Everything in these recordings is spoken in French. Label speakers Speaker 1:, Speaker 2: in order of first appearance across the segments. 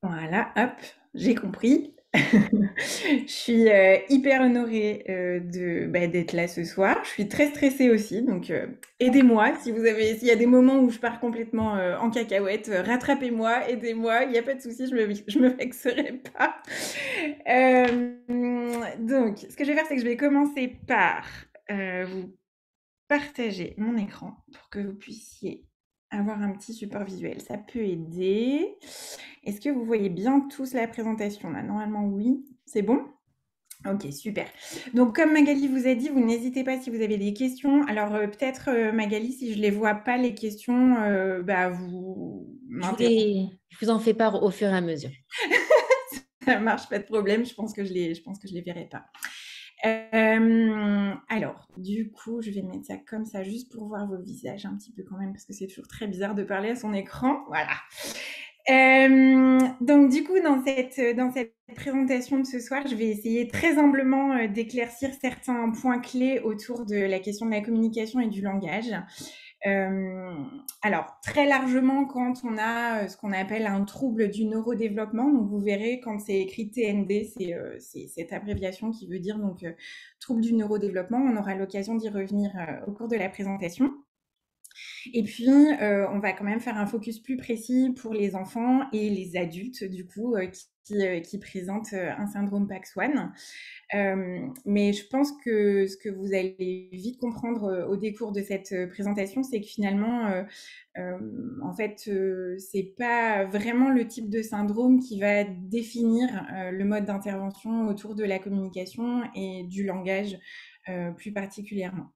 Speaker 1: Voilà, hop, j'ai compris. Je suis hyper honorée d'être là ce soir. Je suis très stressée aussi, donc aidez-moi. S'il y a des moments où je pars complètement en cacahuète, rattrapez-moi, aidez-moi. Il n'y a pas de souci, je me vexerai pas. Donc, ce que je vais faire, c'est que je vais commencer par vous partager mon écran pour que vous puissiez avoir un petit support visuel. Ça peut aider. Est-ce que vous voyez bien tous la présentation là? Normalement, oui. C'est bon? Ok, super. Donc, comme Magali vous a dit, vous n'hésitez pas si vous avez des questions. Alors, peut-être, Magali, si je ne les vois pas, les questions, vous m'interrompez.
Speaker 2: Je vous en fais part au fur et à mesure.
Speaker 1: Ça marche, pas de problème. Je pense que je les verrai pas. Alors, du coup, je vais mettre ça comme ça, juste pour voir vos visages un petit peu quand même, parce que c'est toujours très bizarre de parler à son écran. Voilà. Donc, du coup, dans cette présentation de ce soir, je vais essayer très humblement d'éclaircir certains points clés autour de la question de la communication et du langage. Alors, très largement, quand on a ce qu'on appelle un trouble du neurodéveloppement, donc vous verrez quand c'est écrit TND, c'est cette abréviation qui veut dire donc trouble du neurodéveloppement. On aura l'occasion d'y revenir au cours de la présentation. Et puis, on va quand même faire un focus plus précis pour les enfants et les adultes, du coup, qui présentent un syndrome PAX1. Mais je pense que ce que vous allez vite comprendre au décours de cette présentation, c'est que finalement, en fait, c'est pas vraiment le type de syndrome qui va définir le mode d'intervention autour de la communication et du langage plus particulièrement.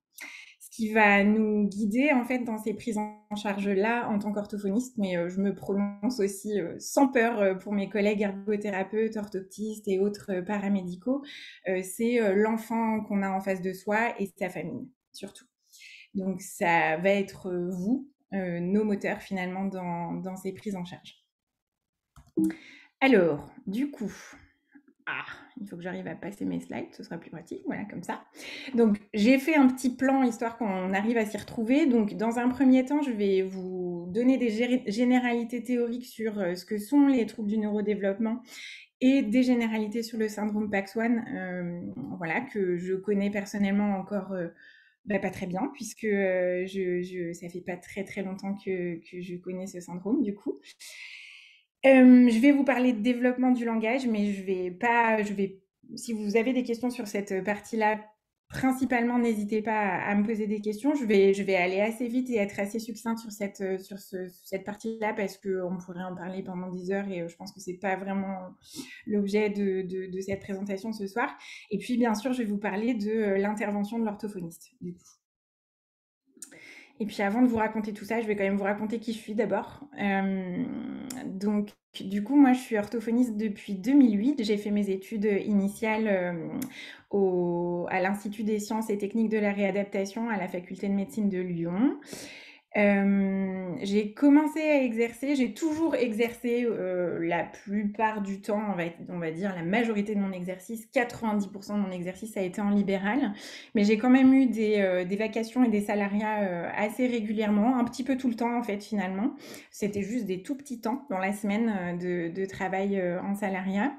Speaker 1: Ce qui va nous guider en fait dans ces prises en charge là en tant qu'orthophoniste, mais je me prononce aussi sans peur pour mes collègues ergothérapeutes, orthoptistes et autres paramédicaux, c'est l'enfant qu'on a en face de soi et sa famille surtout. Donc ça va être vous, nos moteurs finalement dans ces prises en charge. Alors, du coup, ah, il faut que j'arrive à passer mes slides, ce sera plus pratique, voilà, comme ça. Donc, j'ai fait un petit plan histoire qu'on arrive à s'y retrouver. Donc, dans un premier temps, je vais vous donner des généralités théoriques sur ce que sont les troubles du neurodéveloppement et des généralités sur le syndrome PAX1, voilà, que je connais personnellement encore pas très bien, puisque ça fait pas très très longtemps que je connais ce syndrome, du coup. Je vais vous parler de développement du langage, mais si vous avez des questions sur cette partie-là, principalement, n'hésitez pas à me poser des questions. Je vais aller assez vite et être assez succincte sur cette partie-là parce qu'on pourrait en parler pendant des heures et je pense que c'est pas vraiment l'objet de cette présentation ce soir. Et puis, bien sûr, je vais vous parler de l'intervention de l'orthophoniste, du coup. Et puis avant de vous raconter tout ça, je vais quand même vous raconter qui je suis d'abord. Donc, du coup, moi, je suis orthophoniste depuis 2008. J'ai fait mes études initiales à l'Institut des sciences et techniques de la réadaptation à la faculté de médecine de Lyon. J'ai commencé à exercer, j'ai toujours exercé la plupart du temps, on va dire la majorité de mon exercice, 90% de mon exercice a été en libéral, mais j'ai quand même eu des vacations et des salariats assez régulièrement, un petit peu tout le temps en fait finalement. C'était juste des tout petits temps dans la semaine de travail en salariat.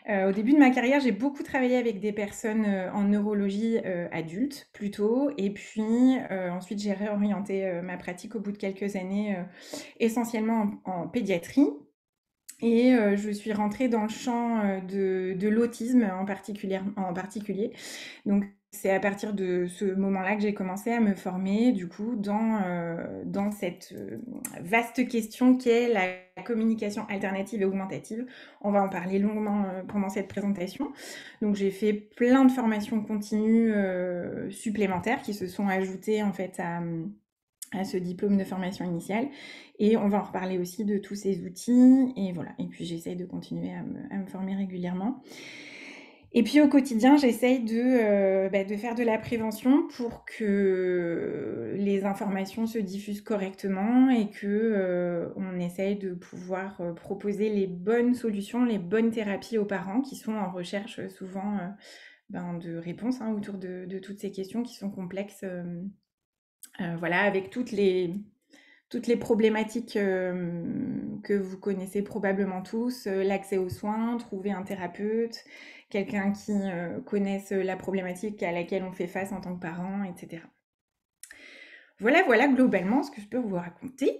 Speaker 1: Au début de ma carrière, j'ai beaucoup travaillé avec des personnes en neurologie adultes plutôt. Et puis ensuite, j'ai réorienté ma pratique au bout de quelques années, essentiellement en pédiatrie. Et je suis rentrée dans le champ de l'autisme en particulier. Donc, c'est à partir de ce moment-là que j'ai commencé à me former, du coup, dans cette vaste question qu'est la communication alternative et augmentative. On va en parler longuement pendant cette présentation. Donc, j'ai fait plein de formations continues supplémentaires qui se sont ajoutées en fait à ce diplôme de formation initiale. Et on va en reparler aussi de tous ces outils. Et voilà. Et puis j'essaye de continuer à me former régulièrement. Et puis au quotidien, j'essaye de faire de la prévention pour que les informations se diffusent correctement et que on essaye de pouvoir proposer les bonnes solutions, les bonnes thérapies aux parents qui sont en recherche souvent de réponses autour de toutes ces questions qui sont complexes. Voilà, avec toutes les problématiques que vous connaissez probablement tous, l'accès aux soins, trouver un thérapeute, quelqu'un qui connaisse la problématique à laquelle on fait face en tant que parent, etc. Voilà globalement ce que je peux vous raconter.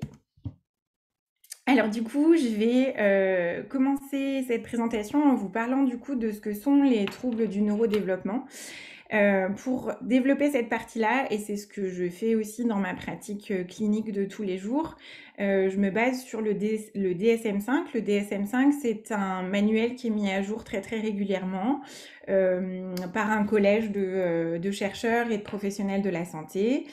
Speaker 1: Alors du coup, je vais commencer cette présentation en vous parlant du coup de ce que sont les troubles du neurodéveloppement. Pour développer cette partie-là, et c'est ce que je fais aussi dans ma pratique clinique de tous les jours, je me base sur le DSM-5. Le DSM-5, c'est un manuel qui est mis à jour très très régulièrement par un collège de chercheurs et de professionnels de la santé.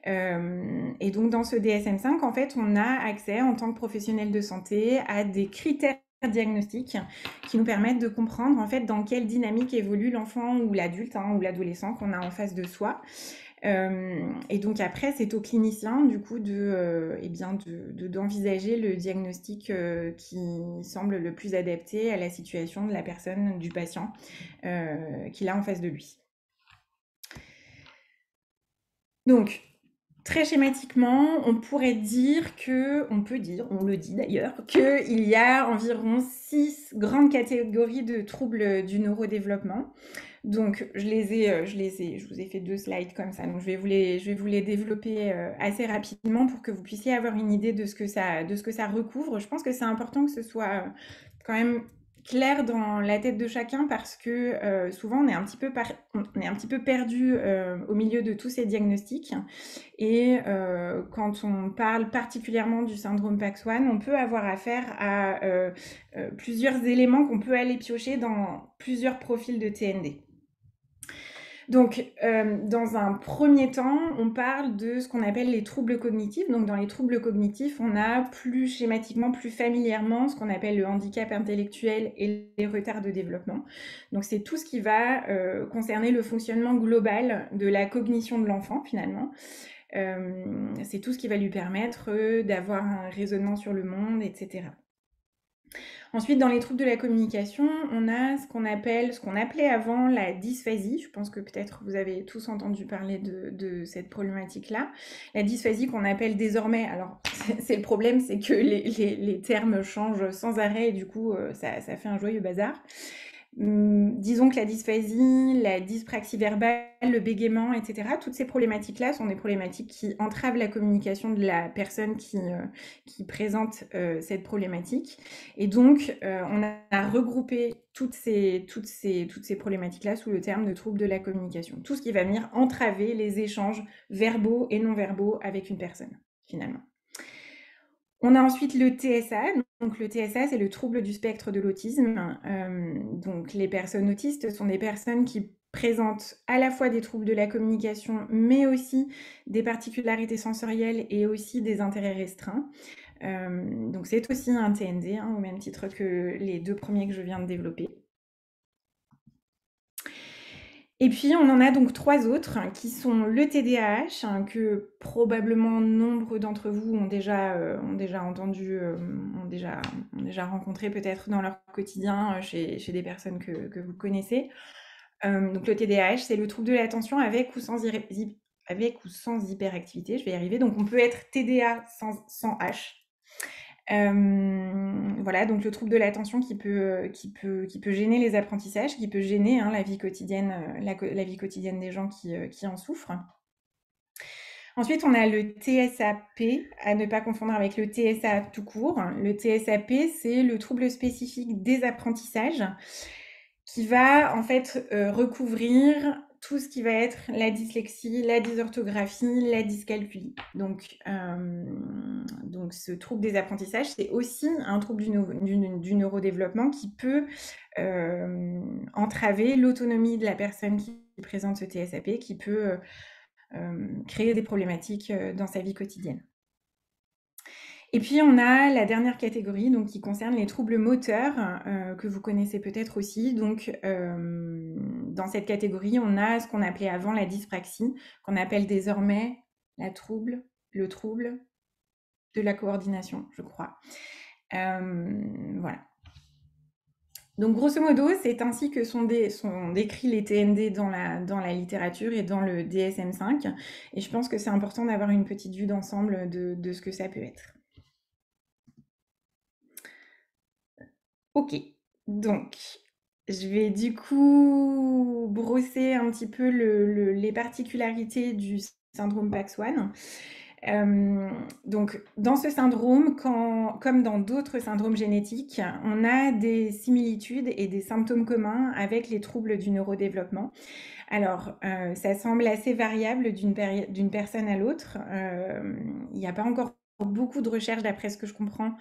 Speaker 1: Et donc dans ce DSM-5, en fait, on a accès en tant que professionnel de santé à des critères diagnostiques qui nous permettent de comprendre en fait dans quelle dynamique évolue l'enfant ou l'adulte ou l'adolescent qu'on a en face de soi. Et donc après, c'est au clinicien du coup d'envisager le diagnostic qui semble le plus adapté à la situation de la personne, du patient qu'il a en face de lui. Donc, très schématiquement, on pourrait dire on le dit d'ailleurs, qu'il y a environ 6 grandes catégories de troubles du neurodéveloppement. Donc, je vous ai fait 2 slides comme ça, donc je vais vous les développer assez rapidement pour que vous puissiez avoir une idée de ce que ça recouvre. Je pense que c'est important que ce soit quand même clair dans la tête de chacun parce que souvent on est un petit peu perdu au milieu de tous ces diagnostics. Et quand on parle particulièrement du syndrome PAX1, on peut avoir affaire à plusieurs éléments qu'on peut aller piocher dans plusieurs profils de TND. Donc, dans un premier temps, on parle de ce qu'on appelle les troubles cognitifs. Donc, dans les troubles cognitifs, on a plus schématiquement, plus familièrement, ce qu'on appelle le handicap intellectuel et les retards de développement. Donc, c'est tout ce qui va concerner le fonctionnement global de la cognition de l'enfant, finalement. C'est tout ce qui va lui permettre d'avoir un raisonnement sur le monde, etc. Ensuite, dans les troubles de la communication, on a ce qu'on appelait avant la dysphasie. Je pense que peut-être vous avez tous entendu parler de cette problématique-là. La dysphasie qu'on appelle désormais, alors c'est le problème, c'est que les termes changent sans arrêt et du coup, ça fait un joyeux bazar. Disons que la dysphasie, la dyspraxie verbale, le bégaiement, etc., toutes ces problématiques-là sont des problématiques qui entravent la communication de la personne qui présente cette problématique. Et donc, on a regroupé toutes ces problématiques-là sous le terme de troubles de la communication. Tout ce qui va venir entraver les échanges verbaux et non verbaux avec une personne, finalement. On a ensuite le TSA. Donc le TSA, c'est le trouble du spectre de l'autisme. Donc les personnes autistes sont des personnes qui présentent à la fois des troubles de la communication, mais aussi des particularités sensorielles et aussi des intérêts restreints. Donc c'est aussi un TND, au même titre que les 2 premiers que je viens de développer. Et puis, on en a donc 3 autres qui sont le TDAH, que probablement nombre d'entre vous ont déjà entendu, ont déjà rencontré peut-être dans leur quotidien chez des personnes que vous connaissez. Donc le TDAH, c'est le trouble de l'attention avec ou sans hyperactivité, je vais y arriver. Donc on peut être TDA sans H. Voilà, donc le trouble de l'attention qui peut gêner les apprentissages, qui peut gêner la vie quotidienne, la vie quotidienne des gens qui en souffrent. Ensuite, on a le TSAP, à ne pas confondre avec le TSA tout court. Le TSAP, c'est le trouble spécifique des apprentissages qui va en fait recouvrir tout ce qui va être la dyslexie, la dysorthographie, la dyscalculie. Donc ce trouble des apprentissages, c'est aussi un trouble du neurodéveloppement qui peut entraver l'autonomie de la personne qui présente ce TSAP, qui peut créer des problématiques dans sa vie quotidienne. Et puis, on a la dernière catégorie donc, qui concerne les troubles moteurs que vous connaissez peut-être aussi. Donc, dans cette catégorie, on a ce qu'on appelait avant la dyspraxie, qu'on appelle désormais le trouble de la coordination, je crois. Voilà. Donc, grosso modo, c'est ainsi que sont décrits les TND dans la littérature et dans le DSM-5. Et je pense que c'est important d'avoir une petite vue d'ensemble de ce que ça peut être. Ok, donc je vais du coup brosser un petit peu les particularités du syndrome PAX1. Donc, dans ce syndrome, comme dans d'autres syndromes génétiques, on a des similitudes et des symptômes communs avec les troubles du neurodéveloppement. Alors, ça semble assez variable d'une personne à l'autre. Il n'y a pas encore beaucoup de recherches, d'après ce que je comprends,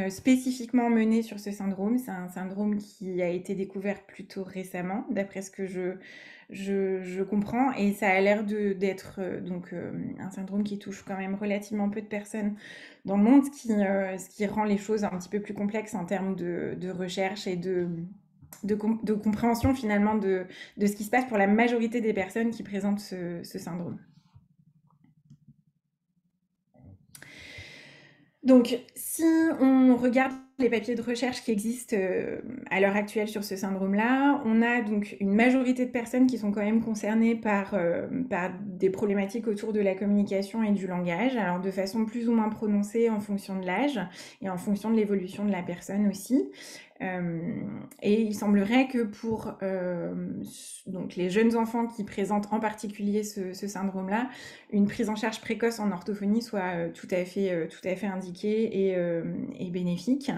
Speaker 1: spécifiquement menées sur ce syndrome. C'est un syndrome qui a été découvert plutôt récemment, d'après ce que je comprends, et ça a l'air d'être un syndrome qui touche quand même relativement peu de personnes dans le monde, ce qui rend les choses un petit peu plus complexes en termes de recherche et de compréhension finalement de ce qui se passe pour la majorité des personnes qui présentent ce syndrome. Donc, si on regarde les papiers de recherche qui existent à l'heure actuelle sur ce syndrome-là, on a donc une majorité de personnes qui sont quand même concernées par des problématiques autour de la communication et du langage, alors de façon plus ou moins prononcée en fonction de l'âge et en fonction de l'évolution de la personne aussi. Et il semblerait que pour donc les jeunes enfants qui présentent en particulier ce syndrome-là, une prise en charge précoce en orthophonie soit tout à fait indiquée et bénéfique.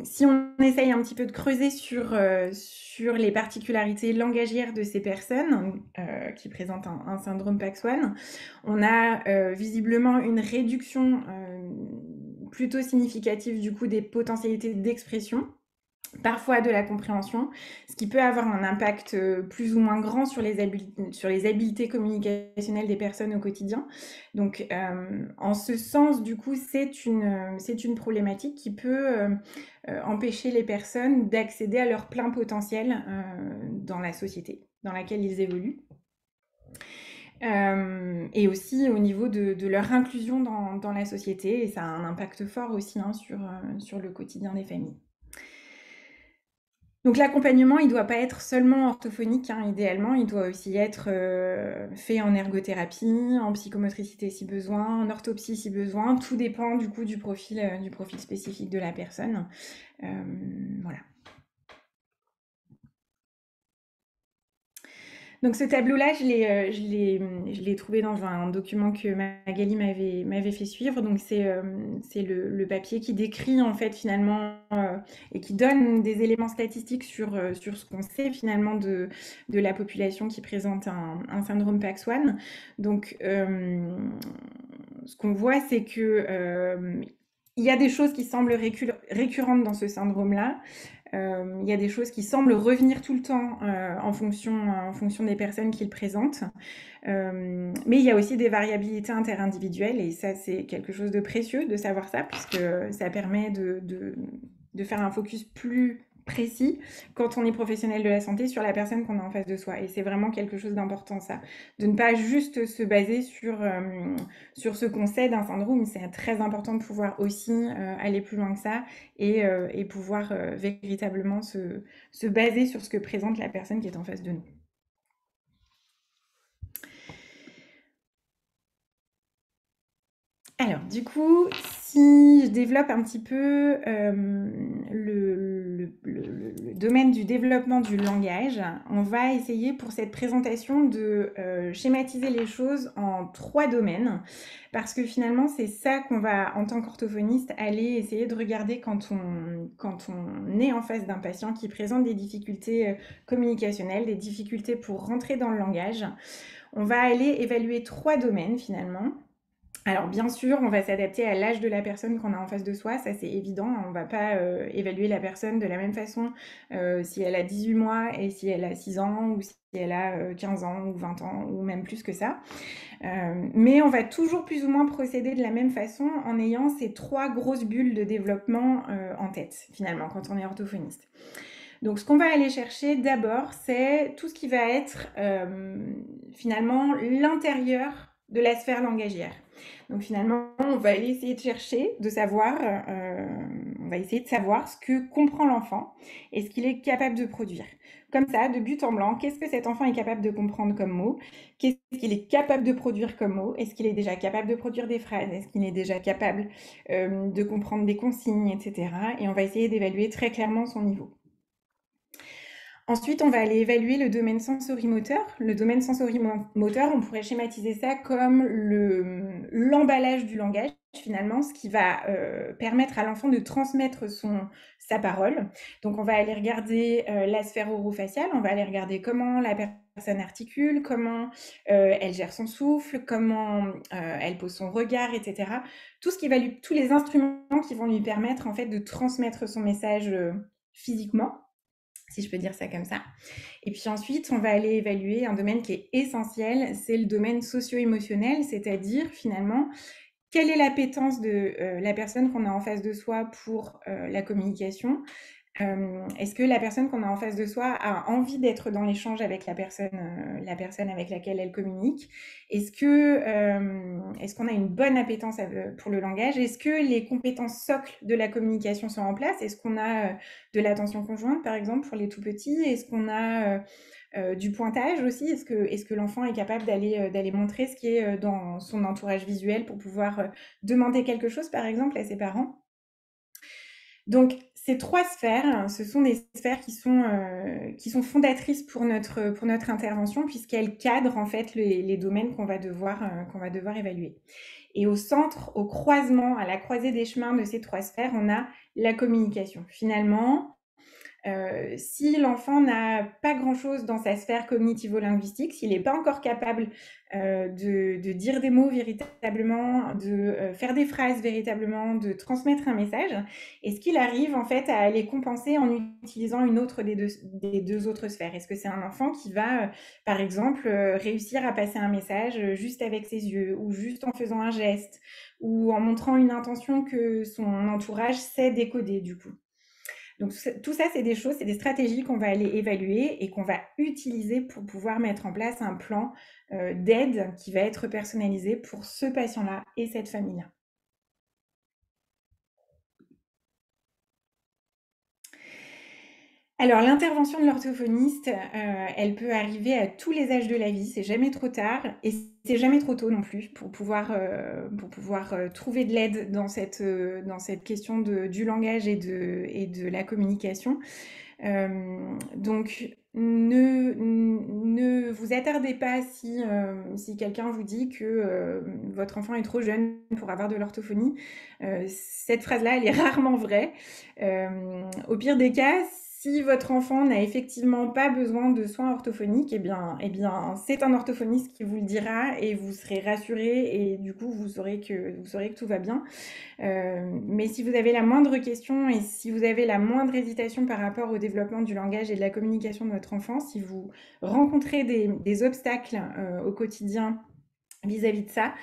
Speaker 1: Si on essaye un petit peu de creuser sur les particularités langagières de ces personnes qui présentent un syndrome PAX1, on a visiblement une réduction plutôt significative du coup des potentialités d'expression, parfois de la compréhension, ce qui peut avoir un impact plus ou moins grand sur les habiletés communicationnelles des personnes au quotidien. Donc, en ce sens, du coup, c'est une problématique qui peut empêcher les personnes d'accéder à leur plein potentiel dans la société dans laquelle ils évoluent. Et aussi au niveau de leur inclusion dans la société, et ça a un impact fort aussi sur le quotidien des familles. Donc l'accompagnement, il ne doit pas être seulement orthophonique, idéalement, il doit aussi être fait en ergothérapie, en psychomotricité si besoin, en orthopsie si besoin. Tout dépend du coup du profil spécifique de la personne. Voilà. Donc ce tableau-là, je l'ai trouvé dans un document que Magali m'avait fait suivre. Donc c'est le papier qui décrit en fait finalement et qui donne des éléments statistiques sur ce qu'on sait finalement de la population qui présente un syndrome PAX1. Donc ce qu'on voit, c'est que il y a des choses qui semblent récurrentes dans ce syndrome-là. Il y a des choses qui semblent revenir tout le temps en fonction des personnes qui le présentent. Mais il y a aussi des variabilités interindividuelles, et ça, c'est quelque chose de précieux de savoir ça, puisque ça permet de faire un focus plus précis quand on est professionnel de la santé sur la personne qu'on a en face de soi. Et c'est vraiment quelque chose d'important, ça, de ne pas juste se baser sur ce qu'on sait d'un syndrome. C'est très important de pouvoir aussi aller plus loin que ça et pouvoir véritablement se baser sur ce que présente la personne qui est en face de nous. Alors, du coup, si je développe un petit peu le domaine du développement du langage, on va essayer pour cette présentation de schématiser les choses en 3 domaines, parce que finalement, c'est ça qu'on va, en tant qu'orthophoniste, aller essayer de regarder quand on est en face d'un patient qui présente des difficultés communicationnelles, des difficultés pour rentrer dans le langage. On va aller évaluer 3 domaines finalement. Alors bien sûr, on va s'adapter à l'âge de la personne qu'on a en face de soi, ça c'est évident. On ne va pas évaluer la personne de la même façon si elle a 18 mois et si elle a 6 ans, ou si elle a 15 ans ou 20 ans, ou même plus que ça. Mais on va toujours plus ou moins procéder de la même façon en ayant ces 3 grosses bulles de développement en tête, finalement, quand on est orthophoniste. Donc ce qu'on va aller chercher d'abord, c'est tout ce qui va être finalement l'intérieur de la sphère langagière. Donc finalement, on va aller essayer de chercher, de savoir, on va essayer de savoir ce que comprend l'enfant et ce qu'il est capable de produire. Comme ça, de but en blanc, qu'est-ce que cet enfant est capable de comprendre comme mot? Qu'est-ce qu'il est capable de produire comme mot? Est-ce qu'il est déjà capable de produire des phrases? Est-ce qu'il est déjà capable de comprendre des consignes, etc. Et on va essayer d'évaluer très clairement son niveau. Ensuite, on va aller évaluer le domaine sensorimoteur. Le domaine sensorimoteur, on pourrait schématiser ça comme l'emballage du langage, finalement, ce qui va permettre à l'enfant de transmettre sa parole. Donc, on va aller regarder la sphère orofaciale, on va aller regarder comment la personne articule, comment elle gère son souffle, comment elle pose son regard, etc. Tous les instruments qui vont lui permettre, en fait, de transmettre son message physiquement, si je peux dire ça comme ça. Et puis ensuite, on va aller évaluer un domaine qui est essentiel, c'est le domaine socio-émotionnel, c'est-à-dire finalement, quelle est l'appétence de la personne qu'on a en face de soi pour la communication? Est-ce que la personne qu'on a en face de soi a envie d'être dans l'échange avec la personne avec laquelle elle communique? Est-ce qu'on a une bonne appétence pour le langage? Est-ce que les compétences socles de la communication sont en place? Est-ce qu'on a de l'attention conjointe, par exemple, pour les tout petits? Est-ce qu'on a du pointage aussi? Est-ce que l'enfant est capable d'aller montrer ce qui est dans son entourage visuel pour pouvoir demander quelque chose, par exemple, à ses parents? Donc, ces 3 sphères, ce sont des sphères qui sont fondatrices pour notre intervention puisqu'elles cadrent en fait les domaines qu'on va devoir évaluer. Et au centre, au croisement, à la croisée des chemins de ces 3 sphères, on a la communication. Finalement, si l'enfant n'a pas grand-chose dans sa sphère cognitivo-linguistique, s'il n'est pas encore capable de dire des mots véritablement, de faire des phrases véritablement, de transmettre un message, est-ce qu'il arrive en fait à les compenser en utilisant une autre des deux autres sphères? Est-ce que c'est un enfant qui va, par exemple, réussir à passer un message juste avec ses yeux, ou juste en faisant un geste, ou en montrant une intention que son entourage sait décoder du coup? Donc tout ça, c'est des stratégies qu'on va aller évaluer et qu'on va utiliser pour pouvoir mettre en place un plan d'aide qui va être personnalisé pour ce patient-là et cette famille-là. Alors, l'intervention de l'orthophoniste, elle peut arriver à tous les âges de la vie. C'est jamais trop tard et c'est jamais trop tôt non plus pour pouvoir trouver de l'aide dans cette question du langage et de la communication. Donc, ne vous attardez pas si quelqu'un vous dit que votre enfant est trop jeune pour avoir de l'orthophonie. Cette phrase-là, elle est rarement vraie. Au pire des cas, si votre enfant n'a effectivement pas besoin de soins orthophoniques, eh bien, c'est un orthophoniste qui vous le dira et vous serez rassuré et du coup, vous saurez que tout va bien. Mais si vous avez la moindre question et si vous avez la moindre hésitation par rapport au développement du langage et de la communication de votre enfant, si vous rencontrez des obstacles au quotidien vis-à-vis de ça,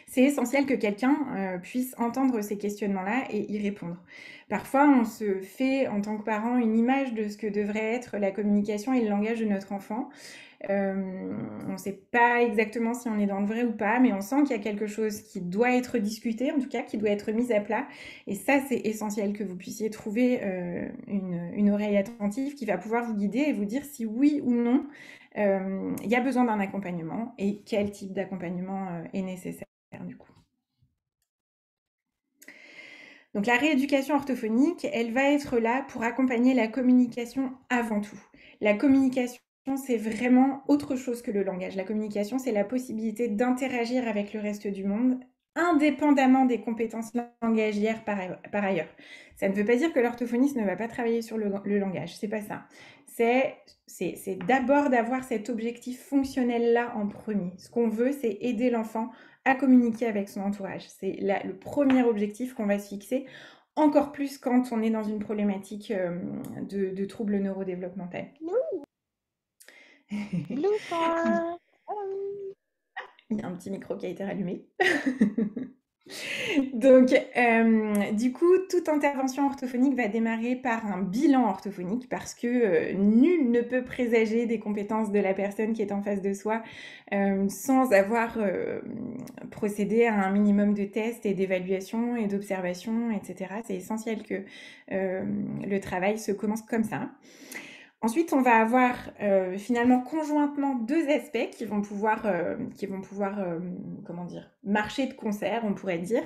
Speaker 1: c'est essentiel que quelqu'un puisse entendre ces questionnements-là et y répondre. Parfois, on se fait, en tant que parent, une image de ce que devrait être la communication et le langage de notre enfant. On ne sait pas exactement si on est dans le vrai ou pas, mais on sent qu'il y a quelque chose qui doit être discuté, en tout cas, qui doit être mis à plat. Et ça, c'est essentiel que vous puissiez trouver une oreille attentive qui va pouvoir vous guider et vous dire si oui ou non il y a besoin d'un accompagnement et quel type d'accompagnement est nécessaire du coup. Donc la rééducation orthophonique, elle va être là pour accompagner la communication avant tout. La communication, c'est vraiment autre chose que le langage. La communication, c'est la possibilité d'interagir avec le reste du monde indépendamment des compétences langagières par ailleurs. Ça ne veut pas dire que l'orthophoniste ne va pas travailler sur le langage, c'est pas ça. C'est d'abord d'avoir cet objectif fonctionnel-là en premier. Ce qu'on veut, c'est aider l'enfant à communiquer avec son entourage. C'est le premier objectif qu'on va se fixer, encore plus quand on est dans une problématique de troubles neurodéveloppementaux.
Speaker 3: Blooper.
Speaker 1: Il y a un petit micro qui a été rallumé. Donc, du coup, toute intervention orthophonique va démarrer par un bilan orthophonique parce que nul ne peut présager des compétences de la personne qui est en face de soi sans avoir procédé à un minimum de tests et d'évaluation et d'observation, etc. C'est essentiel que le travail se commence comme ça. Ensuite, on va avoir finalement conjointement deux aspects qui vont pouvoir comment dire, marcher de concert, on pourrait dire.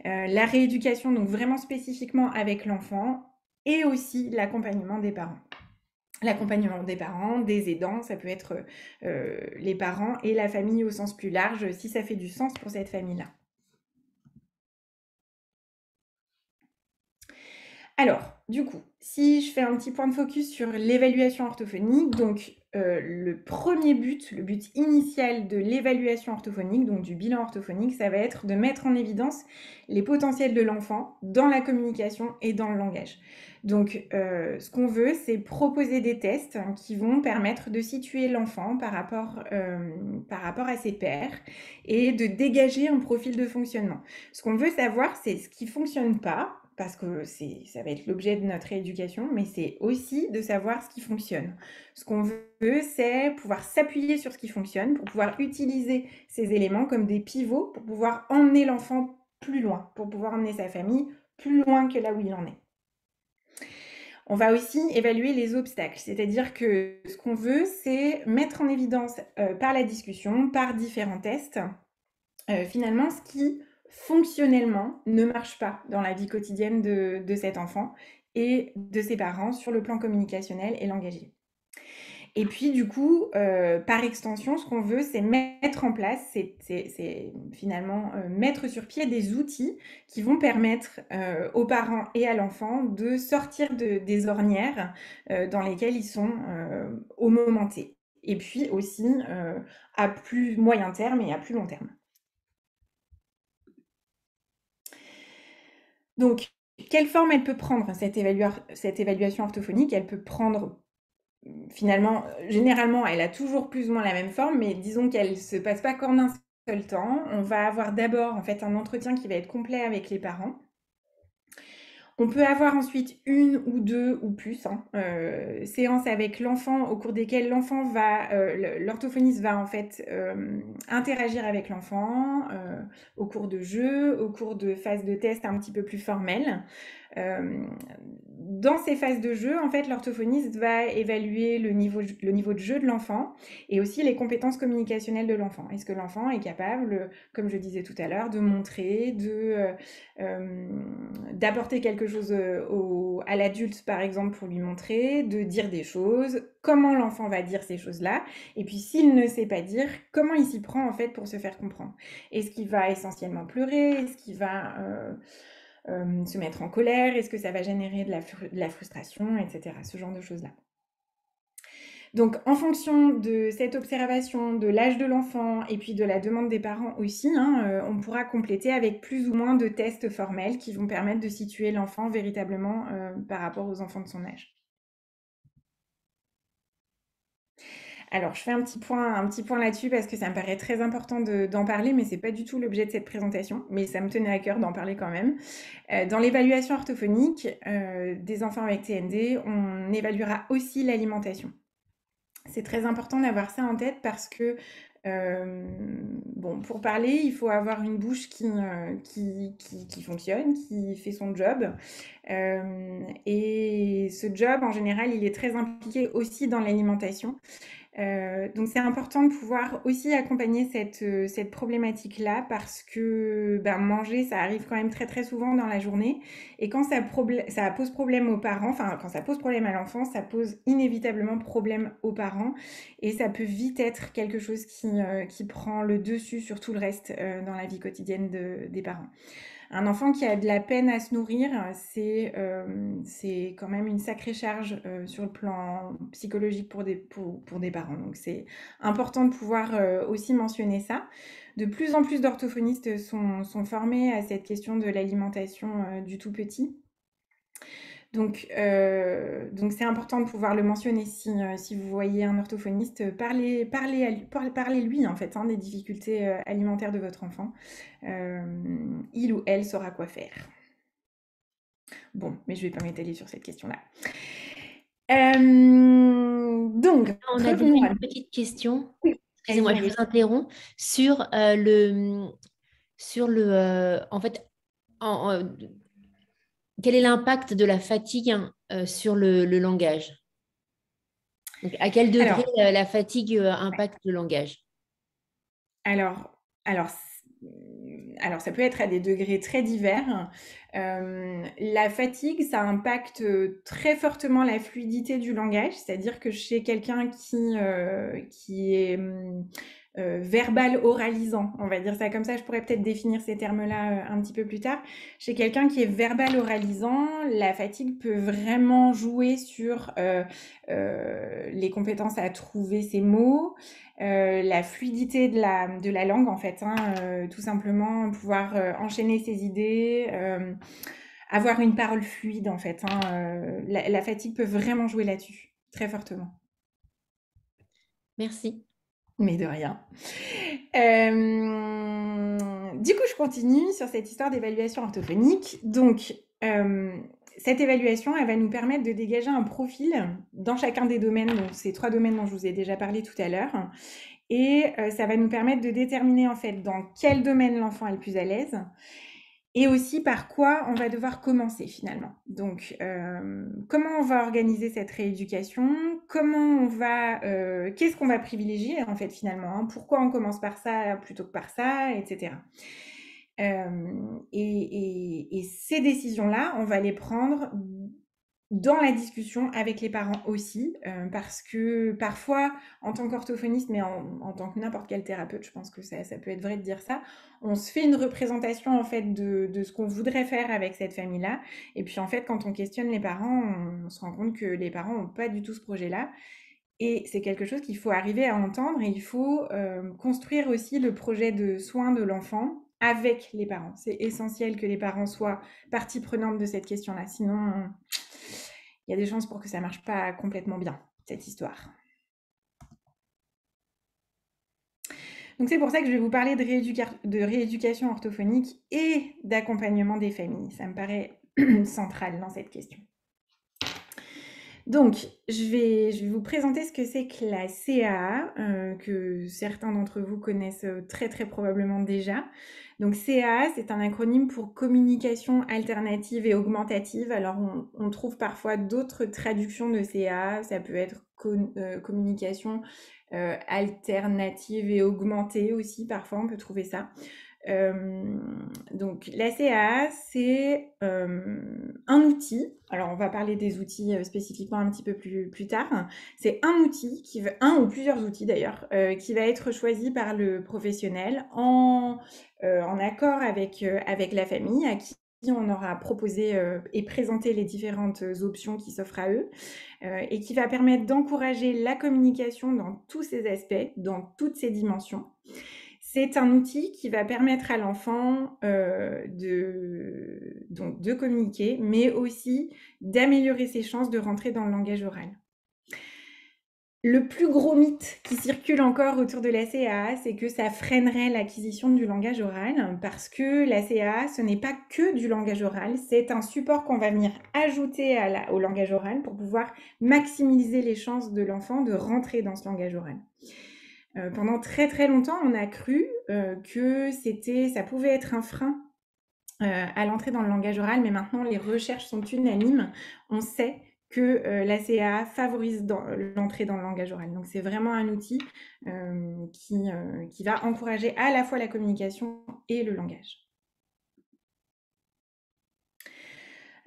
Speaker 1: La rééducation, donc vraiment spécifiquement avec l'enfant, et aussi l'accompagnement des parents. L'accompagnement des parents, des aidants, ça peut être les parents et la famille au sens plus large, si ça fait du sens pour cette famille-là. Alors, du coup, si je fais un petit point de focus sur l'évaluation orthophonique, donc le premier but, le but initial de l'évaluation orthophonique, donc du bilan orthophonique, ça va être de mettre en évidence les potentiels de l'enfant dans la communication et dans le langage. Donc, ce qu'on veut, c'est proposer des tests qui vont permettre de situer l'enfant par rapport à ses pairs et de dégager un profil de fonctionnement. Ce qu'on veut savoir, c'est ce qui ne fonctionne pas, parce que ça va être l'objet de notre rééducation, mais c'est aussi de savoir ce qui fonctionne. Ce qu'on veut, c'est pouvoir s'appuyer sur ce qui fonctionne, pour pouvoir utiliser ces éléments comme des pivots, pour pouvoir emmener l'enfant plus loin, pour pouvoir emmener sa famille plus loin que là où il en est. On va aussi évaluer les obstacles, c'est-à-dire que ce qu'on veut, c'est mettre en évidence par la discussion, par différents tests, finalement ce qui fonctionnellement ne marche pas dans la vie quotidienne de cet enfant et de ses parents sur le plan communicationnel et langagier. Et puis du coup, par extension, ce qu'on veut, c'est mettre en place, c'est finalement mettre sur pied des outils qui vont permettre aux parents et à l'enfant de sortir des ornières dans lesquelles ils sont au moment T. Et puis aussi à plus moyen terme et à plus long terme. Donc, quelle forme elle peut prendre, cette évaluation orthophonique? Elle peut prendre, finalement, généralement, elle a toujours plus ou moins la même forme, mais disons qu'elle ne se passe pas qu'en un seul temps. On va avoir d'abord, en fait, un entretien qui va être complet avec les parents. On peut avoir ensuite une ou deux ou plus séances avec l'enfant au cours desquelles l'orthophoniste va en fait interagir avec l'enfant au cours de jeux, au cours de phases de test un petit peu plus formelles. Dans ces phases de jeu, en fait, l'orthophoniste va évaluer le niveau de jeu de l'enfant et aussi les compétences communicationnelles de l'enfant. Est-ce que l'enfant est capable, comme je disais tout à l'heure, de montrer, d'apporter quelque chose à l'adulte, par exemple, pour lui montrer, de dire des choses, comment l'enfant va dire ces choses-là, et puis s'il ne sait pas dire, comment il s'y prend en fait pour se faire comprendre. Est-ce qu'il va essentiellement pleurer? Est-ce qu'il va se mettre en colère? Est-ce que ça va générer de la frustration, etc. Ce genre de choses-là. Donc, en fonction de cette observation, de l'âge de l'enfant et puis de la demande des parents aussi, on pourra compléter avec plus ou moins de tests formels qui vont permettre de situer l'enfant véritablement par rapport aux enfants de son âge. Alors, je fais un petit point là-dessus parce que ça me paraît très important d'en parler, mais c'est pas du tout l'objet de cette présentation, mais ça me tenait à cœur d'en parler quand même. Dans l'évaluation orthophonique des enfants avec TND, on évaluera aussi l'alimentation. C'est très important d'avoir ça en tête parce que, bon, pour parler, il faut avoir une bouche qui fonctionne, qui fait son job. Et ce job, en général, il est très impliqué aussi dans l'alimentation. Donc c'est important de pouvoir aussi accompagner cette problématique-là parce que manger, ça arrive quand même très très souvent dans la journée. Et quand ça pose problème aux parents, enfin quand ça pose problème à l'enfant, ça pose inévitablement problème aux parents. Et ça peut vite être quelque chose qui prend le dessus sur tout le reste dans la vie quotidienne des parents. Un enfant qui a de la peine à se nourrir, c'est quand même une sacrée charge sur le plan psychologique pour des parents. Donc c'est important de pouvoir aussi mentionner ça. De plus en plus d'orthophonistes sont formés à cette question de l'alimentation du tout petit. Donc c'est important de pouvoir le mentionner si vous voyez un orthophoniste, parlez-lui en fait, hein, des difficultés alimentaires de votre enfant. Il ou elle saura quoi faire. Bon, mais je ne vais pas m'étaler sur cette question-là. Donc,
Speaker 2: On a déjà
Speaker 1: revenons à...
Speaker 2: une petite question.
Speaker 1: Oui,
Speaker 2: Excusez-moi,
Speaker 1: allez-y,
Speaker 2: je vous
Speaker 1: allez-y.
Speaker 2: interromps. Sur le, en fait, en- en- quel est l'impact de la fatigue hein, sur le langage? Donc, à quel degré
Speaker 1: Alors,
Speaker 2: la fatigue impacte le langage?
Speaker 1: Alors, alors, alors, ça peut être à des degrés très divers. La fatigue, ça impacte très fortement la fluidité du langage, c'est-à-dire que chez quelqu'un qui est verbal oralisant, on va dire ça comme ça, je pourrais peut-être définir ces termes-là un petit peu plus tard. Chez quelqu'un qui est verbal oralisant, la fatigue peut vraiment jouer sur les compétences à trouver ses mots, la fluidité de la langue en fait, hein, tout simplement pouvoir enchaîner ses idées, avoir une parole fluide en fait, hein, la fatigue peut vraiment jouer là-dessus, très fortement.
Speaker 2: Merci.
Speaker 1: Mais de rien. Du coup, je continue sur cette histoire d'évaluation orthophonique. Donc, cette évaluation, elle va nous permettre de dégager un profil dans chacun des domaines, donc ces 3 domaines dont je vous ai déjà parlé tout à l'heure. Et ça va nous permettre de déterminer en fait dans quel domaine l'enfant est le plus à l'aise et aussi par quoi on va devoir commencer finalement. Donc, comment on va organiser cette rééducation? Qu'est-ce qu'on va privilégier en fait finalement, hein? Pourquoi on commence par ça plutôt que par ça, etc. Et ces décisions-là, on va les prendre dans la discussion avec les parents aussi, parce que parfois, en tant qu'orthophoniste, mais en tant que n'importe quel thérapeute, je pense que ça peut être vrai de dire ça, on se fait une représentation en fait de ce qu'on voudrait faire avec cette famille-là. Et puis en fait, quand on questionne les parents, on se rend compte que les parents n'ont pas du tout ce projet-là. Et c'est quelque chose qu'il faut arriver à entendre et il faut construire aussi le projet de soins de l'enfant avec les parents. C'est essentiel que les parents soient partie prenante de cette question-là. Sinon, il y a des chances pour que ça marche pas complètement bien, cette histoire. Donc c'est pour ça que je vais vous parler de rééducation orthophonique et d'accompagnement des familles. Ça me paraît central dans cette question. Donc, je vais vous présenter ce que c'est que la CAA, que certains d'entre vous connaissent très très probablement déjà. Donc CAA, c'est un acronyme pour communication alternative et augmentative. Alors on trouve parfois d'autres traductions de CAA, ça peut être communication alternative et augmentée aussi, parfois on peut trouver ça. Donc la CAA, c'est un outil. Alors on va parler des outils spécifiquement un petit peu plus tard. C'est un outil, un ou plusieurs outils d'ailleurs, qui va être choisi par le professionnel en accord avec la famille à qui on aura proposé et présenté les différentes options qui s'offrent à eux et qui va permettre d'encourager la communication dans tous ses aspects, dans toutes ses dimensions. C'est un outil qui va permettre à l'enfant de communiquer, mais aussi d'améliorer ses chances de rentrer dans le langage oral. Le plus gros mythe qui circule encore autour de la CAA, c'est que ça freinerait l'acquisition du langage oral, parce que la CAA, ce n'est pas que du langage oral, c'est un support qu'on va venir ajouter au langage oral pour pouvoir maximiser les chances de l'enfant de rentrer dans ce langage oral. Pendant très très longtemps, on a cru que ça pouvait être un frein à l'entrée dans le langage oral, mais maintenant les recherches sont unanimes. On sait que la CAA favorise l'entrée dans le langage oral. Donc c'est vraiment un outil qui va encourager à la fois la communication et le langage.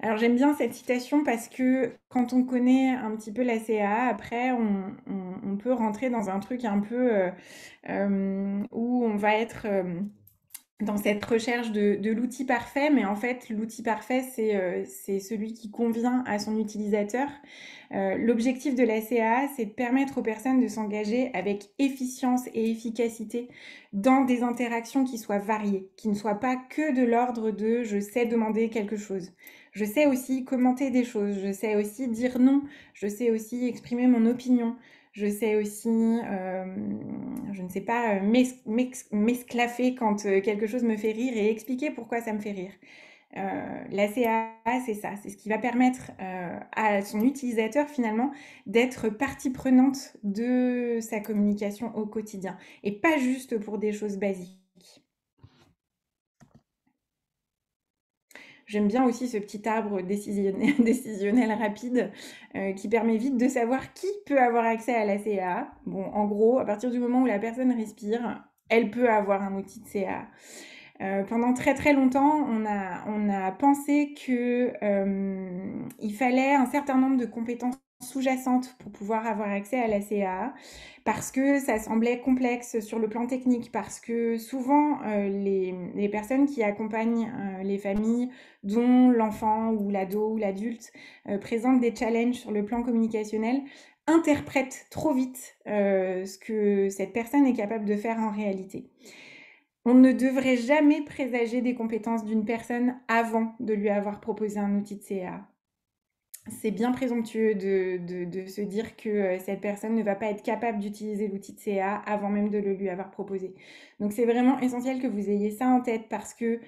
Speaker 1: Alors j'aime bien cette citation parce que quand on connaît un petit peu la CAA, après on peut rentrer dans un truc un peu où on va être dans cette recherche de l'outil parfait, mais en fait, l'outil parfait, c'est celui qui convient à son utilisateur. L'objectif de la CAA, c'est de permettre aux personnes de s'engager avec efficience et efficacité dans des interactions qui soient variées, qui ne soient pas que de l'ordre de je sais demander quelque chose. Je sais aussi commenter des choses, je sais aussi dire non, je sais aussi exprimer mon opinion, je sais aussi, je ne sais pas, m'esclaffer quand quelque chose me fait rire et expliquer pourquoi ça me fait rire. La CAA, c'est ça, c'est ce qui va permettre à son utilisateur finalement d'être partie prenante de sa communication au quotidien et pas juste pour des choses basiques. J'aime bien aussi ce petit arbre décisionnel, décisionnel rapide qui permet vite de savoir qui peut avoir accès à la CAA. Bon, en gros, à partir du moment où la personne respire, elle peut avoir un outil de CAA. Pendant très très longtemps, on a pensé que il fallait un certain nombre de compétences sous-jacentes pour pouvoir avoir accès à la CAA parce que ça semblait complexe sur le plan technique, parce que souvent les personnes qui accompagnent les familles dont l'enfant ou l'ado ou l'adulte présentent des challenges sur le plan communicationnel interprètent trop vite ce que cette personne est capable de faire en réalité. On ne devrait jamais présager des compétences d'une personne avant de lui avoir proposé un outil de CA. C'est bien présomptueux de se dire que cette personne ne va pas être capable d'utiliser l'outil de CA avant même de le lui avoir proposé. Donc c'est vraiment essentiel que vous ayez ça en tête parce que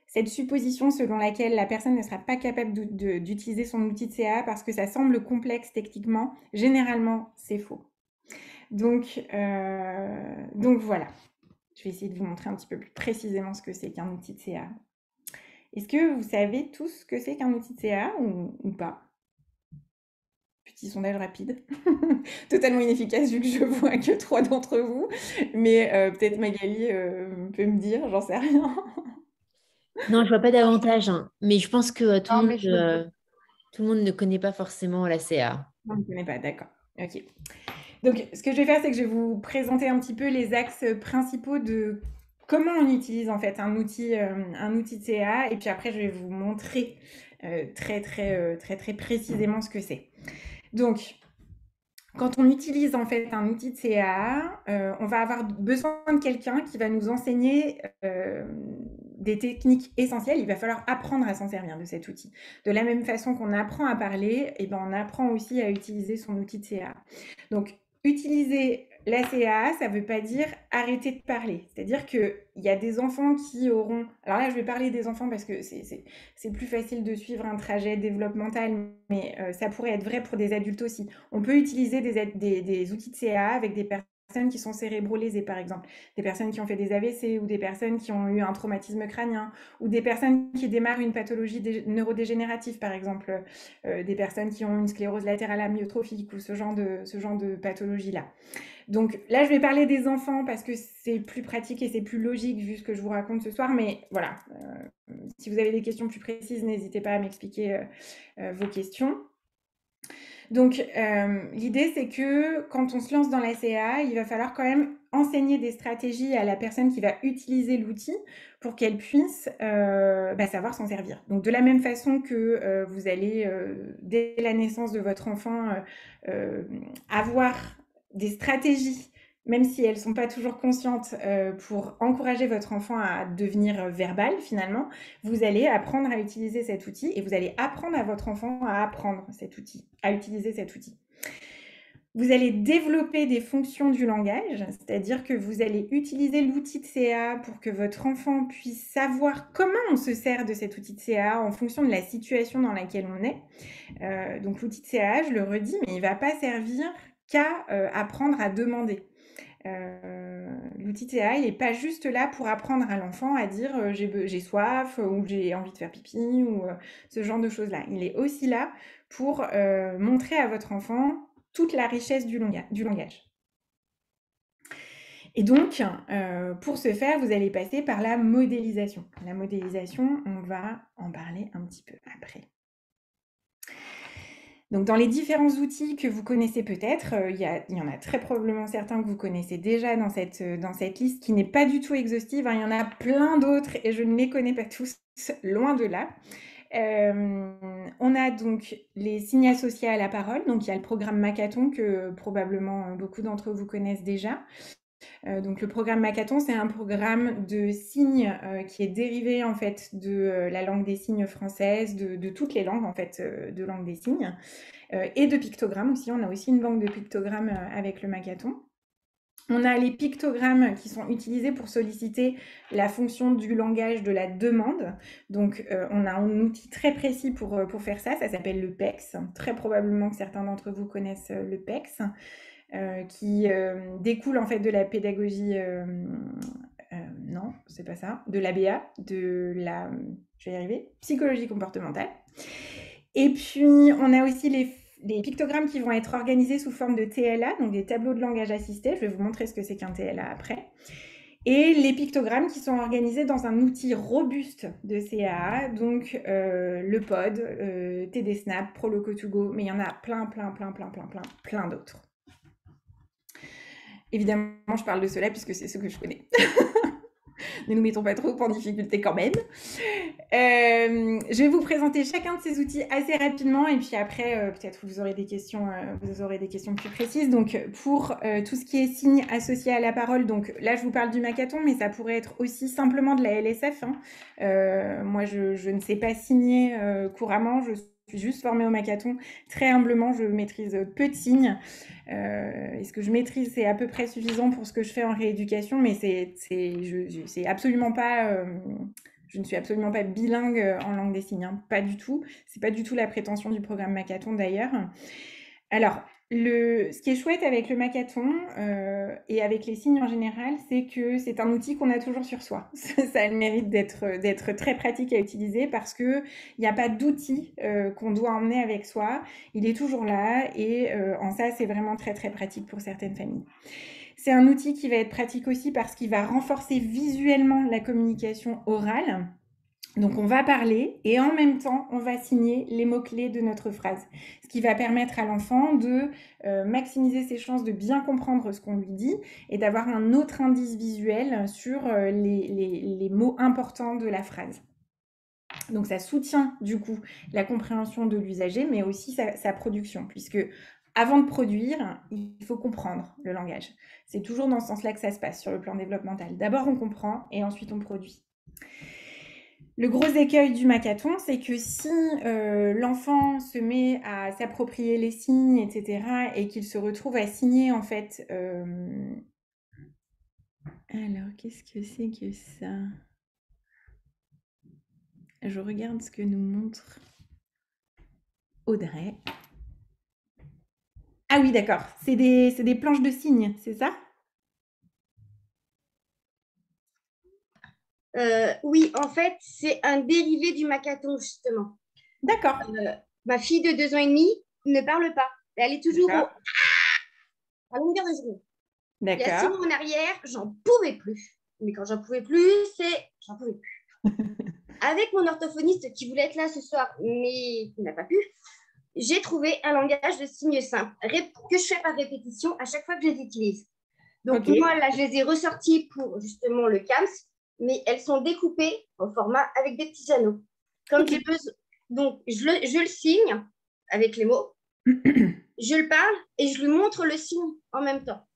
Speaker 1: cette supposition selon laquelle la personne ne sera pas capable d'utiliser son outil de CA parce que ça semble complexe techniquement, généralement c'est faux. Donc voilà. Je vais essayer de vous montrer un petit peu plus précisément ce que c'est qu'un outil de CA. Est-ce que vous savez tous ce que c'est qu'un outil de CA ou pas? Petit sondage rapide. Totalement inefficace vu que je vois que 3 d'entre vous. Mais peut-être Magali peut me dire, j'en sais rien.
Speaker 2: Non, je vois pas d'avantage, hein, mais je pense que
Speaker 1: Non, mais je...
Speaker 2: tout le monde ne connaît pas forcément la CA.
Speaker 1: On ne connaît pas, d'accord. Ok. Donc, ce que je vais faire, c'est que je vais vous présenter un petit peu les axes principaux de comment on utilise en fait un outil de CA, et puis après, je vais vous montrer très précisément ce que c'est. Donc, quand on utilise en fait un outil de CA, on va avoir besoin de quelqu'un qui va nous enseigner des techniques essentielles. Il va falloir apprendre à s'en servir de cet outil. De la même façon qu'on apprend à parler, et ben on apprend aussi à utiliser son outil de CA. Donc, utiliser la CA, ça ne veut pas dire arrêter de parler. C'est-à-dire qu'il y a des enfants qui auront... Alors là, je vais parler des enfants parce que c'est plus facile de suivre un trajet développemental, mais ça pourrait être vrai pour des adultes aussi. On peut utiliser des outils de CA avec des personnes qui sont cérébro-lésées, par exemple, des personnes qui ont fait des AVC ou des personnes qui ont eu un traumatisme crânien ou des personnes qui démarrent une pathologie neurodégénérative, par exemple, des personnes qui ont une sclérose latérale amyotrophique ou ce genre de pathologie-là. Donc là, je vais parler des enfants parce que c'est plus pratique et c'est plus logique vu ce que je vous raconte ce soir, mais voilà, si vous avez des questions plus précises, n'hésitez pas à m'expliquer vos questions. Donc, l'idée, c'est que quand on se lance dans la CA, il va falloir quand même enseigner des stratégies à la personne qui va utiliser l'outil pour qu'elle puisse savoir s'en servir. Donc, de la même façon que vous allez, dès la naissance de votre enfant, avoir des stratégies, même si elles ne sont pas toujours conscientes, pour encourager votre enfant à devenir verbal finalement, vous allez apprendre à utiliser cet outil et vous allez apprendre à votre enfant à apprendre cet outil, à utiliser cet outil. Vous allez développer des fonctions du langage, c'est-à-dire que vous allez utiliser l'outil de CA pour que votre enfant puisse savoir comment on se sert de cet outil de CA en fonction de la situation dans laquelle on est. Donc l'outil de CA, je le redis, mais il ne va pas servir qu'à apprendre à demander. L'outil CA, il n'est pas juste là pour apprendre à l'enfant à dire j'ai soif ou j'ai envie de faire pipi ou ce genre de choses-là. Il est aussi là pour montrer à votre enfant toute la richesse du langage. Et donc, pour ce faire, vous allez passer par la modélisation. La modélisation, on va en parler un petit peu après. Donc, dans les différents outils que vous connaissez peut-être, il y en a très probablement certains que vous connaissez déjà dans cette liste qui n'est pas du tout exhaustive, hein. Il y en a plein d'autres et je ne les connais pas tous, loin de là. On a donc les signes associés à la parole. Donc, il y a le programme Makaton que probablement beaucoup d'entre vous connaissent déjà. Donc, le programme Makaton, c'est un programme de signes qui est dérivé en fait de la langue des signes française, de toutes les langues en fait de langue des signes, et de pictogrammes aussi. On a aussi une banque de pictogrammes avec le Makaton. On a les pictogrammes qui sont utilisés pour solliciter la fonction du langage de la demande. Donc, on a un outil très précis pour faire ça. Ça s'appelle le PEX. Très probablement que certains d'entre vous connaissent le PEX, qui découle en fait de la pédagogie... non, c'est pas ça. De l'ABA, de la... Je vais y arriver. Psychologie comportementale. Et puis, on a aussi les pictogrammes qui vont être organisés sous forme de TLA, donc des tableaux de langage assisté. Je vais vous montrer ce que c'est qu'un TLA après. Et les pictogrammes qui sont organisés dans un outil robuste de CAA, donc le POD, TD Snap, Proloco2Go, mais il y en a plein d'autres. Évidemment, je parle de cela puisque c'est ce que je connais. Ne nous mettons pas trop en difficulté quand même. Je vais vous présenter chacun de ces outils assez rapidement et puis après, peut-être vous aurez des questions plus précises. Donc, pour tout ce qui est signes associés à la parole, donc là, je vous parle du Makaton, mais ça pourrait être aussi simplement de la LSF, hein. Moi, je ne sais pas signer couramment, je suis juste formée au Makaton. Très humblement, je maîtrise peu de signes. Et ce que je maîtrise, c'est à peu près suffisant pour ce que je fais en rééducation, mais c'est absolument pas... je ne suis absolument pas bilingue en langue des signes, hein, pas du tout. C'est pas du tout la prétention du programme Makaton d'ailleurs. Alors, ce qui est chouette avec le Makaton et avec les signes en général, c'est que c'est un outil qu'on a toujours sur soi. Ça a le mérite d'être très pratique à utiliser parce qu'il n'y a pas d'outil qu'on doit emmener avec soi. Il est toujours là et en ça, c'est vraiment très très pratique pour certaines familles. C'est un outil qui va être pratique aussi parce qu'il va renforcer visuellement la communication orale. Donc, on va parler et en même temps, on va signer les mots-clés de notre phrase, ce qui va permettre à l'enfant de maximiser ses chances de bien comprendre ce qu'on lui dit et d'avoir un autre indice visuel sur les mots importants de la phrase. Donc, ça soutient du coup la compréhension de l'usager, mais aussi sa production, puisque avant de produire, il faut comprendre le langage. C'est toujours dans ce sens-là que ça se passe sur le plan développemental. D'abord, on comprend et ensuite, on produit. Le gros écueil du Makaton, c'est que si l'enfant se met à s'approprier les signes, etc., et qu'il se retrouve à signer, en fait... Alors, qu'est-ce que c'est que ça? Je regarde ce que nous montre Audrey. Ah oui, d'accord. C'est des planches de signes, c'est ça?
Speaker 3: Oui, en fait, c'est un dérivé du Makaton, justement.
Speaker 1: D'accord.
Speaker 3: Ma fille de 2 ans et demi ne parle pas. Elle est toujours à longueur de journée. Il y a 6
Speaker 1: D'accord.
Speaker 3: mois en arrière, j'en pouvais plus. Mais quand j'en pouvais plus, j'en pouvais plus. Avec mon orthophoniste qui voulait être là ce soir, mais qui n'a pas pu, j'ai trouvé un langage de signes simple que je fais par répétition à chaque fois que je les utilise. Donc, moi, là, je les ai ressorties pour justement le CAMS, mais elles sont découpées au format avec des petits anneaux. Quand j'ai besoin, donc, je le signe avec les mots, je le parle et je lui montre le signe en même temps.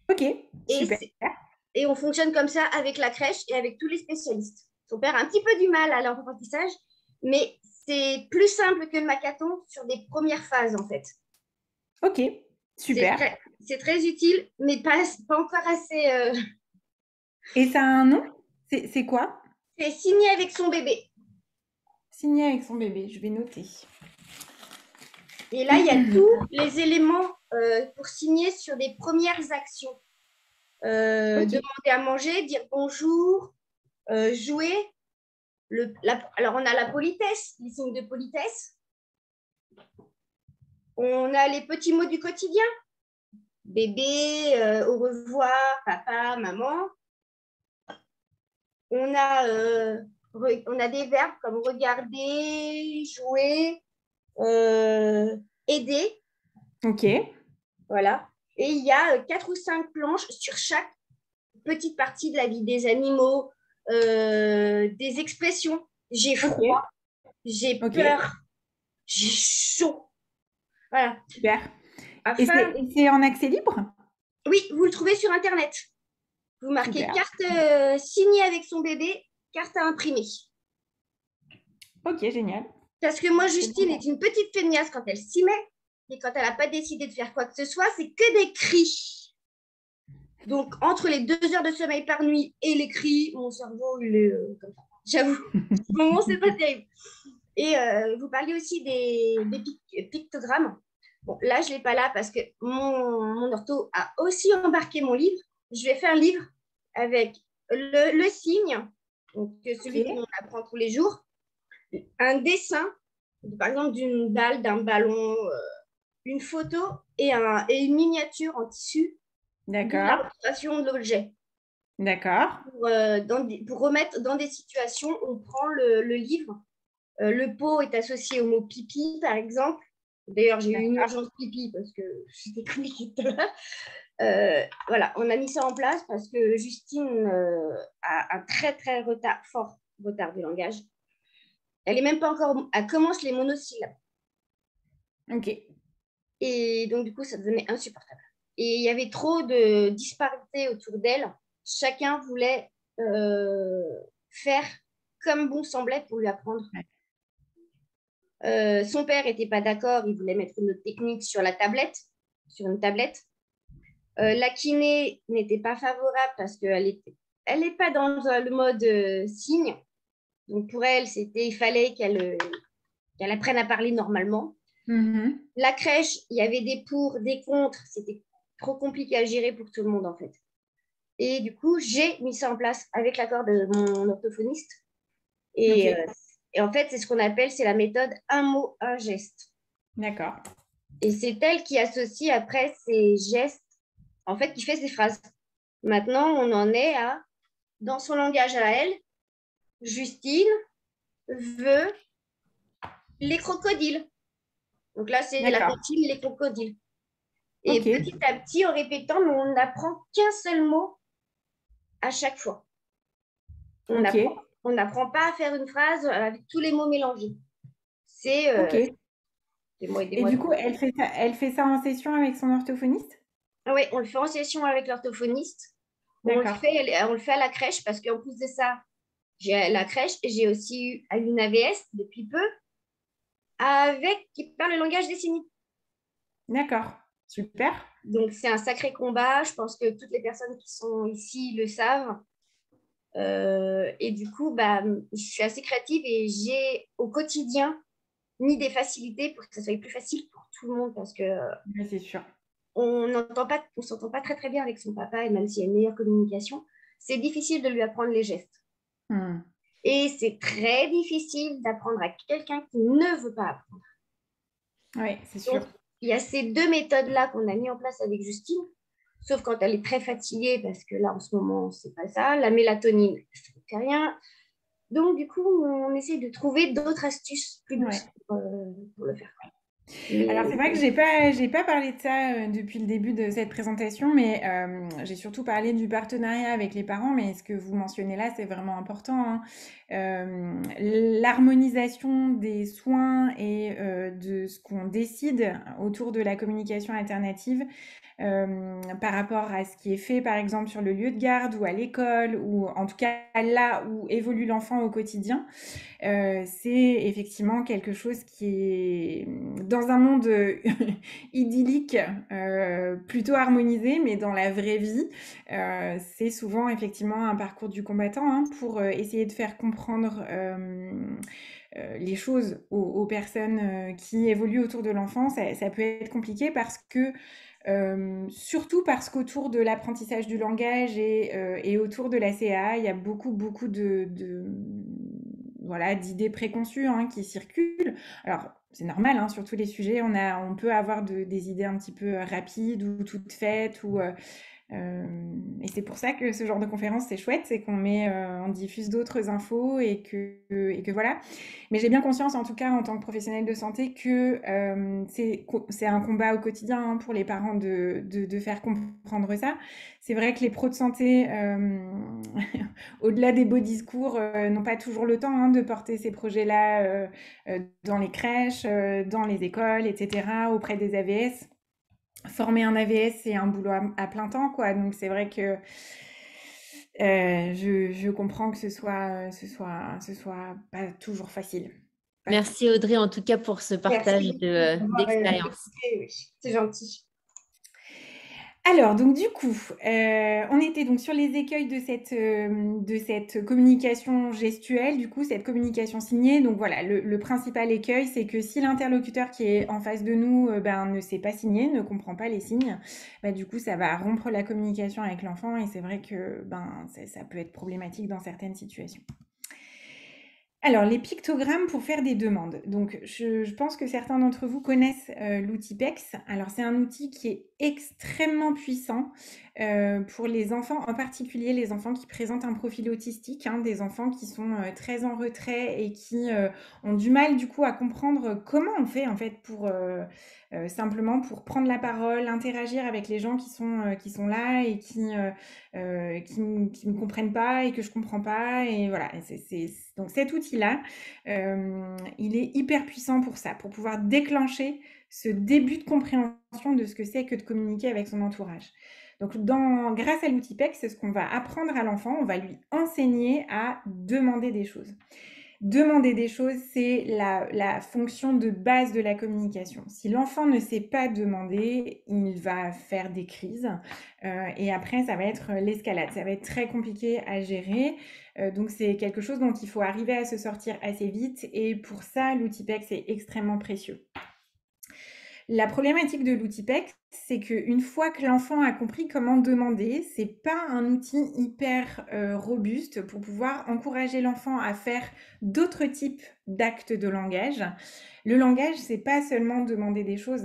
Speaker 1: Ok, super.
Speaker 3: Et on fonctionne comme ça avec la crèche et avec tous les spécialistes. Son père a un petit peu du mal à l'apprentissage, mais c'est plus simple que le Makaton sur des premières phases, en fait.
Speaker 1: Ok, super.
Speaker 3: C'est très utile, mais pas encore assez...
Speaker 1: Et ça a un nom? C'est quoi?
Speaker 3: C'est signer avec son bébé.
Speaker 1: Signer avec son bébé, je vais noter.
Speaker 3: Et là, il y a tous les éléments pour signer sur des premières actions. Demander à manger, dire bonjour, jouer. Alors, on a la politesse, les signes de politesse. On a les petits mots du quotidien. Bébé, au revoir, papa, maman. On a des verbes comme regarder, jouer, aider.
Speaker 1: Ok.
Speaker 3: Voilà. Et il y a 4 ou 5 planches sur chaque petite partie de la vie des animaux, des expressions. J'ai froid,
Speaker 1: Ok.
Speaker 3: j'ai
Speaker 1: Ok.
Speaker 3: peur, j'ai chaud. Voilà.
Speaker 1: Super. Et
Speaker 3: Afin,
Speaker 1: c'est en accès libre?
Speaker 3: oui, vous le trouvez sur Internet. Vous marquez
Speaker 1: Super.
Speaker 3: carte signée avec son bébé, carte à imprimer.
Speaker 1: Ok, génial.
Speaker 3: Parce que moi,
Speaker 1: C'est
Speaker 3: Justine
Speaker 1: bon.
Speaker 3: est une petite feignasse quand elle s'y met. Et quand elle n'a pas décidé de faire quoi que ce soit, c'est que des cris. Donc, entre les 2 heures de sommeil par nuit et les cris, mon cerveau, il est comme ça. J'avoue, ce moment, c'est pas terrible. Et vous parliez aussi des pictogrammes. Bon, là, je ne l'ai pas là parce que mon ortho a aussi embarqué mon livre. Je vais faire un livre avec le signe, donc celui
Speaker 1: Ok.
Speaker 3: qu'on apprend tous les jours, un dessin, par exemple d'une balle, d'un ballon, une photo et une miniature en tissu de la
Speaker 1: D'accord.
Speaker 3: représentation de l'objet.
Speaker 1: D'accord.
Speaker 3: Pour remettre dans des situations, on prend le livre. Le pot est associé au mot pipi, par exemple. D'ailleurs, j'ai eu une
Speaker 1: D'accord.
Speaker 3: urgence pipi parce que c'était compliqué tout à l'heure. Voilà, on a mis ça en place parce que Justine a un très, très fort retard du langage. Elle est même pas encore. Elle commence les monosyllabes.
Speaker 1: Ok.
Speaker 3: Et donc, du coup, ça devenait insupportable. Et il y avait trop de disparités autour d'elle. Chacun voulait faire comme bon semblait pour lui apprendre. Son père n'était pas d'accord, il voulait mettre une autre technique sur une tablette. La kiné n'était pas favorable parce qu'elle n'est pas dans le mode signe. Donc pour elle, il fallait qu'elle apprenne à parler normalement.
Speaker 1: Mhm.
Speaker 3: La crèche, il y avait des pour, des contre. C'était trop compliqué à gérer pour tout le monde en fait. Et du coup, j'ai mis ça en place avec l'accord de mon orthophoniste.
Speaker 1: Ok.
Speaker 3: Et en fait, c'est la méthode un mot, un geste.
Speaker 1: D'accord.
Speaker 3: Et c'est elle qui associe après ces gestes, en fait, qui fait ces phrases. Maintenant, on en est à, dans son langage à elle, Justine veut les crocodiles. Donc là, c'est la
Speaker 1: D'accord.
Speaker 3: routine, les crocodiles. Et
Speaker 1: Ok.
Speaker 3: petit à petit, en répétant, on n'apprend qu'un seul mot à chaque fois. On
Speaker 1: Ok.
Speaker 3: n'apprend on n'apprend pas à faire une phrase avec tous les mots mélangés.
Speaker 1: Ok.
Speaker 3: C'est moi,
Speaker 1: Et
Speaker 3: aidez-moi.
Speaker 1: du coup, elle fait ça en session avec son orthophoniste?
Speaker 3: Ah oui, on le fait en session avec l'orthophoniste.
Speaker 1: D'accord.
Speaker 3: On le fait à la crèche parce qu'en plus de ça, j'ai la crèche et j'ai aussi eu une AVS depuis peu qui parle le langage des signes.
Speaker 1: D'accord. Super.
Speaker 3: Donc, c'est un sacré combat. Je pense que toutes les personnes qui sont ici le savent. Et du coup, bah, je suis assez créative et j'ai au quotidien mis des facilités pour que ça soit plus facile pour tout le monde parce que
Speaker 1: Ouais, c'est sûr.
Speaker 3: on s'entend pas très très bien avec son papa et même s'il y a une meilleure communication, c'est difficile de lui apprendre les gestes.
Speaker 1: Hmm.
Speaker 3: Et c'est très difficile d'apprendre à quelqu'un qui ne veut pas apprendre.
Speaker 1: Ouais, c'est
Speaker 3: Donc,
Speaker 1: sûr.
Speaker 3: il y a ces 2 méthodes-là qu'on a mis en place avec Justine, sauf quand elle est très fatiguée, parce que là, en ce moment, c'est pas ça. La mélatonine, je ne fais rien. Donc, du coup, on essaie de trouver d'autres astuces plus
Speaker 1: Ouais.
Speaker 3: douces pour le faire.
Speaker 1: Alors c'est
Speaker 3: Mais
Speaker 1: vrai que j'ai pas parlé de ça depuis le début de cette présentation, mais j'ai surtout parlé du partenariat avec les parents. Mais ce que vous mentionnez là, c'est vraiment important, hein. L'harmonisation des soins et de ce qu'on décide autour de la communication alternative, par rapport à ce qui est fait, par exemple, sur le lieu de garde ou à l'école, ou en tout cas là où évolue l'enfant au quotidien. C'est effectivement quelque chose qui est dans un monde idyllique, plutôt harmonisé, mais dans la vraie vie, c'est souvent effectivement un parcours du combattant, hein, pour essayer de faire comprendre les choses aux personnes qui évoluent autour de l'enfant. Ça peut être compliqué parce que surtout parce qu'autour de l'apprentissage du langage et autour de la CA, il y a beaucoup voilà, d'idées préconçues, hein, qui circulent. Alors, c'est normal, hein, sur tous les sujets, on peut avoir des idées un petit peu rapides ou toutes faites, ou Et c'est pour ça que ce genre de conférence, c'est chouette, c'est on diffuse d'autres infos et que voilà. Mais j'ai bien conscience, en tout cas, en tant que professionnelle de santé, que c'est un combat au quotidien hein, pour les parents de faire comprendre ça. C'est vrai que les pros de santé, au-delà des beaux discours, n'ont pas toujours le temps hein, de porter ces projets-là dans les crèches, dans les écoles, etc., auprès des AVS. Former un AVS, c'est un boulot à plein temps, quoi. Donc c'est vrai que je comprends que ce soit pas toujours facile. Pas toujours.
Speaker 2: Merci Audrey, en tout cas, pour ce partage
Speaker 3: Merci d'avoir
Speaker 2: d'expérience.
Speaker 3: écouté, oui. C'est gentil.
Speaker 1: Alors, donc du coup, on était donc sur les écueils de cette communication gestuelle, du coup, cette communication signée. Donc voilà, le principal écueil, c'est que si l'interlocuteur qui est en face de nous ne sait pas signer, ne comprend pas les signes, du coup, ça va rompre la communication avec l'enfant et c'est vrai que ça peut être problématique dans certaines situations. Alors, les pictogrammes pour faire des demandes. Donc, je pense que certains d'entre vous connaissent l'outil PEX. Alors, c'est un outil qui est extrêmement puissant pour les enfants, en particulier les enfants qui présentent un profil autistique, hein, des enfants qui sont très en retrait et qui ont du mal, du coup, à comprendre comment on fait, en fait, simplement pour prendre la parole, interagir avec les gens qui sont là et qui me comprennent pas et que je comprends pas. Et voilà, donc cet outil-là, il est hyper puissant pour ça, pour pouvoir déclencher ce début de compréhension de ce que c'est que de communiquer avec son entourage. Donc, grâce à l'outil PEC, c'est ce qu'on va apprendre à l'enfant, on va lui enseigner à demander des choses. Demander des choses, c'est la fonction de base de la communication. Si l'enfant ne sait pas demander, il va faire des crises et après, ça va être l'escalade. Ça va être très compliqué à gérer. Donc, c'est quelque chose dont il faut arriver à se sortir assez vite et pour ça, l'outil PEC, c'est extrêmement précieux. La problématique de l'outil PEC, c'est qu'une fois que l'enfant a compris comment demander, c'est pas un outil hyper robuste pour pouvoir encourager l'enfant à faire d'autres types d'actes de langage. Le langage, c'est pas seulement demander des choses.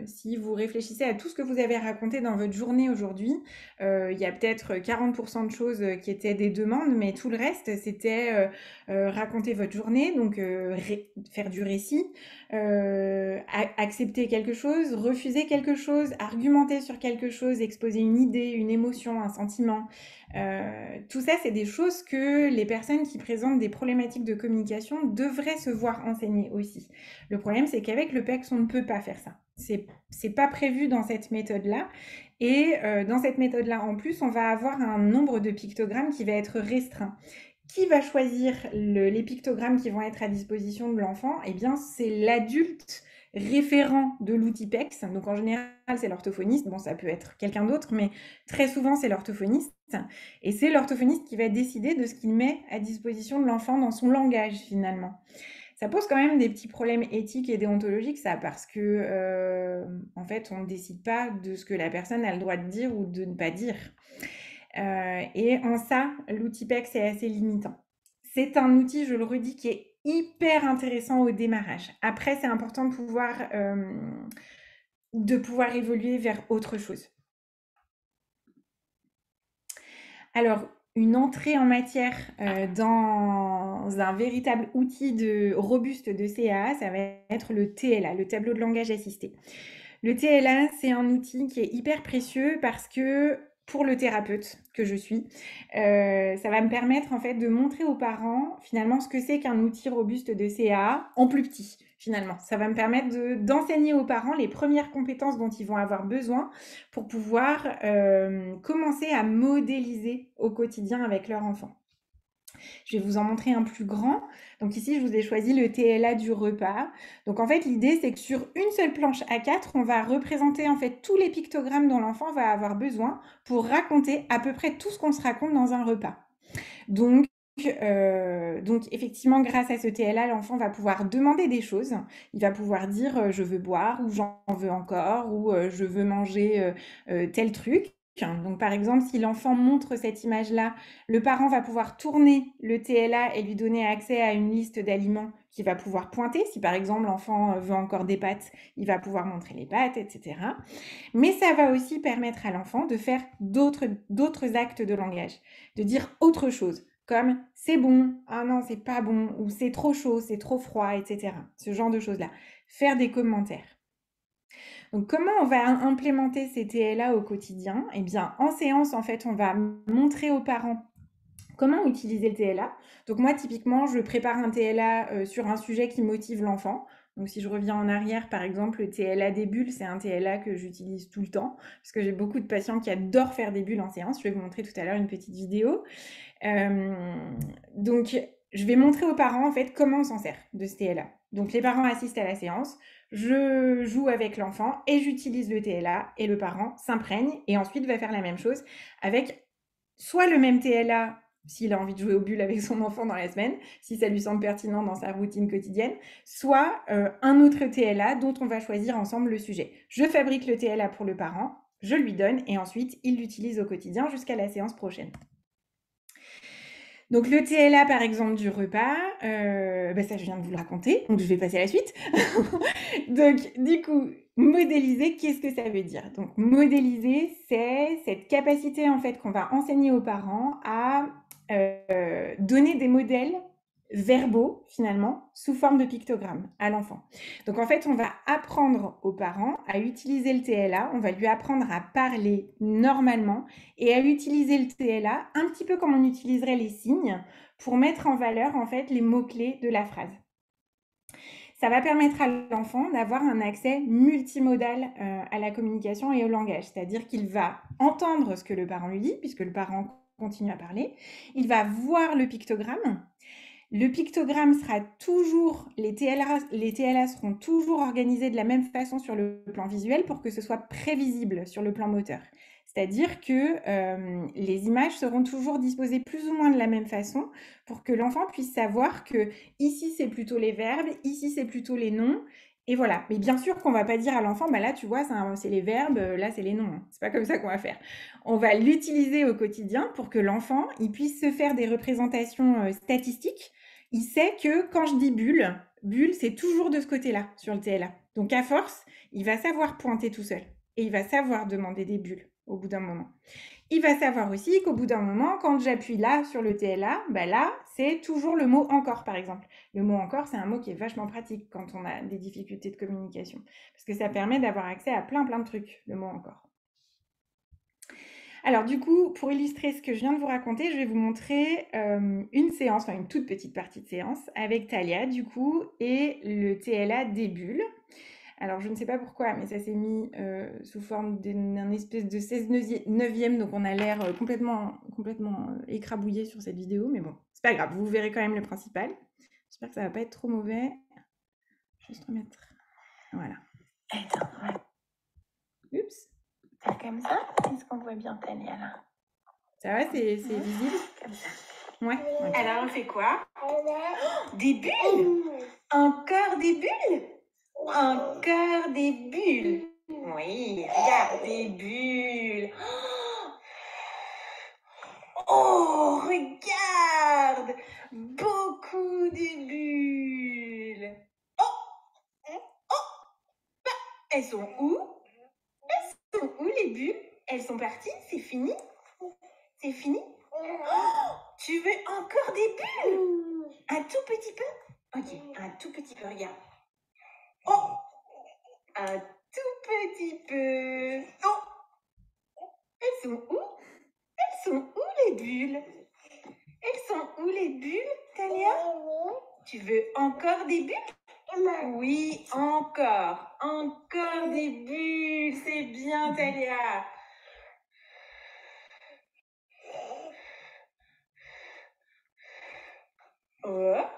Speaker 1: Si vous réfléchissez à tout ce que vous avez raconté dans votre journée aujourd'hui, il y a peut-être 40% de choses qui étaient des demandes, mais tout le reste, c'était raconter votre journée, donc faire du récit, accepter quelque chose, refuser quelque chose, argumenter sur quelque chose, exposer une idée, une émotion, un sentiment. Tout ça, c'est des choses que les personnes qui présentent des problématiques de communication devraient se voir enseigner aussi. Le problème, c'est qu'avec le PEX, on ne peut pas faire ça. C'est pas prévu dans cette méthode-là. Et dans cette méthode-là, en plus, on va avoir un nombre de pictogrammes qui va être restreint. Qui va choisir les pictogrammes qui vont être à disposition de l'enfant? Eh bien, c'est l'adulte référent de l'outil PEX. Donc, en général, c'est l'orthophoniste. Bon, ça peut être quelqu'un d'autre, mais très souvent, c'est l'orthophoniste. Et c'est l'orthophoniste qui va décider de ce qu'il met à disposition de l'enfant dans son langage, finalement. Ça pose quand même des petits problèmes éthiques et déontologiques, ça, parce que, en fait, on ne décide pas de ce que la personne a le droit de dire ou de ne pas dire. Et en ça, l'outil PEX est assez limitant. C'est un outil, je le redis, qui est hyper intéressant au démarrage. Après, c'est important de pouvoir évoluer vers autre chose. Alors, une entrée en matière dans un véritable outil robuste de CAA, ça va être le TLA, le tableau de langage assisté. Le TLA, c'est un outil qui est hyper précieux parce que pour le thérapeute que je suis, ça va me permettre en fait de montrer aux parents finalement ce que c'est qu'un outil robuste de CAA en plus petit. Finalement, ça va me permettre d'enseigner aux parents les premières compétences dont ils vont avoir besoin pour pouvoir commencer à modéliser au quotidien avec leur enfant. Je vais vous en montrer un plus grand. Donc ici, je vous ai choisi le TLA du repas. Donc en fait, l'idée, c'est que sur une seule planche A4, on va représenter en fait tous les pictogrammes dont l'enfant va avoir besoin pour raconter à peu près tout ce qu'on se raconte dans un repas. Donc effectivement, grâce à ce TLA, l'enfant va pouvoir demander des choses. Il va pouvoir dire je veux boire ou j'en veux encore ou je veux manger tel truc. Donc, par exemple, si l'enfant montre cette image-là, le parent va pouvoir tourner le TLA et lui donner accès à une liste d'aliments qu'il va pouvoir pointer. Si, par exemple, l'enfant veut encore des pâtes, il va pouvoir montrer les pâtes, etc. Mais ça va aussi permettre à l'enfant de faire d'autres actes de langage, de dire autre chose, comme « c'est bon »,« ah non, c'est pas bon » ou « c'est trop chaud »,« c'est trop froid », etc. Ce genre de choses-là. Faire des commentaires. Donc, comment on va implémenter ces TLA au quotidien? Eh bien, en séance, en fait, on va montrer aux parents comment utiliser le TLA. Donc, moi, typiquement, je prépare un TLA sur un sujet qui motive l'enfant. Donc, si je reviens en arrière, par exemple, le TLA des bulles, c'est un TLA que j'utilise tout le temps parce que j'ai beaucoup de patients qui adorent faire des bulles en séance. Je vais vous montrer tout à l'heure une petite vidéo. Donc, je vais montrer aux parents, en fait, comment on s'en sert de ce TLA. Donc, les parents assistent à la séance, je joue avec l'enfant et j'utilise le TLA et le parent s'imprègne et ensuite va faire la même chose avec soit le même TLA s'il a envie de jouer aux bulles avec son enfant dans la semaine, si ça lui semble pertinent dans sa routine quotidienne, soit un autre TLA dont on va choisir ensemble le sujet. Je fabrique le TLA pour le parent, je lui donne et ensuite il l'utilise au quotidien jusqu'à la séance prochaine. Donc, le TLA, par exemple, du repas, ça, je viens de vous le raconter, donc je vais passer à la suite. Donc, du coup, modéliser, qu'est-ce que ça veut dire? Donc, modéliser, c'est cette capacité, en fait, qu'on va enseigner aux parents à donner des modèles verbaux, finalement, sous forme de pictogrammes à l'enfant. Donc, en fait, on va apprendre aux parents à utiliser le TLA, on va lui apprendre à parler normalement et à utiliser le TLA un petit peu comme on utiliserait les signes pour mettre en valeur, en fait, les mots-clés de la phrase. Ça va permettre à l'enfant d'avoir un accès multimodal à la communication et au langage, c'est-à-dire qu'il va entendre ce que le parent lui dit, puisque le parent continue à parler, il va voir le pictogramme. Le pictogramme sera toujours, les TLA seront toujours organisés de la même façon sur le plan visuel pour que ce soit prévisible sur le plan moteur. C'est-à-dire que les images seront toujours disposées plus ou moins de la même façon pour que l'enfant puisse savoir que ici c'est plutôt les verbes, ici c'est plutôt les noms. Et voilà. Mais bien sûr qu'on ne va pas dire à l'enfant, bah là tu vois, c'est les verbes, là c'est les noms. C'est pas comme ça qu'on va faire. On va l'utiliser au quotidien pour que l'enfant il puisse se faire des représentations statistiques. Il sait que quand je dis bulle, bulle, c'est toujours de ce côté-là, sur le TLA. Donc, à force, il va savoir pointer tout seul. Et il va savoir demander des bulles au bout d'un moment. Il va savoir aussi qu'au bout d'un moment, quand j'appuie là sur le TLA, là, c'est toujours le mot encore, par exemple. Le mot encore, c'est un mot qui est vachement pratique quand on a des difficultés de communication. Parce que ça permet d'avoir accès à plein de trucs, le mot encore. Alors du coup, pour illustrer ce que je viens de vous raconter, je vais vous montrer une séance, enfin une toute petite partie de séance avec Talia du coup et le TLA des bulles. Alors je ne sais pas pourquoi, mais ça s'est mis sous forme d'un espèce de 16/9, donc on a l'air complètement écrabouillé sur cette vidéo, mais bon, c'est pas grave, vous verrez quand même le principal. J'espère que ça va pas être trop mauvais. Je vais juste remettre, voilà. Attends, oups. Faire comme ça. Est-ce qu'on voit bien Talia là? Ça va, c'est visible? Comme ça. Ouais. Okay. Alors on fait quoi? Des bulles? Encore des bulles? Encore des bulles? Oui, regarde, des bulles. Oh, regarde! Beaucoup de bulles. Oh! Bah, elles sont où? Où les bulles? Elles sont parties? C'est fini? C'est fini? Oh, tu veux encore des bulles? Un tout petit peu? Ok, un tout petit peu, regarde. Oh, un tout petit peu. Oh, elles sont où? Elles sont où les bulles? Elles sont où les bulles, Talia? Tu veux encore des bulles? Oui, encore. Encore des bulles. C'est bien, Talia. Hop.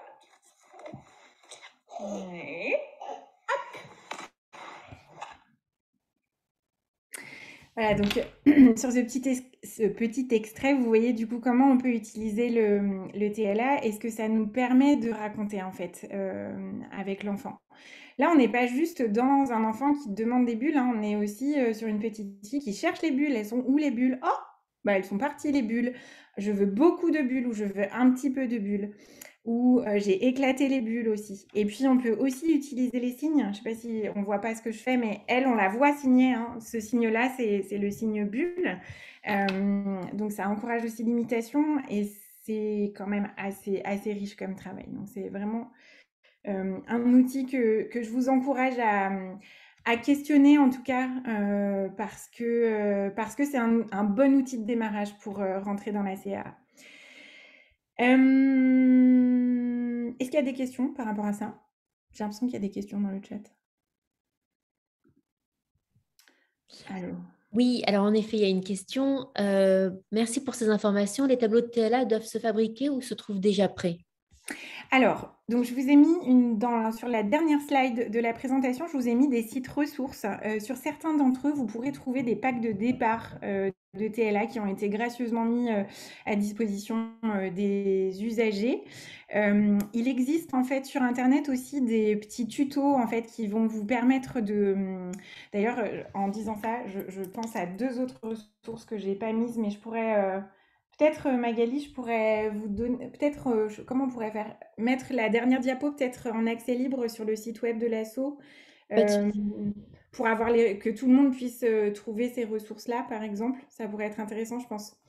Speaker 1: Et hop. Voilà, donc sur ce petit extrait, vous voyez du coup comment on peut utiliser le TLA et ce que ça nous permet de raconter en fait avec l'enfant. Là, on n'est pas juste dans un enfant qui demande des bulles, hein, on est aussi sur une petite fille qui cherche les bulles. Elles sont où les bulles? Oh, bah elles sont parties les bulles. Je veux beaucoup de bulles ou je veux un petit peu de bulles. Ou j'ai éclaté les bulles aussi. Et puis, on peut aussi utiliser les signes. Je ne sais pas si on ne voit pas ce que je fais, mais elle, on la voit signer, hein. Ce signe-là, c'est le signe bulle. Donc, ça encourage aussi l'imitation et c'est quand même assez riche comme travail. Donc, c'est vraiment un outil que je vous encourage à questionner, en tout cas, parce que c'est un bon outil de démarrage pour rentrer dans la CA. Est-ce qu'il y a des questions par rapport à ça? J'ai l'impression qu'il y a des questions dans le chat. Alors.
Speaker 2: Oui, alors en effet, il y a une question. Merci pour ces informations. Les tableaux de TLA doivent se fabriquer ou se trouvent déjà prêts?
Speaker 1: Alors, donc je vous ai mis sur la dernière slide de la présentation, je vous ai mis des sites ressources. Sur certains d'entre eux, vous pourrez trouver des packs de départ de TLA qui ont été gracieusement mis à disposition des usagers. Il existe en fait sur Internet aussi des petits tutos en fait qui vont vous permettre de... D'ailleurs, en disant ça, je pense à 2 autres ressources que j'ai pas mises, mais je pourrais... Peut-être, Magali, je pourrais vous donner, peut-être, comment on pourrait faire? Mettre la dernière diapo peut-être en accès libre sur le site web de l'asso,
Speaker 2: Pas de
Speaker 1: euh,
Speaker 2: souci.
Speaker 1: pour avoir que tout le monde puisse trouver ces ressources-là, par exemple. Ça pourrait être intéressant, je pense.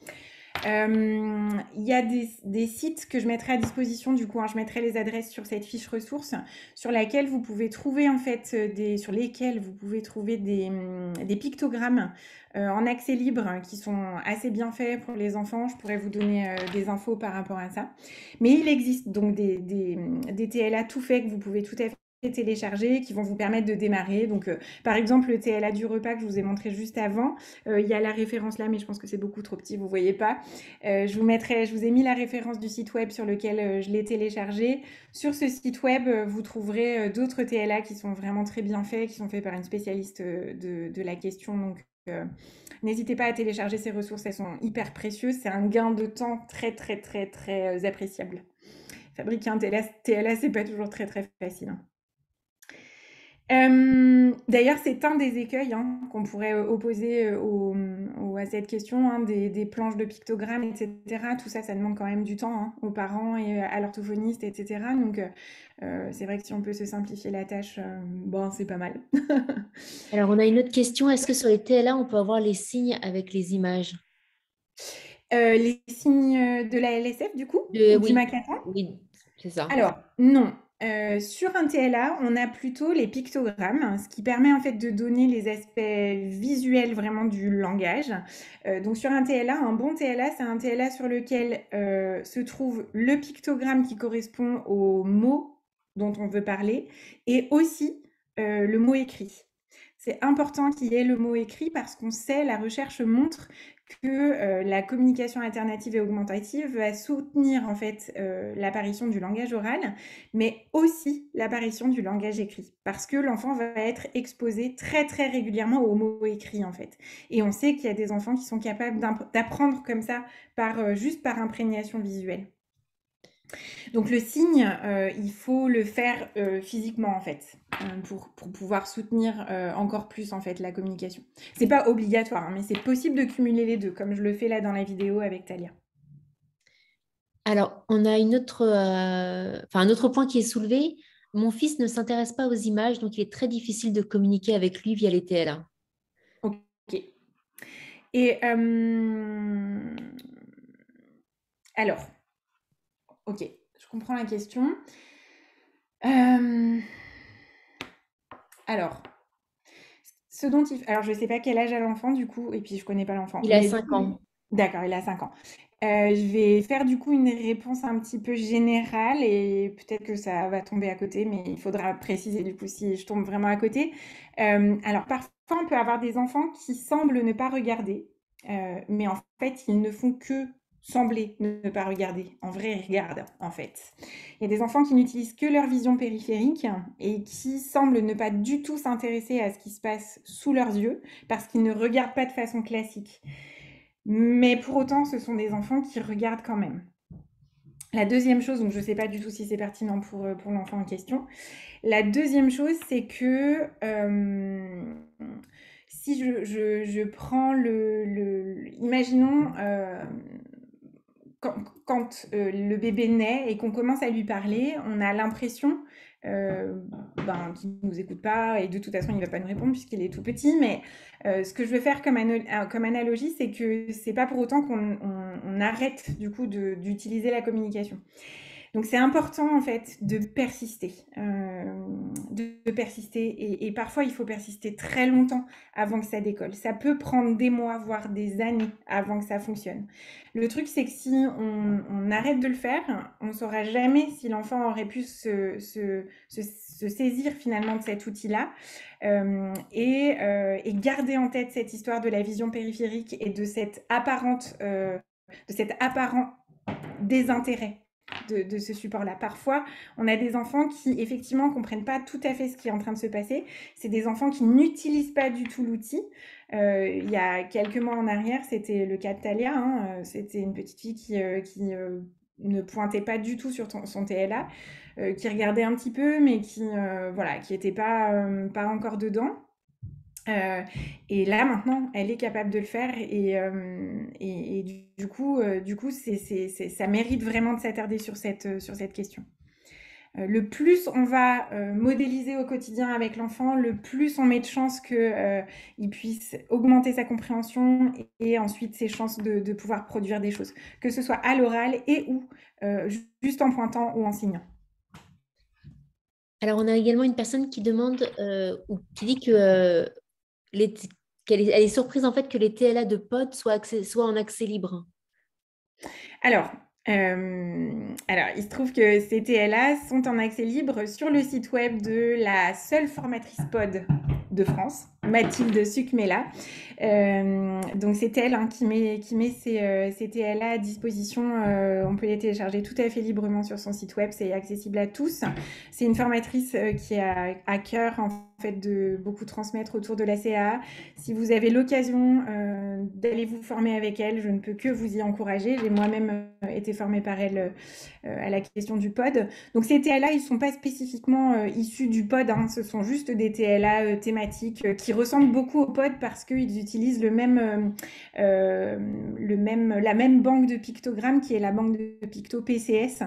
Speaker 1: Il y a des sites que je mettrai à disposition, du coup, hein, je mettrai les adresses sur cette fiche ressources, sur laquelle vous pouvez trouver, en fait, sur lesquels vous pouvez trouver des pictogrammes en accès libre qui sont assez bien faits pour les enfants. Je pourrais vous donner des infos par rapport à ça. Mais il existe donc des TLA tout faits que vous pouvez tout à fait télécharger, qui vont vous permettre de démarrer. Donc, par exemple, le TLA du repas que je vous ai montré juste avant, il y a la référence là, mais je pense que c'est beaucoup trop petit, vous ne voyez pas. Je vous ai mis la référence du site web sur lequel je l'ai téléchargé. Sur ce site web, vous trouverez d'autres TLA qui sont vraiment très bien faits, qui sont faits par une spécialiste de la question. Donc, n'hésitez pas à télécharger ces ressources, elles sont hyper précieuses. C'est un gain de temps très, très, très, très appréciable. Fabriquer un TLA, c'est pas toujours très, très facile, hein. D'ailleurs, c'est un des écueils hein, qu'on pourrait opposer à cette question, hein, des planches de pictogrammes, etc. Tout ça, ça demande quand même du temps hein, aux parents et à l'orthophoniste, etc. Donc, c'est vrai que si on peut se simplifier la tâche, bon, c'est pas mal.
Speaker 2: Alors, on a une autre question. Est-ce que sur les TLA, on peut avoir les signes avec les images?
Speaker 1: Les signes de la LSF, du coup, ou du
Speaker 2: Oui,
Speaker 1: Macatan?
Speaker 2: oui, c'est ça.
Speaker 1: Alors, non. Sur un TLA, on a plutôt les pictogrammes, ce qui permet en fait de donner les aspects visuels vraiment du langage. Donc sur un TLA, un bon TLA, c'est un TLA sur lequel se trouve le pictogramme qui correspond au mot dont on veut parler et aussi le mot écrit. C'est important qu'il y ait le mot écrit parce qu'on sait, la recherche montre que la communication alternative et augmentative va soutenir en fait l'apparition du langage oral, mais aussi l'apparition du langage écrit, parce que l'enfant va être exposé très très régulièrement aux mots écrits en fait. Et on sait qu'il y a des enfants qui sont capables d'apprendre comme ça juste par imprégnation visuelle. Donc le signe, il faut le faire physiquement en fait, pour pouvoir soutenir encore plus en fait la communication. C'est pas obligatoire, hein, mais c'est possible de cumuler les deux, comme je le fais là dans la vidéo avec Talia.
Speaker 2: Alors, on a un autre point qui est soulevé. Mon fils ne s'intéresse pas aux images, donc il est très difficile de communiquer avec lui via les TLA.
Speaker 1: Ok. Et alors, ok, je comprends la question. Alors, alors, je ne sais pas quel âge a l'enfant du coup, et puis je ne connais pas l'enfant.
Speaker 2: Il a 5 ans.
Speaker 1: D'accord, il a 5 ans. Je vais faire du coup une réponse un petit peu générale et peut-être que ça va tomber à côté, mais il faudra préciser du coup si je tombe vraiment à côté. Alors parfois, on peut avoir des enfants qui semblent ne pas regarder, mais en fait, ils ne font que sembler ne pas regarder. En vrai, ils regardent, en fait. Il y a des enfants qui n'utilisent que leur vision périphérique et qui semblent ne pas du tout s'intéresser à ce qui se passe sous leurs yeux parce qu'ils ne regardent pas de façon classique. Mais pour autant, ce sont des enfants qui regardent quand même. La deuxième chose, donc je ne sais pas du tout si c'est pertinent pour l'enfant en question. La deuxième chose, c'est que si je prends imaginons quand le bébé naît et qu'on commence à lui parler, on a l'impression qu'il ne nous écoute pas et de toute façon il ne va pas nous répondre puisqu'il est tout petit, mais ce que je veux faire comme analogie, c'est que c'est pas pour autant qu'on arrête du coup d'utiliser la communication. Donc c'est important en fait de persister, et parfois il faut persister très longtemps avant que ça décolle. Ça peut prendre des mois, voire des années avant que ça fonctionne. Le truc c'est que si on arrête de le faire, on ne saura jamais si l'enfant aurait pu se saisir finalement de cet outil-là et garder en tête cette histoire de la vision périphérique et de cet apparent désintérêt de ce support-là. Parfois, on a des enfants qui, effectivement, ne comprennent pas tout à fait ce qui est en train de se passer. C'est des enfants qui n'utilisent pas du tout l'outil. Il y a quelques mois en arrière, c'était le cas de Talia. C'était une petite fille qui ne pointait pas du tout sur son TLA, qui regardait un petit peu, mais qui n'était pas encore dedans. Et là maintenant, elle est capable de le faire et du coup, ça mérite vraiment de s'attarder sur cette question. Le plus on va modéliser au quotidien avec l'enfant, le plus on met de chances qu'il puisse augmenter sa compréhension et ensuite ses chances de pouvoir produire des choses, que ce soit à l'oral et ou juste en pointant ou en signant.
Speaker 2: Alors, on a également une personne qui demande ou qui dit que elle est surprise en fait que les TLA de POD soient en accès libre.
Speaker 1: Alors, il se trouve que ces TLA sont en accès libre sur le site web de la seule formatrice POD de France, Mathilde Sucmela. Donc c'est elle qui met ces TLA à disposition. On peut les télécharger tout à fait librement sur son site web, c'est accessible à tous. C'est une formatrice qui a à cœur en fait de beaucoup transmettre autour de la CAA. Si vous avez l'occasion d'aller vous former avec elle, je ne peux que vous y encourager. J'ai moi-même été formée par elle à la question du POD. Donc ces TLA, ils ne sont pas spécifiquement issus du POD, ce sont juste des TLA thématiques qui ressemblent beaucoup au POD parce qu'ils utilisent la même banque de pictogrammes qui est la banque de picto PCS.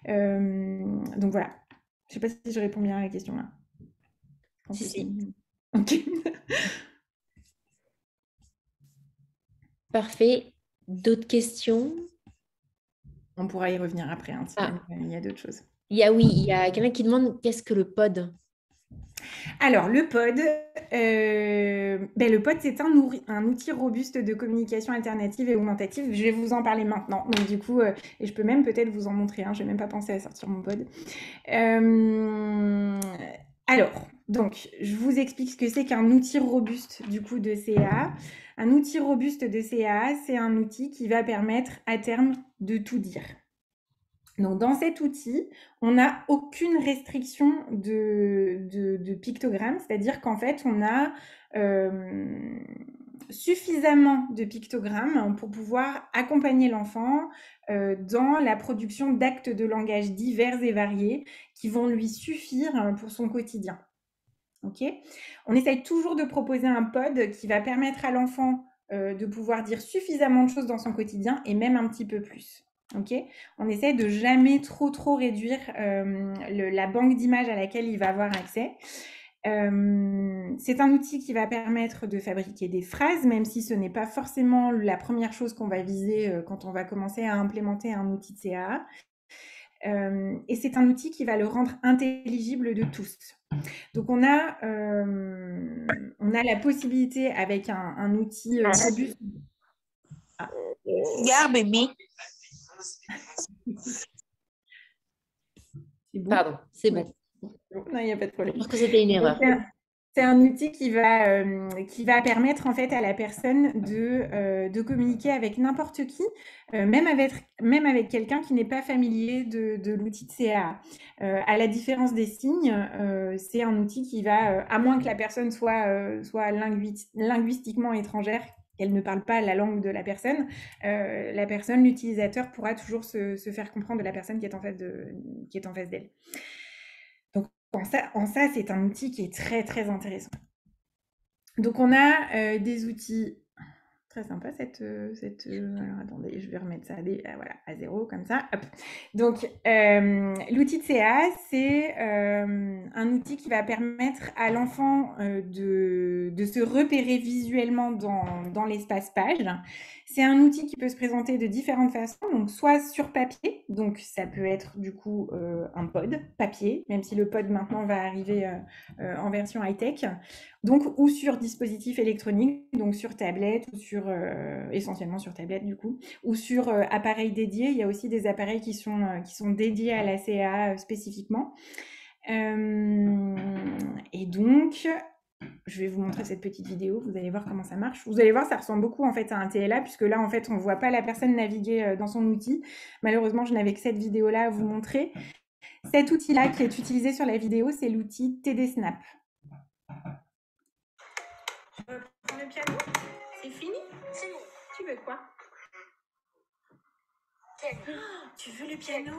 Speaker 1: Donc voilà, je ne sais pas si je réponds bien à la question là.
Speaker 2: Si.
Speaker 1: Ok.
Speaker 2: Parfait. D'autres questions?
Speaker 1: On pourra y revenir après, si il y a d'autres choses.
Speaker 2: Il y a quelqu'un qui demande qu'est-ce que le POD?
Speaker 1: Alors, le POD, c'est un outil robuste de communication alternative et augmentative. Je vais vous en parler maintenant. Donc, du coup, et je peux même peut-être vous en montrer un. Je n'ai même pas pensé à sortir mon POD. Alors, donc, je vous explique ce que c'est qu'un outil robuste du coup de CAA. Un outil robuste de CAA, c'est un outil qui va permettre à terme de tout dire. Donc, dans cet outil, on n'a aucune restriction de pictogrammes, c'est-à-dire qu'en fait, on a suffisamment de pictogrammes pour pouvoir accompagner l'enfant dans la production d'actes de langage divers et variés qui vont lui suffire pour son quotidien. Okay. On essaye toujours de proposer un POD qui va permettre à l'enfant de pouvoir dire suffisamment de choses dans son quotidien et même un petit peu plus. Okay. On essaie de jamais trop réduire la banque d'images à laquelle il va avoir accès. C'est un outil qui va permettre de fabriquer des phrases, même si ce n'est pas forcément la première chose qu'on va viser quand on va commencer à implémenter un outil de CAA. Et c'est un outil qui va le rendre intelligible de tous. Donc, on a la possibilité avec un outil robuste.
Speaker 2: bébé.
Speaker 1: C'est bon.
Speaker 2: Pardon, c'est bon.
Speaker 1: Non, il n'y a pas de problème.
Speaker 2: Je pense que c'était une erreur.
Speaker 1: C'est un outil qui va permettre en fait à la personne de communiquer avec n'importe qui, même avec quelqu'un qui n'est pas familier de l'outil de CAA. À la différence des signes, c'est un outil qui va, à moins que la personne soit linguistiquement étrangère, qu'elle ne parle pas la langue de la personne, l'utilisateur pourra toujours se faire comprendre de la personne qui est en face d'elle. Donc en ça, c'est un outil qui est très très intéressant. Donc on a des outils très sympas. Alors attendez, je vais remettre ça voilà, à 0 comme ça. Hop. Donc l'outil de CA, c'est un outil qui va permettre à l'enfant de se repérer visuellement dans l'espace page. C'est un outil qui peut se présenter de différentes façons, donc soit sur papier, donc ça peut être du coup un pod papier, même si le pod maintenant va arriver en version high-tech, donc ou sur dispositif électronique, donc sur tablette ou essentiellement sur tablette du coup, ou sur appareil dédié. Il y a aussi des appareils qui sont dédiés à la CA spécifiquement. Et donc, je vais vous montrer cette petite vidéo, vous allez voir comment ça marche. Vous allez voir, ça ressemble beaucoup en fait à un TLA, puisque là en fait on ne voit pas la personne naviguer dans son outil. Malheureusement, je n'avais que cette vidéo-là à vous montrer. Cet outil-là qui est utilisé sur la vidéo, c'est l'outil TD Snap. Je reprends le piano. C'est fini? Tu veux quoi? Tu veux le piano?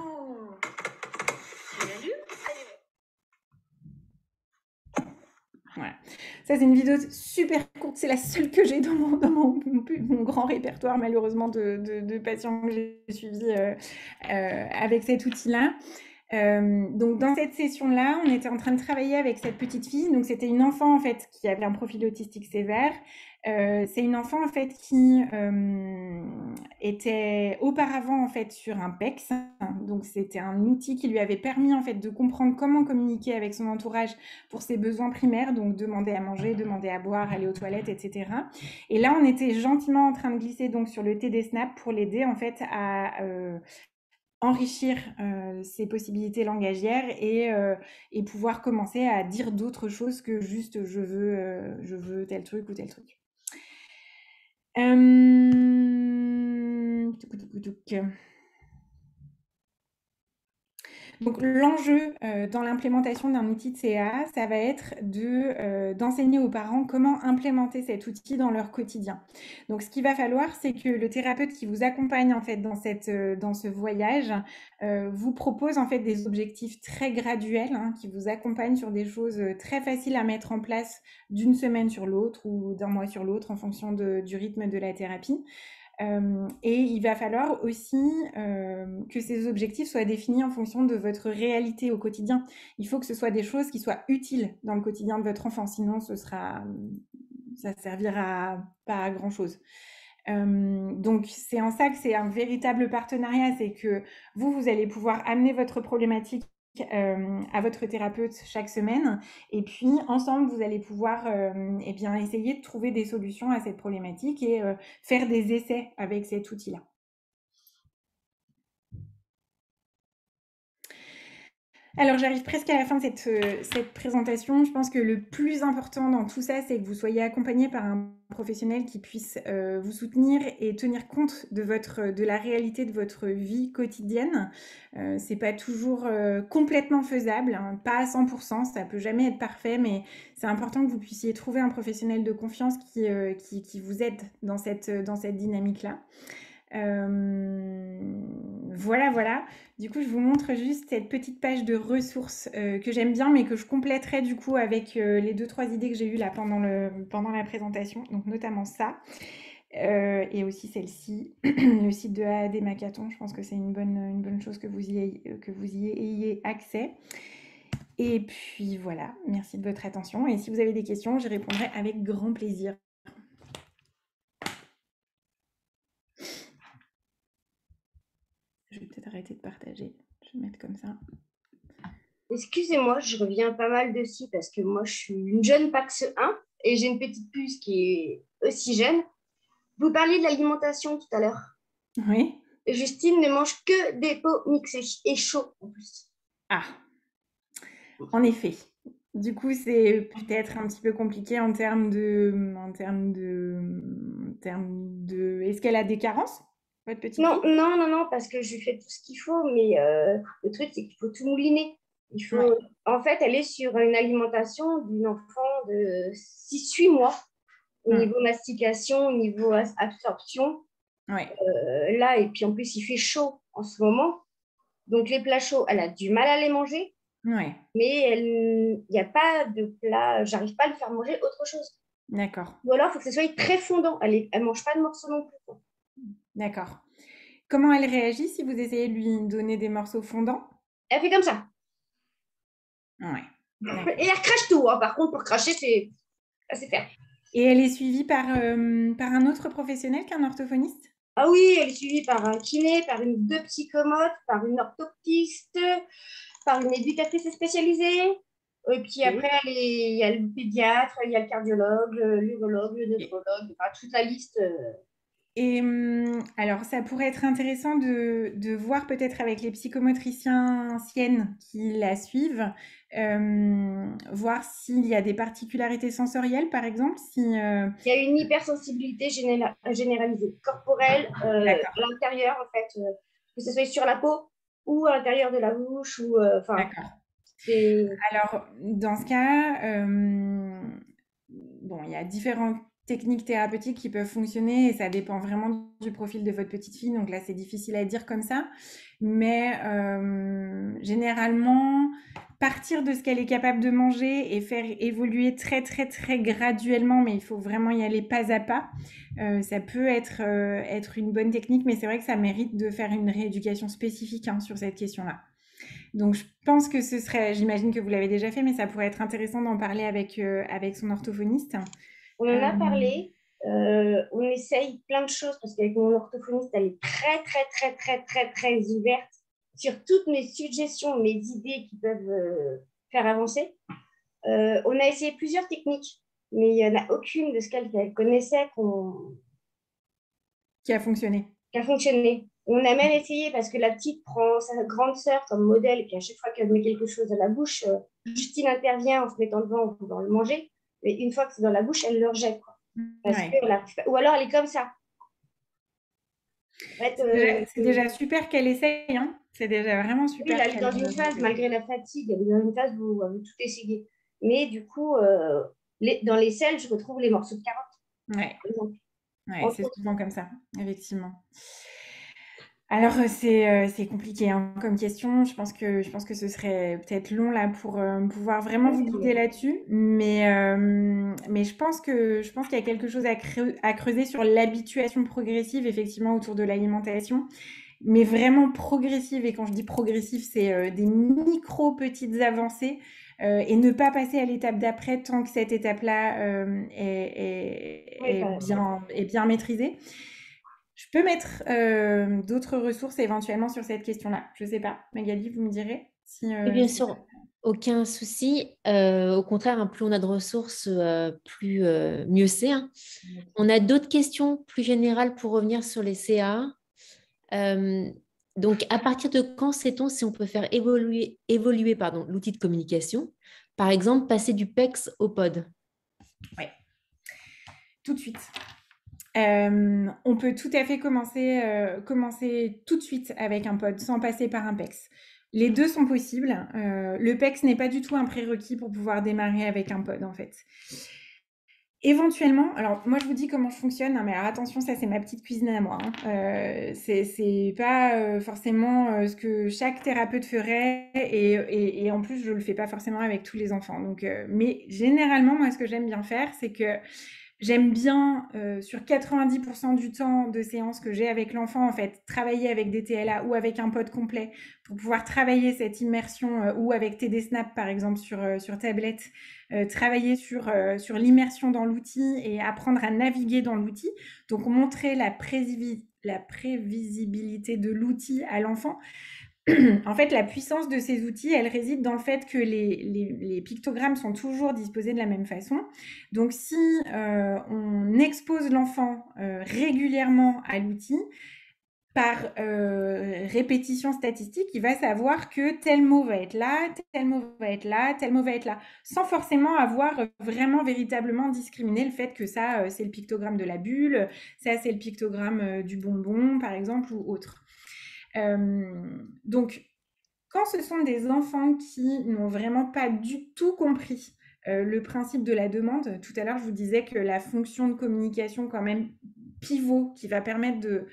Speaker 1: Tu l'allumes? Voilà. Ça, c'est une vidéo super courte. C'est la seule que j'ai dans mon grand répertoire, malheureusement, de patients que j'ai suivis avec cet outil-là. Donc, dans cette session-là, on était en train de travailler avec cette petite fille. Donc, c'était une enfant, en fait, qui avait un profil autistique sévère. C'est une enfant, en fait, qui était auparavant, en fait, sur un PEX. Donc, c'était un outil qui lui avait permis, en fait, de comprendre comment communiquer avec son entourage pour ses besoins primaires. Donc, demander à manger, demander à boire, aller aux toilettes, etc. Et là, on était gentiment en train de glisser donc sur le TD Snap pour l'aider, en fait, à enrichir ses possibilités langagières et pouvoir commencer à dire d'autres choses que juste je veux tel truc ou tel truc. Donc l'enjeu dans l'implémentation d'un outil de CA, ça va être d'enseigner aux parents comment implémenter cet outil dans leur quotidien. Donc ce qu'il va falloir, c'est que le thérapeute qui vous accompagne en fait dans ce voyage vous propose en fait des objectifs très graduels qui vous accompagnent sur des choses très faciles à mettre en place d'une semaine sur l'autre ou d'un mois sur l'autre en fonction du rythme de la thérapie. Et il va falloir aussi que ces objectifs soient définis en fonction de votre réalité au quotidien. Il faut que ce soit des choses qui soient utiles dans le quotidien de votre enfant, sinon ça servira pas à grand chose. Donc c'est en ça que c'est un véritable partenariat, c'est que vous allez pouvoir amener votre problématique à votre thérapeute chaque semaine et puis ensemble vous allez pouvoir essayer de trouver des solutions à cette problématique et faire des essais avec cet outil-là. Alors j'arrive presque à la fin de cette présentation. Je pense que le plus important dans tout ça, c'est que vous soyez accompagné par un professionnel qui puisse vous soutenir et tenir compte de la réalité de votre vie quotidienne. C'est pas toujours complètement faisable, pas à 100%, ça peut jamais être parfait, mais c'est important que vous puissiez trouver un professionnel de confiance qui vous aide dans cette dynamique-là. Voilà. Du coup, je vous montre juste cette petite page de ressources que j'aime bien, mais que je compléterai du coup avec les 2-3 idées que j'ai eues là pendant la présentation, donc notamment ça. Et aussi celle-ci, le site de AAD Macathon. Je pense que c'est une bonne chose que vous y ayez accès. Et puis voilà, merci de votre attention. Et si vous avez des questions, j'y répondrai avec grand plaisir. Je vais peut-être arrêter de partager. Je vais mettre comme ça.
Speaker 3: Excusez-moi, je reviens pas mal dessus parce que moi, je suis une jeune PAX 1 et j'ai une petite puce qui est aussi jeune. Vous parliez de l'alimentation tout à l'heure.
Speaker 1: Oui.
Speaker 3: Justine ne mange que des pots mixés et chauds en plus.
Speaker 1: Ah, en effet. Du coup, c'est peut-être un petit peu compliqué Est-ce qu'elle a des carences, votre petite
Speaker 3: Non,
Speaker 1: fille?
Speaker 3: non, non, non, parce que je lui fais tout ce qu'il faut, mais le truc, c'est qu'il faut tout mouliner. Il
Speaker 1: Ouais,
Speaker 3: faut... En fait, elle est sur une alimentation d'une enfant de 6 8 mois, au
Speaker 1: mm,
Speaker 3: niveau mastication, au niveau absorption.
Speaker 1: ouais,
Speaker 3: Là, et puis en plus, il fait chaud en ce moment. Donc, les plats chauds, elle a du mal à les manger,
Speaker 1: ouais,
Speaker 3: mais il n'y a pas de plat, j'arrive pas à lui faire manger autre chose.
Speaker 1: d'accord,
Speaker 3: Ou alors, il faut que ce soit très fondant. Elle mange pas de morceaux non plus, quoi.
Speaker 1: d'accord. Comment elle réagit si vous essayez de lui donner des morceaux fondants?
Speaker 3: Elle fait comme ça.
Speaker 1: Ouais,
Speaker 3: Et
Speaker 1: d'accord.
Speaker 3: elle crache tout, hein. Par contre, pour cracher, c'est faire.
Speaker 1: Et elle est suivie par un autre professionnel qu'un orthophoniste?
Speaker 3: Ah oui, elle est suivie par un kiné, par deux psychomotes, par une orthoptiste, par une éducatrice spécialisée. Et puis après,
Speaker 1: Ok.
Speaker 3: il y a le pédiatre, il y a le cardiologue, l'urologue, le
Speaker 1: Et,
Speaker 3: néphrologue, enfin, toute la liste.
Speaker 1: alors, ça pourrait être intéressant de voir peut-être avec les psychomotriciens anciennes qui la suivent, voir s'il y a des particularités sensorielles, par exemple, si...
Speaker 3: Il y a une hypersensibilité généralisée, corporelle, à
Speaker 1: D'accord,
Speaker 3: l'intérieur, en fait, que ce soit sur la peau ou à l'intérieur de la bouche, ou enfin,
Speaker 1: d'accord.
Speaker 3: c'est.
Speaker 1: Alors, dans ce cas, bon, il y a différentes techniques thérapeutiques qui peuvent fonctionner et ça dépend vraiment du profil de votre petite fille. Donc là, c'est difficile à dire comme ça. Mais généralement, partir de ce qu'elle est capable de manger et faire évoluer très, très, très graduellement, mais il faut vraiment y aller pas à pas, ça peut être une bonne technique, mais c'est vrai que ça mérite de faire une rééducation spécifique hein, sur cette question-là. Donc, je pense que ce serait, j'imagine que vous l'avez déjà fait, mais ça pourrait être intéressant d'en parler avec son orthophoniste.
Speaker 3: On en
Speaker 1: Euh,
Speaker 3: a parlé. On essaye plein de choses parce qu'avec mon orthophoniste, elle est très, très, très, très, très, très ouverte sur toutes mes suggestions, mes idées qui peuvent faire avancer. On a essayé plusieurs techniques, mais il n'y en a aucune de ce qu'elle connaissait
Speaker 1: qui a fonctionné.
Speaker 3: qui a fonctionné. On a même essayé parce que la petite prend sa grande sœur comme modèle et qu'à chaque fois qu'elle met quelque chose dans la bouche, Justine intervient en se mettant devant en voulant le manger. Mais une fois que c'est dans la bouche, elle le rejette, quoi. Parce
Speaker 1: Ouais.
Speaker 3: que, ou alors elle est comme ça. En fait,
Speaker 1: C'est déjà super qu'elle essaye, hein. C'est déjà vraiment
Speaker 3: oui,
Speaker 1: super
Speaker 3: elle est
Speaker 1: qu'elle...
Speaker 3: dans une phase, malgré la fatigue, elle est dans une phase où elle veut tout essayer. Mais du coup, dans les selles, je retrouve les morceaux de carottes,
Speaker 1: Ouais,
Speaker 3: par exemple.
Speaker 1: ouais,
Speaker 3: Entre
Speaker 1: c'est
Speaker 3: autres.
Speaker 1: souvent comme ça, effectivement. Alors, c'est compliqué hein, comme question. Je pense que ce serait peut-être long là pour pouvoir vraiment vous guider là-dessus. Mais je pense qu'il y a quelque chose à creuser sur l'habituation progressive, effectivement, autour de l'alimentation. Mais vraiment progressive. Et quand je dis progressive, c'est des micro petites avancées et ne pas passer à l'étape d'après tant que cette étape-là
Speaker 3: Oui,
Speaker 1: est bien maîtrisée. Je peux mettre d'autres ressources éventuellement sur cette question-là. Je ne sais pas. Magali, vous me direz si,
Speaker 2: Et bien
Speaker 1: si ça...
Speaker 2: sûr, aucun souci. Au contraire, hein, plus on a de ressources, plus mieux c'est, hein. On a d'autres questions plus générales pour revenir sur les CA. Euh, donc, à partir de quand sait-on si on peut faire évoluer pardon, l'outil de communication? Par exemple, passer du PEX au POD.
Speaker 1: Ouais, tout de suite. On peut tout à fait commencer tout de suite avec un pod sans passer par un PEX. Les deux sont possibles. Le PEX n'est pas du tout un prérequis pour pouvoir démarrer avec un pod en fait. Éventuellement, alors moi je vous dis comment je fonctionne, hein, mais alors attention, ça c'est ma petite cuisine à moi. Hein. C'est pas forcément ce que chaque thérapeute ferait et en plus je le fais pas forcément avec tous les enfants. Donc, mais généralement, moi ce que j'aime bien faire, c'est que j'aime bien, sur 90% du temps de séance que j'ai avec l'enfant, en fait, travailler avec des TLA ou avec un pod complet pour pouvoir travailler cette immersion ou avec TD Snap, par exemple, sur tablette, travailler sur l'immersion dans l'outil et apprendre à naviguer dans l'outil. Donc, montrer la prévisibilité de l'outil à l'enfant. En fait, la puissance de ces outils, elle réside dans le fait que les pictogrammes sont toujours disposés de la même façon. Donc, si on expose l'enfant régulièrement à l'outil, par répétition statistique, il va savoir que tel mot va être là, tel mot va être là, tel mot va être là, sans forcément avoir vraiment véritablement discriminé le fait que ça, c'est le pictogramme de la bulle, ça, c'est le pictogramme du bonbon, par exemple, ou autre. Donc, quand ce sont des enfants qui n'ont vraiment pas du tout compris le principe de la demande, tout à l'heure, je vous disais que la fonction de communication quand même pivot qui va permettre de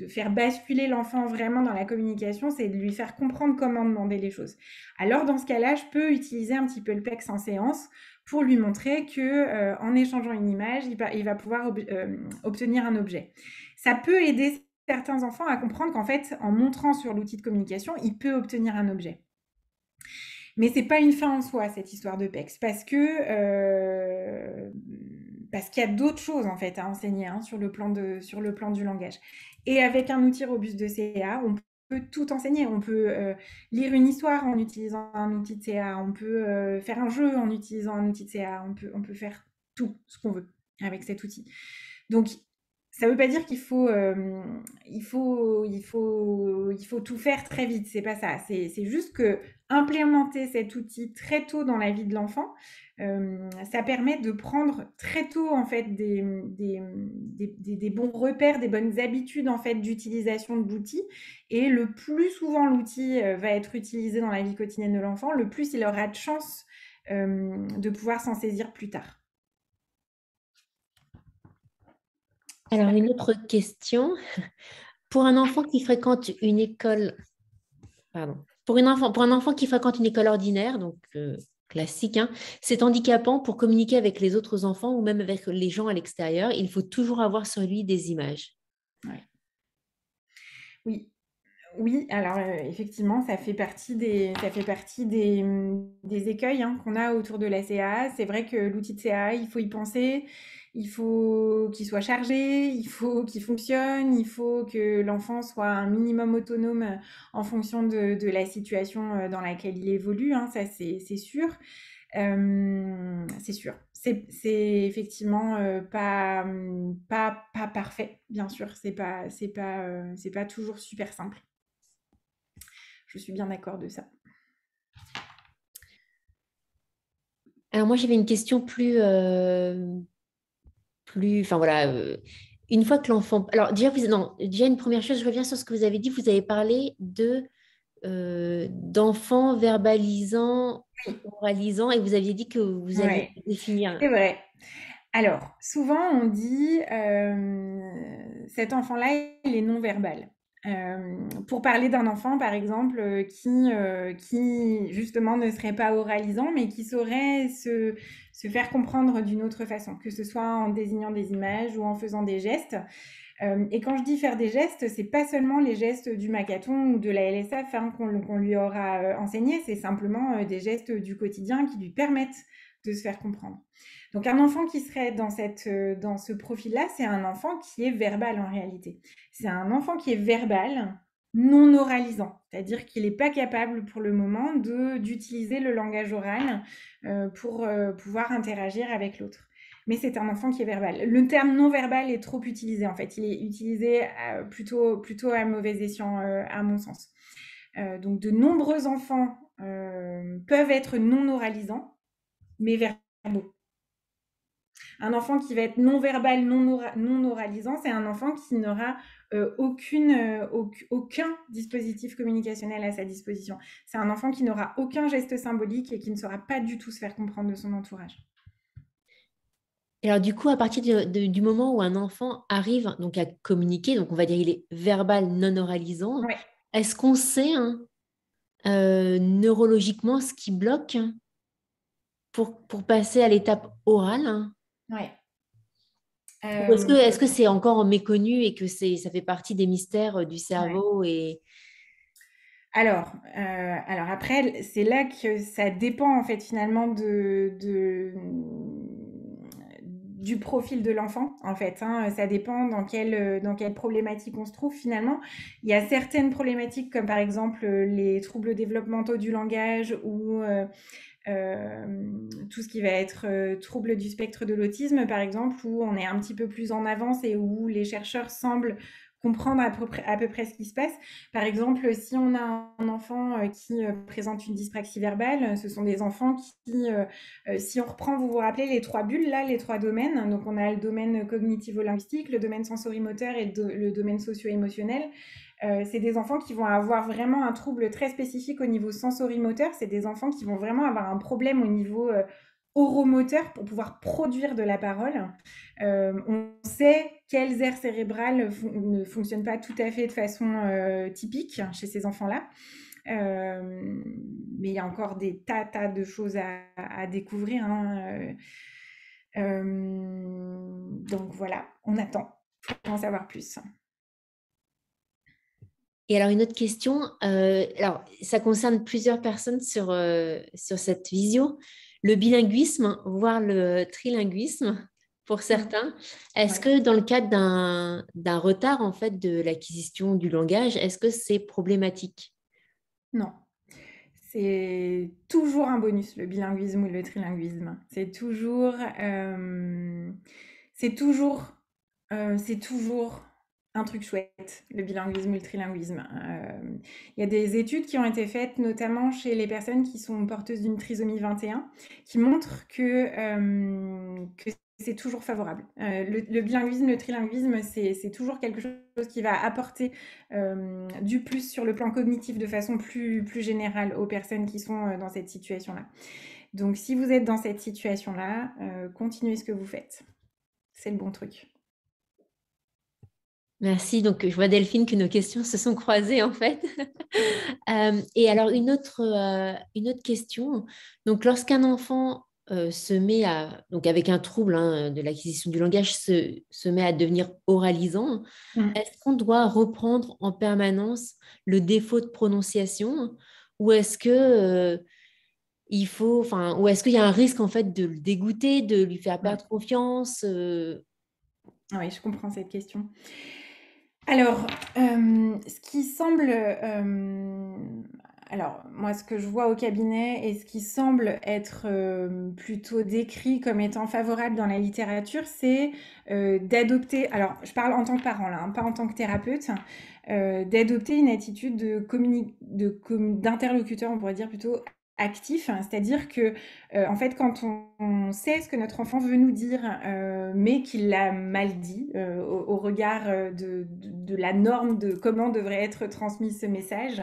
Speaker 1: faire basculer l'enfant vraiment dans la communication, c'est de lui faire comprendre comment demander les choses. Alors dans ce cas-là, je peux utiliser un petit peu le PEX en séance pour lui montrer que en échangeant une image, il va pouvoir obtenir un objet. Ça peut aider certains enfants à comprendre qu'en fait, en montrant sur l'outil de communication, il peut obtenir un objet. Mais c'est pas une fin en soi, cette histoire de PEX, parce qu'il y a d'autres choses en fait à enseigner sur le plan du langage. Et avec un outil robuste de CA, on peut tout enseigner. On peut lire une histoire en utilisant un outil de CA, on peut faire un jeu en utilisant un outil de CA, on peut faire tout ce qu'on veut avec cet outil. Donc, ça ne veut pas dire qu'il faut, tout faire très vite, c'est pas ça. C'est juste que implémenter cet outil très tôt dans la vie de l'enfant, ça permet de prendre très tôt en fait des bons repères, des bonnes habitudes en fait d'utilisation de l'outil. Et le plus souvent l'outil va être utilisé dans la vie quotidienne de l'enfant, le plus il aura de chance de pouvoir s'en saisir plus tard.
Speaker 2: Alors, une autre question. Pour un enfant qui fréquente une école, pour un enfant qui fréquente une école ordinaire, donc classique, c'est handicapant pour communiquer avec les autres enfants ou même avec les gens à l'extérieur. Il faut toujours avoir sur lui des images.
Speaker 1: Ouais. Oui, alors effectivement, ça fait partie des écueils qu'on a autour de la CAA. C'est vrai que l'outil de CAA, il faut y penser, il faut qu'il soit chargé, il faut qu'il fonctionne, il faut que l'enfant soit un minimum autonome en fonction de la situation dans laquelle il évolue, ça c'est sûr. C'est sûr. C'est effectivement pas parfait, bien sûr. C'est pas toujours super simple. Je suis bien d'accord de ça.
Speaker 2: Alors moi, j'avais une question plus, enfin voilà, une fois que l'enfant, alors déjà une première chose, je reviens sur ce que vous avez dit. Vous avez parlé d'enfants verbalisants, oralisants, et vous aviez dit que vous alliez définir.
Speaker 1: C'est vrai. Alors, souvent on dit cet enfant-là, il est non-verbal. Pour parler d'un enfant, par exemple, qui justement ne serait pas oralisant, mais qui saurait se faire comprendre d'une autre façon, que ce soit en désignant des images ou en faisant des gestes. Et quand je dis faire des gestes, c'est pas seulement les gestes du Makaton ou de la LSF qu'on lui aura enseigné, c'est simplement des gestes du quotidien qui lui permettent de se faire comprendre. Donc un enfant qui serait dans ce profil-là, c'est un enfant qui est verbal en réalité. C'est un enfant qui est verbal, non oralisant, c'est-à-dire qu'il n'est pas capable pour le moment d'utiliser le langage oral pour pouvoir interagir avec l'autre. Mais c'est un enfant qui est verbal. Le terme non-verbal est trop utilisé, en fait. Il est utilisé plutôt à mauvais escient, à mon sens. Donc, de nombreux enfants peuvent être non-oralisants, mais verbaux. Un enfant qui va être non-verbal, non-oralisant, c'est un enfant qui n'aura aucun dispositif communicationnel à sa disposition. C'est un enfant qui n'aura aucun geste symbolique et qui ne saura pas du tout se faire comprendre de son entourage.
Speaker 2: Et alors du coup, à partir du moment où un enfant arrive donc à communiquer, donc on va dire il est verbal non oralisant, est-ce qu'on sait neurologiquement ce qui bloque pour passer à l'étape orale?
Speaker 1: Ouais.
Speaker 2: Est-ce que c'est encore méconnu et que ça fait partie des mystères du cerveau
Speaker 1: Alors après, c'est là que ça dépend en fait finalement du profil de l'enfant en fait. Ça dépend dans quelle problématique on se trouve finalement. Il y a certaines problématiques comme par exemple les troubles développementaux du langage ou tout ce qui va être trouble du spectre de l'autisme par exemple, où on est un petit peu plus en avance et où les chercheurs semblent comprendre à peu près ce qui se passe. Par exemple, si on a un enfant qui présente une dyspraxie verbale, ce sont des enfants qui, si on reprend, vous vous rappelez les 3 bulles, là, les 3 domaines, donc on a le domaine cognitivo-linguistique, le domaine sensorimoteur et le domaine socio-émotionnel. C'est des enfants qui vont avoir vraiment un trouble très spécifique au niveau sensorimoteur. C'est des enfants qui vont vraiment avoir un problème au niveau oromoteur pour pouvoir produire de la parole. On sait quelles aires cérébrales ne fonctionnent pas tout à fait de façon typique chez ces enfants-là. Mais il y a encore des tas de choses à découvrir. Hein. Donc voilà, on attend pour en savoir plus.
Speaker 2: Et alors, une autre question, alors ça concerne plusieurs personnes sur cette visio, le bilinguisme, voire le trilinguisme pour certains. Est-ce que dans le cadre d'un retard en fait de l'acquisition du langage, est-ce que c'est problématique?
Speaker 1: Non. C'est toujours un bonus, le bilinguisme ou le trilinguisme. C'est toujours un truc chouette, le bilinguisme ou le trilinguisme. Il y a des études qui ont été faites, notamment chez les personnes qui sont porteuses d'une trisomie 21, qui montrent que c'est toujours favorable. Le bilinguisme, le trilinguisme, c'est toujours quelque chose qui va apporter du plus sur le plan cognitif de façon plus générale aux personnes qui sont dans cette situation-là. Donc, si vous êtes dans cette situation-là, continuez ce que vous faites. C'est le bon truc.
Speaker 2: Merci. Donc, je vois Delphine que nos questions se sont croisées en fait. Et alors, une autre question. Donc, lorsqu'un enfant se met donc avec un trouble de l'acquisition du langage, se met à devenir oralisant, est-ce qu'on doit reprendre en permanence le défaut de prononciation ou est-ce que ou est-ce qu'il y a un risque en fait de le dégoûter, de lui faire perdre confiance
Speaker 1: Oui, je comprends cette question. Alors, ce qui semble, alors moi, ce que je vois au cabinet et ce qui semble être plutôt décrit comme étant favorable dans la littérature, c'est d'adopter, alors je parle en tant que parent là, hein, pas en tant que thérapeute, d'adopter une attitude d'interlocuteur, on pourrait dire plutôt actif, hein, c'est-à-dire que en fait quand on sait ce que notre enfant veut nous dire mais qu'il l'a mal dit au regard de la norme de comment devrait être transmis ce message,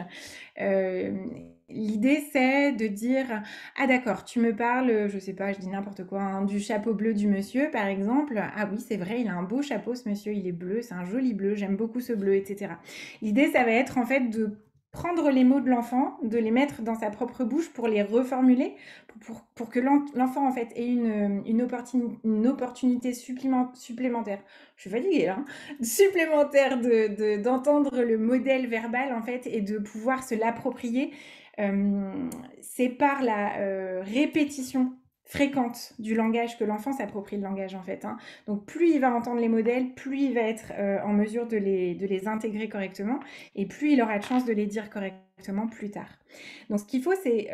Speaker 1: l'idée c'est de dire ah d'accord, tu me parles, je sais pas, je dis n'importe quoi, hein, du chapeau bleu du monsieur par exemple, ah oui c'est vrai, il a un beau chapeau ce monsieur, il est bleu, c'est un joli bleu, j'aime beaucoup ce bleu, etc. L'idée ça va être en fait de prendre les mots de l'enfant, de les mettre dans sa propre bouche pour les reformuler, pour que l'enfant en fait ait une opportunité supplémentaire. Je suis fatiguée là, supplémentaire d'entendre le modèle verbal en fait et de pouvoir se l'approprier. C'est par la répétition fréquente du langage que l'enfant s'approprie le langage en fait. Hein. Donc plus il va entendre les modèles, plus il va être en mesure de les intégrer correctement et plus il aura de chance de les dire correctement plus tard. Donc ce qu'il faut c'est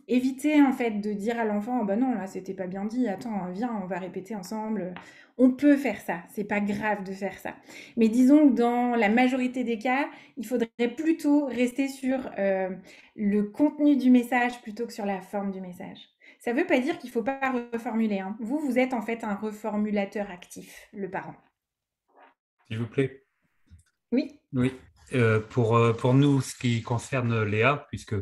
Speaker 1: éviter en fait de dire à l'enfant oh, bah non là c'était pas bien dit, attends viens on va répéter ensemble. On peut faire ça, c'est pas grave de faire ça. Mais disons que dans la majorité des cas, il faudrait plutôt rester sur le contenu du message plutôt que sur la forme du message. Ça ne veut pas dire qu'il ne faut pas reformuler. Hein. Vous êtes en fait un reformulateur actif, le parent.
Speaker 4: S'il vous plaît.
Speaker 1: Oui.
Speaker 4: Oui. Pour nous, ce qui concerne Léa, puisque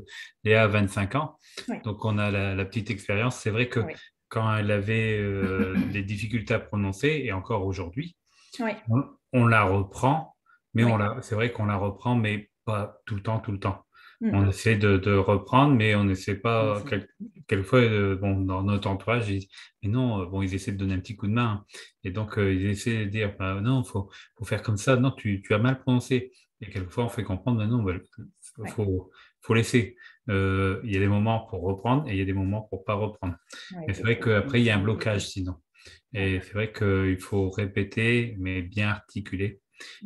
Speaker 4: Léa a 25 ans, oui. Donc on a la petite expérience, c'est vrai que oui. Quand elle avait des difficultés à prononcer, et encore aujourd'hui, oui. on la reprend, mais oui. C'est vrai qu'on la reprend, mais pas tout le temps. On essaie de reprendre, mais on n'essaie pas. Quelquefois, dans notre entourage, ils disent, mais non, ils essaient de donner un petit coup de main. Et donc, ils essaient de dire, bah, non, faut faire comme ça. Non, tu as mal prononcé. Et quelquefois, on fait comprendre, non, faut laisser. Il y a des moments pour reprendre et il y a des moments pour pas reprendre. Mais c'est vrai qu'après, il y a un blocage sinon. Et c'est vrai qu'il faut répéter, mais bien articuler.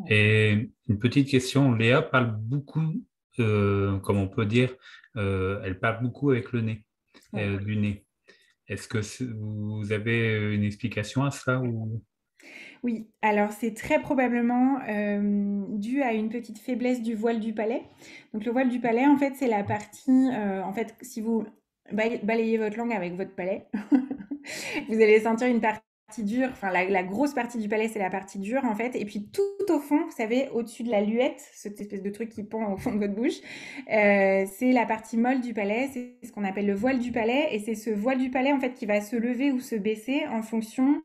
Speaker 4: Et une petite question, Léa parle beaucoup. Comme on peut dire, elle parle beaucoup avec le nez, du nez. Est-ce que vous avez une explication à cela ou...
Speaker 1: Oui, alors c'est très probablement dû à une petite faiblesse du voile du palais. Donc le voile du palais, en fait, c'est la partie, en fait, si vous balayez votre langue avec votre palais, vous allez sentir une partie dure, enfin la grosse partie du palais, c'est la partie dure en fait, et puis tout au fond, vous savez, au-dessus de la luette, cette espèce de truc qui pend au fond de votre bouche, c'est la partie molle du palais, c'est ce qu'on appelle le voile du palais, et c'est ce voile du palais en fait qui va se lever ou se baisser en fonction,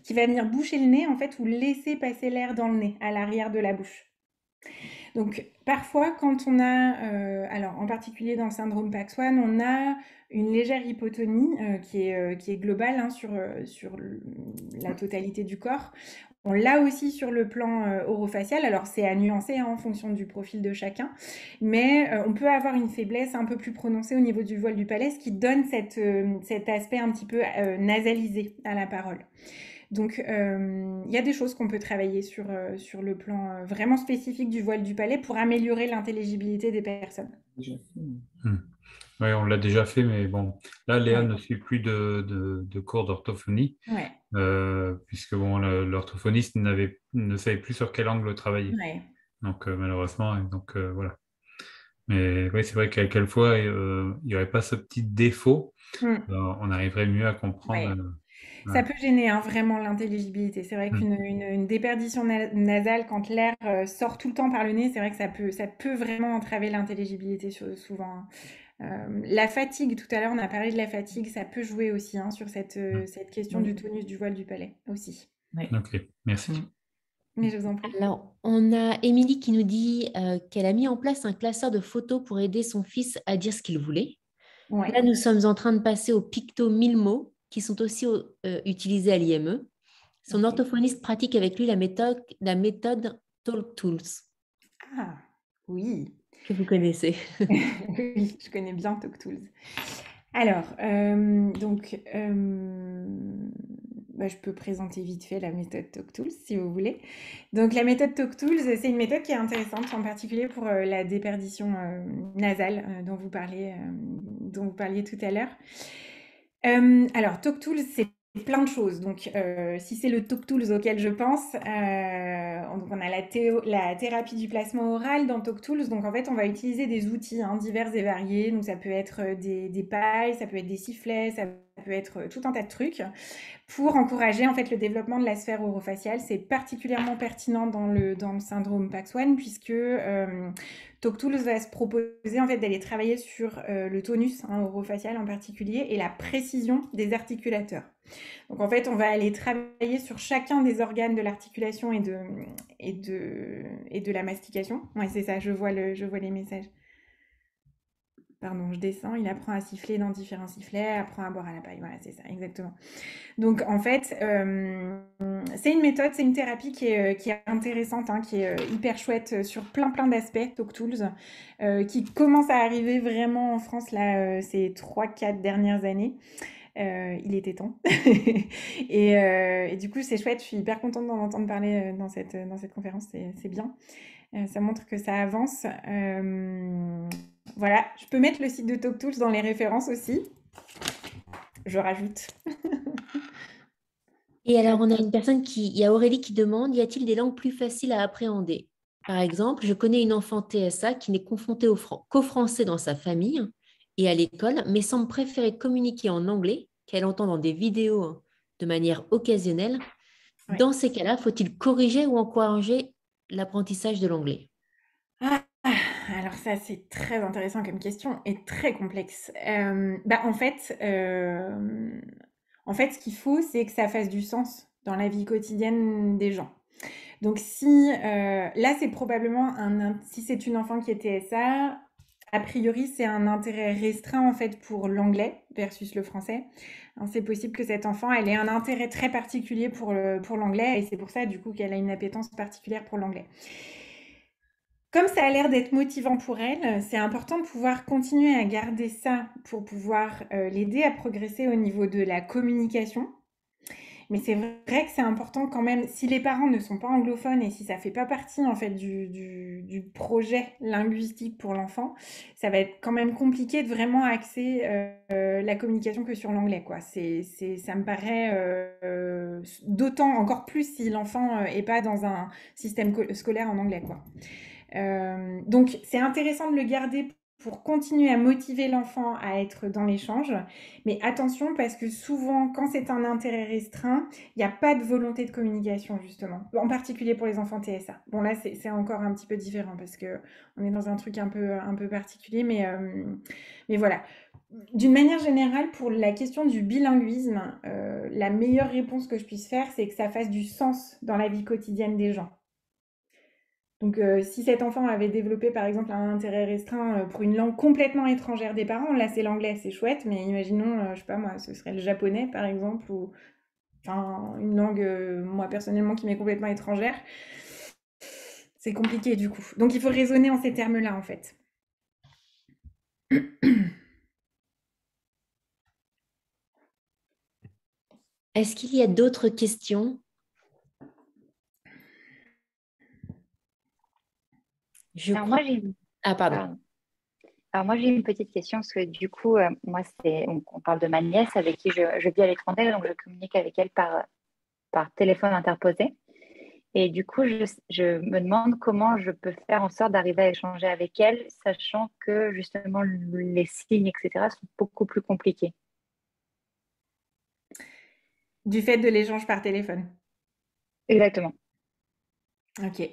Speaker 1: qui va venir boucher le nez en fait, ou laisser passer l'air dans le nez, à l'arrière de la bouche. Donc parfois, quand on a, alors en particulier dans le syndrome PAX1, on a une légère hypotonie qui est globale hein, sur la totalité du corps. On l'a aussi sur le plan orofacial, alors c'est à nuancer hein, en fonction du profil de chacun, mais on peut avoir une faiblesse un peu plus prononcée au niveau du voile du palais, ce qui donne cet aspect un petit peu nasalisé à la parole. Donc, il y a des choses qu'on peut travailler sur le plan vraiment spécifique du voile du palais pour améliorer l'intelligibilité des personnes.
Speaker 4: Oui, on l'a déjà fait, mais bon, là, Léa
Speaker 1: Ouais.
Speaker 4: ne suit plus de cours d'orthophonie,
Speaker 1: Ouais.
Speaker 4: puisque bon, l'orthophoniste ne savait plus sur quel angle travailler.
Speaker 1: Ouais.
Speaker 4: Donc, malheureusement, et donc voilà. Mais oui, c'est vrai qu'à quelquefois, il n'y aurait pas ce petit défaut, on arriverait mieux à comprendre.
Speaker 1: Ouais.
Speaker 4: Ouais.
Speaker 1: Ça peut gêner hein, vraiment l'intelligibilité. C'est vrai qu'une déperdition nasale, quand l'air sort tout le temps par le nez, c'est vrai que ça peut vraiment entraver l'intelligibilité souvent. La fatigue, tout à l'heure, on a parlé de la fatigue, ça peut jouer aussi hein, sur cette question du tonus du voile du palais aussi.
Speaker 4: Ok, merci.
Speaker 1: Mais je vous en prie.
Speaker 2: Alors, on a Émilie qui nous dit qu'elle a mis en place un classeur de photos pour aider son fils à dire ce qu'il voulait.
Speaker 1: Ouais.
Speaker 2: Là, nous sommes en train de passer aux pictos 1000 mots qui sont aussi utilisés à l'IME. Son orthophoniste pratique avec lui la méthode Talk Tools.
Speaker 1: Ah, oui.
Speaker 2: Que vous connaissez.
Speaker 1: Oui, je connais bien TalkTools. Alors, je peux présenter vite fait la méthode TalkTools si vous voulez. Donc, la méthode TalkTools, c'est une méthode qui est intéressante, en particulier pour la déperdition nasale dont vous parliez tout à l'heure. Alors, TalkTools, c'est plein de choses. Donc, si c'est le TalkTools auquel je pense, donc on a la thérapie du placement oral dans TalkTools. Donc, en fait, on va utiliser des outils hein, divers et variés. Donc, ça peut être des pailles, ça peut être des sifflets, ça peut être tout un tas de trucs pour encourager en fait le développement de la sphère orofaciale. C'est particulièrement pertinent dans le syndrome PAX1 puisque TalkTools va se proposer en fait d'aller travailler sur le tonus hein, orofacial en particulier et la précision des articulateurs. Donc en fait, on va aller travailler sur chacun des organes de l'articulation et de la mastication. Ouais, c'est ça, je vois les messages. Pardon, je descends, il apprend à siffler dans différents sifflets, apprend à boire à la paille. Voilà, c'est ça, exactement. Donc en fait, c'est une méthode, c'est une thérapie qui est intéressante, hein, qui est hyper chouette sur plein d'aspects, TalkTools, qui commence à arriver vraiment en France là, ces 3-4 dernières années. Il était temps. et du coup, c'est chouette, je suis hyper contente d'en entendre parler dans cette conférence, c'est bien. Ça montre que ça avance. Voilà, je peux mettre le site de TalkTools dans les références aussi. Je rajoute.
Speaker 2: Et alors, on a une personne il y a Aurélie qui demande, y a-t-il des langues plus faciles à appréhender? Par exemple, je connais une enfant TSA qui n'est confrontée qu'au français dans sa famille et à l'école, mais semble préférer communiquer en anglais, qu'elle entend dans des vidéos de manière occasionnelle.
Speaker 1: Ouais.
Speaker 2: Dans ces cas-là, faut-il corriger ou encourager l'apprentissage de l'anglais?
Speaker 1: Alors ça, c'est très intéressant comme question et très complexe. En fait, ce qu'il faut, c'est que ça fasse du sens dans la vie quotidienne des gens. Donc là, c'est probablement si c'est une enfant qui est TSA, a priori, c'est un intérêt restreint en fait pour l'anglais versus le français. C'est possible que cette enfant, elle ait un intérêt très particulier pour l'anglais et c'est pour ça du coup qu'elle a une appétence particulière pour l'anglais. Comme ça a l'air d'être motivant pour elle, c'est important de pouvoir continuer à garder ça pour pouvoir l'aider à progresser au niveau de la communication. Mais c'est vrai que c'est important quand même, si les parents ne sont pas anglophones et si ça fait pas partie en fait du projet linguistique pour l'enfant, ça va être quand même compliqué de vraiment axer la communication que sur l'anglais, quoi. Ça me paraît d'autant encore plus si l'enfant est pas dans un système scolaire en anglais, quoi. Donc c'est intéressant de le garder pour continuer à motiver l'enfant à être dans l'échange. Mais attention, parce que souvent, quand c'est un intérêt restreint, il n'y a pas de volonté de communication, justement. En particulier pour les enfants TSA. Bon, là, c'est encore un petit peu différent, parce qu'on est dans un truc un peu particulier, mais voilà. D'une manière générale, pour la question du bilinguisme, la meilleure réponse que je puisse faire, c'est que ça fasse du sens dans la vie quotidienne des gens. Donc, si cet enfant avait développé, par exemple, un intérêt restreint pour une langue complètement étrangère des parents, là, c'est l'anglais, c'est chouette, mais imaginons, je sais pas moi, ce serait le japonais, par exemple, ou enfin, une langue, moi, personnellement, qui m'est complètement étrangère. C'est compliqué, du coup. Donc, il faut raisonner en ces termes-là, en fait.
Speaker 2: Est-ce qu'il y a d'autres questions?
Speaker 5: Alors, moi, j'ai une...
Speaker 2: Ah, pardon.
Speaker 5: Pardon. Alors, moi, j'ai une petite question parce que du coup, moi, on parle de ma nièce avec qui je vis à l'étranger, donc je communique avec elle par téléphone interposé. Et du coup, je me demande comment je peux faire en sorte d'arriver à échanger avec elle, sachant que justement, les signes, etc., sont beaucoup plus compliqués.
Speaker 1: Du fait de l'échange par téléphone.
Speaker 5: Exactement.
Speaker 1: Ok.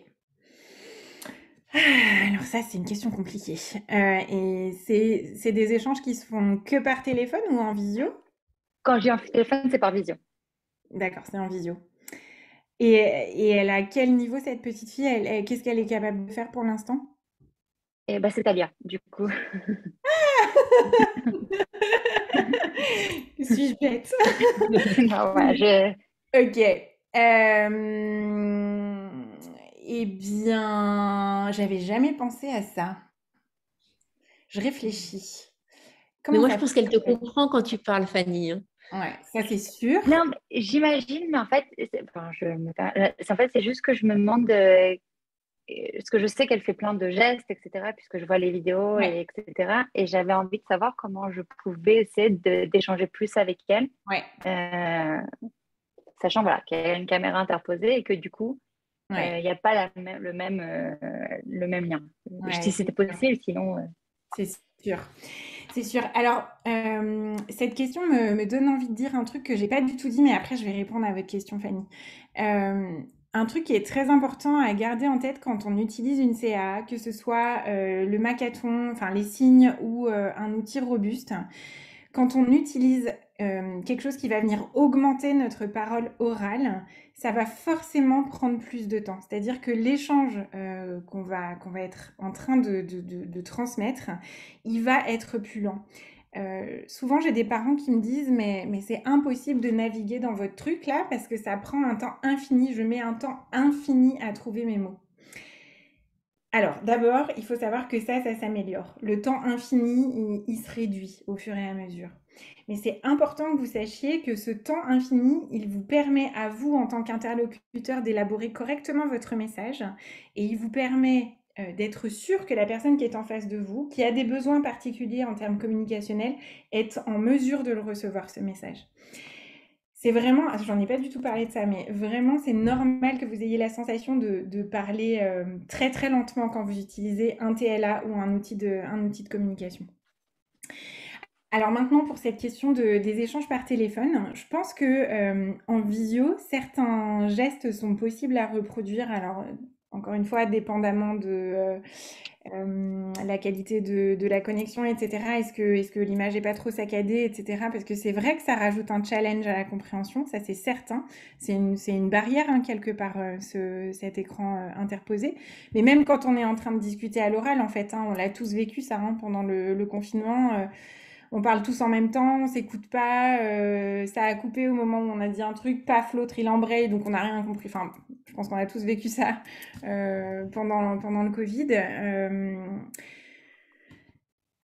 Speaker 1: Alors ça, c'est une question compliquée. Et c'est des échanges qui se font que par téléphone ou en visio?
Speaker 5: Quand je dis en téléphone, c'est par visio.
Speaker 1: D'accord, c'est en visio. Et elle a quel niveau, cette petite fille? Qu'est-ce qu'elle est capable de faire pour l'instant?
Speaker 5: Et bah, c'est-à-dire, du coup.
Speaker 1: Suis-je bête?
Speaker 5: Non, ouais,
Speaker 1: Ok. Eh bien, j'avais jamais pensé à ça. Je réfléchis.
Speaker 2: Mais moi,
Speaker 1: ça
Speaker 2: je pense qu'elle te
Speaker 1: pourrait-
Speaker 2: comprend quand tu parles, Fanny, hein.
Speaker 1: Ouais, ça c'est sûr.
Speaker 5: Non, mais j'imagine, mais en fait, en fait, c'est juste que je me demande, parce que je sais qu'elle fait plein de gestes, etc., puisque je vois les vidéos,
Speaker 1: Ouais.
Speaker 5: etc. Et j'avais envie de savoir comment je pouvais essayer d'échanger plus avec elle,
Speaker 1: Ouais.
Speaker 5: sachant voilà, qu'elle a une caméra interposée et que du coup, il
Speaker 1: Ouais.
Speaker 5: n'y a pas le même lien.
Speaker 1: Ouais,
Speaker 5: Si
Speaker 1: c'est
Speaker 5: c'était
Speaker 1: sûr.
Speaker 5: possible, sinon.
Speaker 1: C'est sûr. C'est sûr. Alors, cette question me donne envie de dire un truc que j'ai pas du tout dit, mais après je vais répondre à votre question, Fanny. Un truc qui est très important à garder en tête quand on utilise une CA, que ce soit le Makaton, enfin les signes ou un outil robuste. Quand on utilise quelque chose qui va venir augmenter notre parole orale, ça va forcément prendre plus de temps. C'est-à-dire que l'échange qu'on va être en train de transmettre, il va être plus lent. Souvent, j'ai des parents qui me disent mais c'est impossible de naviguer dans votre truc là parce que ça prend un temps infini. Je mets un temps infini à trouver mes mots. Alors, d'abord, il faut savoir que ça s'améliore. Le temps infini, il se réduit au fur et à mesure. Mais c'est important que vous sachiez que ce temps infini, il vous permet à vous, en tant qu'interlocuteur, d'élaborer correctement votre message et il vous permet d'être sûr que la personne qui est en face de vous, qui a des besoins particuliers en termes communicationnels, est en mesure de le recevoir, ce message. C'est vraiment, j'en ai pas du tout parlé de ça, mais vraiment, c'est normal que vous ayez la sensation de parler très très lentement quand vous utilisez un TLA ou un outil de communication. Alors maintenant, pour cette question des échanges par téléphone, je pense que en visio, certains gestes sont possibles à reproduire. Alors, encore une fois, dépendamment de la qualité de la connexion, etc. Est-ce que l'image n'est pas trop saccadée, etc. Parce que c'est vrai que ça rajoute un challenge à la compréhension, ça c'est certain. C'est une barrière, hein, quelque part, cet écran interposé. Mais même quand on est en train de discuter à l'oral, en fait, hein, on l'a tous vécu ça, hein, pendant le confinement. On parle tous en même temps, on s'écoute pas, ça a coupé au moment où on a dit un truc, paf, l'autre il embraye, donc on n'a rien compris. Enfin, je pense qu'on a tous vécu ça pendant le Covid.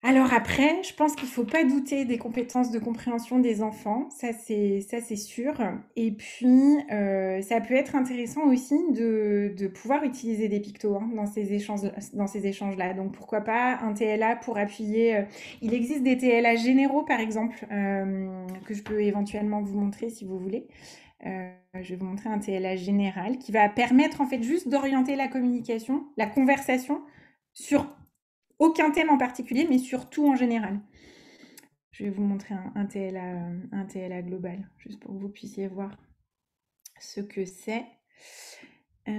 Speaker 1: Alors après, je pense qu'il ne faut pas douter des compétences de compréhension des enfants, ça c'est sûr. Et puis, ça peut être intéressant aussi de pouvoir utiliser des pictos hein, dans ces échanges-là. Donc pourquoi pas un TLA pour appuyer. Il existe des TLA généraux, par exemple, que je peux éventuellement vous montrer si vous voulez. Je vais vous montrer un TLA général qui va permettre en fait juste d'orienter la communication, la conversation sur aucun thème en particulier, mais surtout en général. Je vais vous montrer un TLA global, juste pour que vous puissiez voir ce que c'est. Je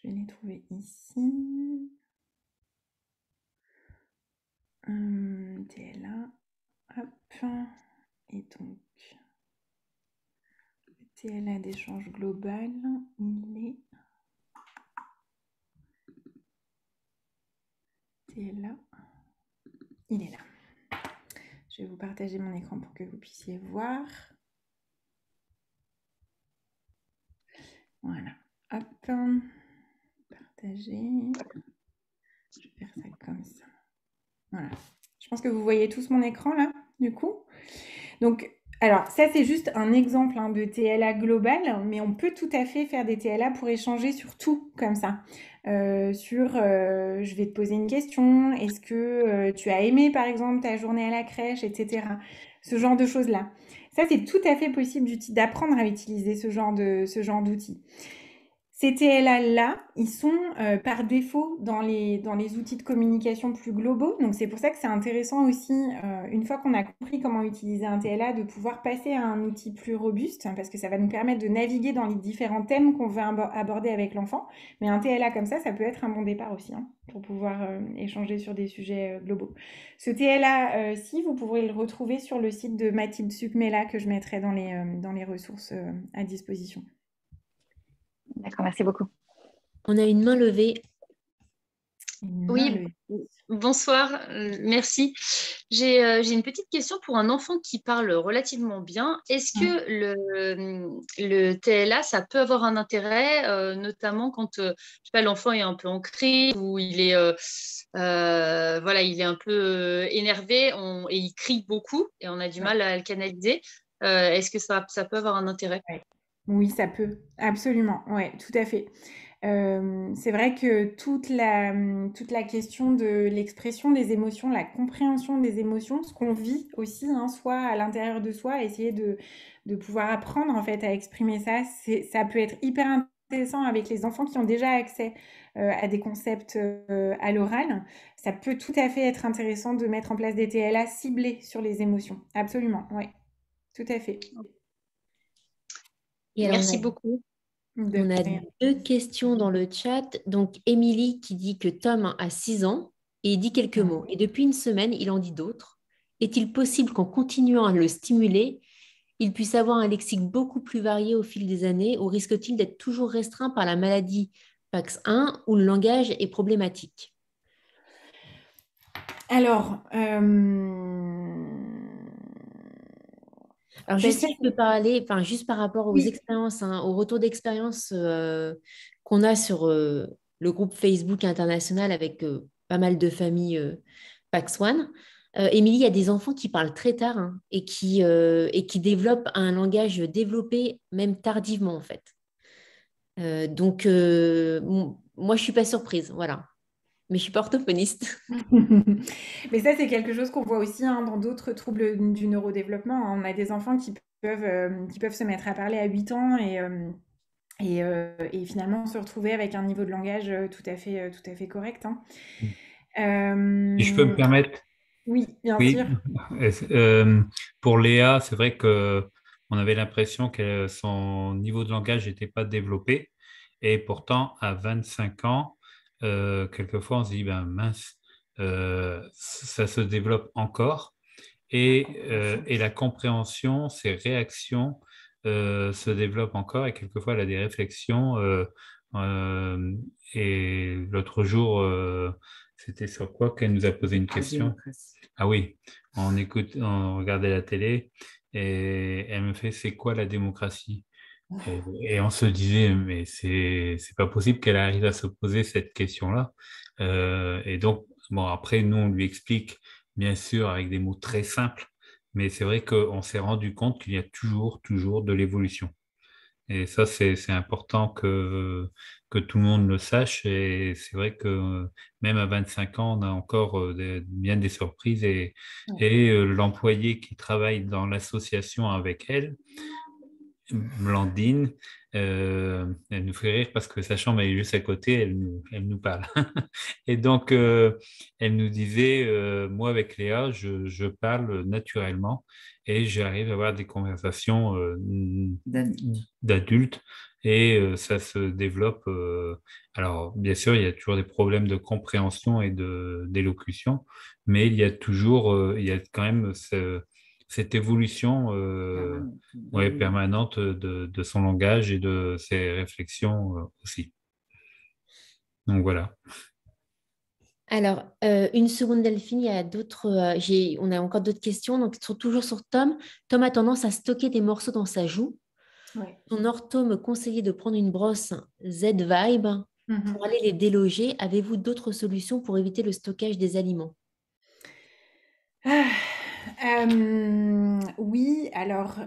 Speaker 1: vais les trouver ici. TLA, hop, et donc TLA d'échange global, il est TLA, il est là. Je vais vous partager mon écran pour que vous puissiez voir. Voilà, hop, partager. Je vais faire ça comme ça. Voilà. Je pense que vous voyez tous mon écran là, du coup. Donc, alors, ça, c'est juste un exemple hein, de TLA global, mais on peut tout à fait faire des TLA pour échanger sur tout, comme ça. Je vais te poser une question, est-ce que tu as aimé, par exemple, ta journée à la crèche, etc. Ce genre de choses-là. Ça, c'est tout à fait possible d'apprendre à utiliser ce genre d'outils. Ces TLA-là, ils sont par défaut dans les outils de communication plus globaux. Donc, c'est pour ça que c'est intéressant aussi, une fois qu'on a compris comment utiliser un TLA, de pouvoir passer à un outil plus robuste, hein, parce que ça va nous permettre de naviguer dans les différents thèmes qu'on veut aborder avec l'enfant. Mais un TLA comme ça peut être un bon départ aussi, hein, pour pouvoir échanger sur des sujets globaux. Ce TLA, si vous pourrez le retrouver sur le site de Mathilde Sukmela, que je mettrai dans les ressources à disposition.
Speaker 5: D'accord, merci beaucoup.
Speaker 2: On a une main levée.
Speaker 6: Oui, bonsoir, merci. J'ai une petite question pour un enfant qui parle relativement bien. Est-ce que le TLA, ça peut avoir un intérêt, notamment quand je sais pas, l'enfant est un peu en crise ou il est, voilà, il est un peu énervé et il crie beaucoup et on a du mal à le canaliser. Est-ce que ça peut avoir un intérêt?
Speaker 1: Oui, ça peut, absolument, ouais, tout à fait. C'est vrai que toute la question de l'expression des émotions, la compréhension des émotions, ce qu'on vit aussi, hein, soit à l'intérieur de soi, essayer de pouvoir apprendre en fait à exprimer ça, ça peut être hyper intéressant avec les enfants qui ont déjà accès à des concepts à l'oral. Ça peut tout à fait être intéressant de mettre en place des TLA ciblés sur les émotions. Absolument, oui, tout à fait.
Speaker 2: Et alors,
Speaker 6: merci beaucoup.
Speaker 2: On a 2 questions dans le chat. Donc, Émilie qui dit que Tom a 6 ans et il dit quelques mots. Et depuis une semaine, il en dit d'autres. Est-il possible qu'en continuant à le stimuler, il puisse avoir un lexique beaucoup plus varié au fil des années ou risque-t-il d'être toujours restreint par la maladie PAX1 où le langage est problématique?
Speaker 1: Alors,
Speaker 2: juste si je peux parler, juste par rapport aux expériences, hein, au retour d'expérience qu'on a sur le groupe Facebook international avec pas mal de familles PAX One. Émilie, il y a des enfants qui parlent très tard hein, et qui développent un langage développé même tardivement en fait. Donc, moi, je ne suis pas surprise, voilà. Mais je ne suis pas orthophoniste.
Speaker 1: Mais ça, c'est quelque chose qu'on voit aussi hein, dans d'autres troubles du neurodéveloppement. On a des enfants qui peuvent se mettre à parler à 8 ans et finalement se retrouver avec un niveau de langage tout à fait correct. Hein.
Speaker 4: Si je peux me permettre.
Speaker 1: Oui, bien sûr.
Speaker 4: Pour Léa, c'est vrai qu'on avait l'impression que son niveau de langage n'était pas développé. Et pourtant, à 25 ans, quelquefois, on se dit, ben mince, ça se développe encore. Et la compréhension, ses réactions se développent encore. Et quelquefois, elle a des réflexions. Et l'autre jour, c'était sur quoi qu'elle nous a posé une question? Ah oui, on regardait la télé et elle me fait, c'est quoi la démocratie? Et on se disait, mais c'est pas possible qu'elle arrive à se poser cette question-là. Et donc, bon, après, nous, on lui explique, bien sûr, avec des mots très simples, mais c'est vrai qu'on s'est rendu compte qu'il y a toujours de l'évolution. Et ça, c'est important que tout le monde le sache. Et c'est vrai que même à 25 ans, on a encore bien des surprises. Et l'employé qui travaille dans l'association avec elle, Blandine, elle nous fait rire parce que sa chambre est juste à côté, elle nous parle. Et donc, elle nous disait, moi avec Léa, je parle naturellement et j'arrive à avoir des conversations d'adultes et ça se développe. Alors, bien sûr, il y a toujours des problèmes de compréhension et d'élocution, mais il y a quand même cette évolution ouais, permanente de son langage et de ses réflexions aussi. Donc voilà.
Speaker 2: Alors, une seconde, Delphine, il y a d'autres, on a encore d'autres questions. Donc, toujours sur Tom. Tom a tendance à stocker des morceaux dans sa joue.
Speaker 1: Ouais.
Speaker 2: Son ortho me conseillait de prendre une brosse Z-Vibe pour aller les déloger. Avez-vous d'autres solutions pour éviter le stockage des aliments?
Speaker 1: Oui, alors,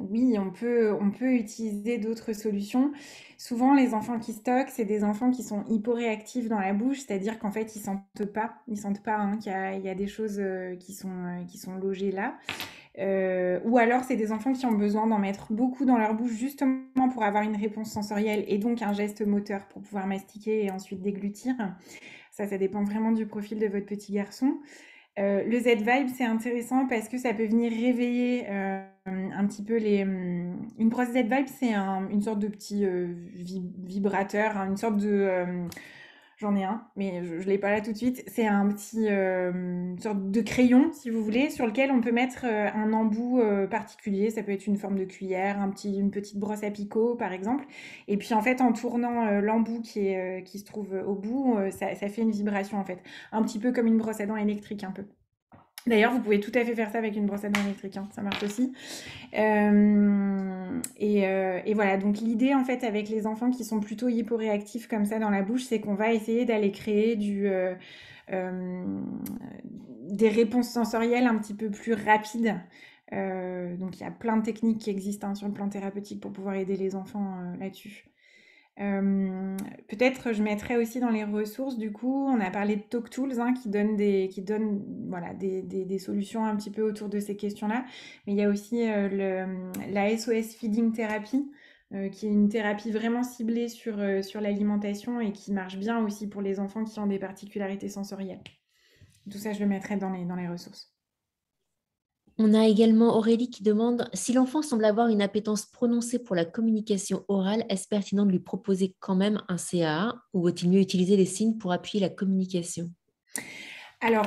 Speaker 1: oui, on peut utiliser d'autres solutions. Souvent, les enfants qui stockent, c'est des enfants qui sont hyporéactifs dans la bouche, c'est-à-dire qu'en fait, ils sentent pas hein, il y a des choses qui sont logées là. Ou alors, c'est des enfants qui ont besoin d'en mettre beaucoup dans leur bouche justement pour avoir une réponse sensorielle et donc un geste moteur pour pouvoir mastiquer et ensuite déglutir. Ça dépend vraiment du profil de votre petit garçon. Le Z-Vibe, c'est intéressant parce que ça peut venir réveiller un petit peu les... Une brosse Z-Vibe, c'est une sorte de petit vibrateur, hein, une sorte de... J'en ai un, mais je ne l'ai pas là tout de suite. C'est un petit, une sorte de crayon, si vous voulez, sur lequel on peut mettre un embout particulier. Ça peut être une forme de cuillère, une petite brosse à picot, par exemple. Et puis, en fait, en tournant l'embout qui se trouve au bout, ça fait une vibration, en fait. Un petit peu comme une brosse à dents électrique, un peu. D'ailleurs, vous pouvez tout à fait faire ça avec une brosse à dents électrique, hein, ça marche aussi. Et voilà, donc l'idée en fait avec les enfants qui sont plutôt hyporéactifs comme ça dans la bouche, c'est qu'on va essayer d'aller créer des réponses sensorielles un petit peu plus rapides. Donc il y a plein de techniques qui existent hein, sur le plan thérapeutique pour pouvoir aider les enfants là-dessus. Peut-être je mettrais aussi dans les ressources, du coup, on a parlé de Talk Tools hein, qui donnent voilà, des solutions un petit peu autour de ces questions-là. Mais il y a aussi la SOS Feeding Therapy, qui est une thérapie vraiment ciblée sur l'alimentation et qui marche bien aussi pour les enfants qui ont des particularités sensorielles. Tout ça, je le mettrai dans les ressources.
Speaker 2: On a également Aurélie qui demande si l'enfant semble avoir une appétence prononcée pour la communication orale, est-ce pertinent de lui proposer quand même un CAA ou vaut-il mieux utiliser les signes pour appuyer la communication?
Speaker 1: Alors,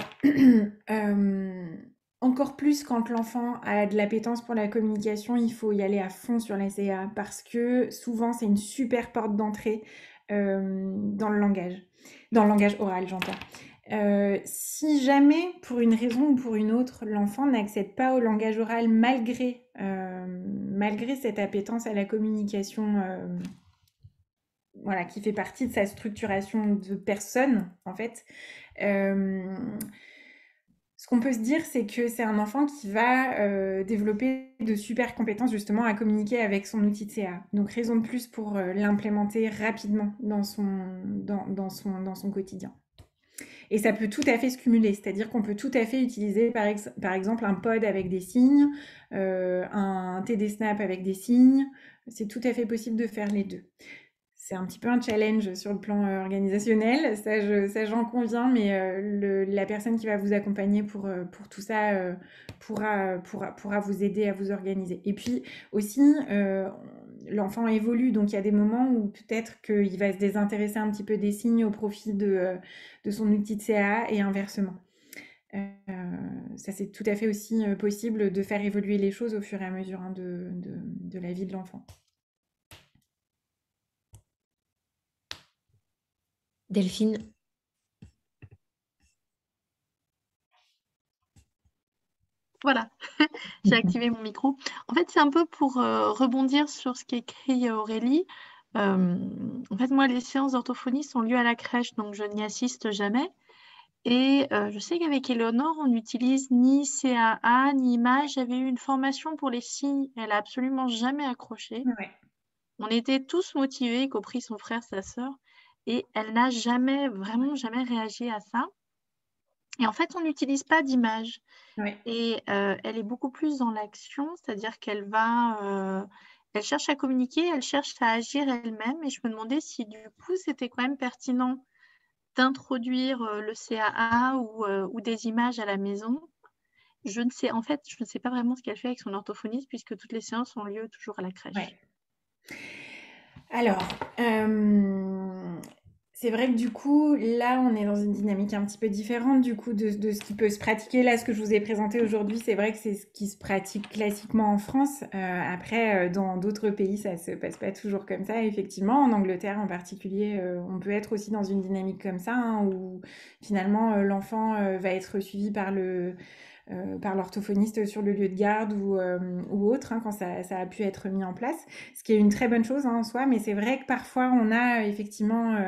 Speaker 1: encore plus quand l'enfant a de l'appétence pour la communication, il faut y aller à fond sur la CA parce que souvent c'est une super porte d'entrée dans le langage oral, j'entends. Si jamais, pour une raison ou pour une autre, l'enfant n'accède pas au langage oral malgré cette appétence à la communication, voilà, qui fait partie de sa structuration de personne, en fait, ce qu'on peut se dire, c'est que c'est un enfant qui va développer de super compétences justement à communiquer avec son outil de CA. Donc raison de plus pour l'implémenter rapidement dans son quotidien. Et ça peut tout à fait se cumuler, c'est-à-dire qu'on peut tout à fait utiliser par exemple un pod avec des signes, un TD Snap avec des signes. C'est tout à fait possible de faire les deux. C'est un petit peu un challenge sur le plan organisationnel, ça j'en conviens, mais la personne qui va vous accompagner pour tout ça pourra vous aider à vous organiser. Et puis aussi, l'enfant évolue, donc il y a des moments où peut-être qu'il va se désintéresser un petit peu des signes au profit de son outil de CA et inversement. Ça c'est tout à fait aussi possible de faire évoluer les choses au fur et à mesure hein, de la vie de l'enfant.
Speaker 2: Delphine?
Speaker 7: Voilà, j'ai activé mon micro. En fait, c'est un peu pour rebondir sur ce qu'écrit Aurélie. En fait, moi, les séances d'orthophonie ont lieu à la crèche, donc je n'y assiste jamais. Et je sais qu'avec Éléonore, on n'utilise ni CAA, ni image. J'avais eu une formation pour les signes. Elle a absolument jamais accroché.
Speaker 1: Ouais.
Speaker 7: On était tous motivés, y compris son frère, sa sœur. Et elle n'a jamais, vraiment jamais réagi à ça. Et en fait, on n'utilise pas d'image.
Speaker 1: Ouais.
Speaker 7: Et elle est beaucoup plus dans l'action, c'est-à-dire qu'elle va, elle cherche à communiquer, elle cherche à agir elle-même. Et je me demandais si du coup, c'était quand même pertinent d'introduire le CAA ou des images à la maison. Je ne sais pas vraiment ce qu'elle fait avec son orthophoniste puisque toutes les séances ont lieu toujours à la crèche.
Speaker 1: Ouais. Alors, c'est vrai que du coup, là, on est dans une dynamique un petit peu différente du coup de ce qui peut se pratiquer. Là, ce que je vous ai présenté aujourd'hui, c'est vrai que c'est ce qui se pratique classiquement en France. Après, dans d'autres pays, ça se passe pas toujours comme ça. Effectivement, en Angleterre en particulier, on peut être aussi dans une dynamique comme ça, hein, où finalement l'enfant va être suivi par l'orthophoniste sur le lieu de garde ou autre, hein, quand ça a pu être mis en place, ce qui est une très bonne chose, hein, en soi, mais c'est vrai que parfois on a effectivement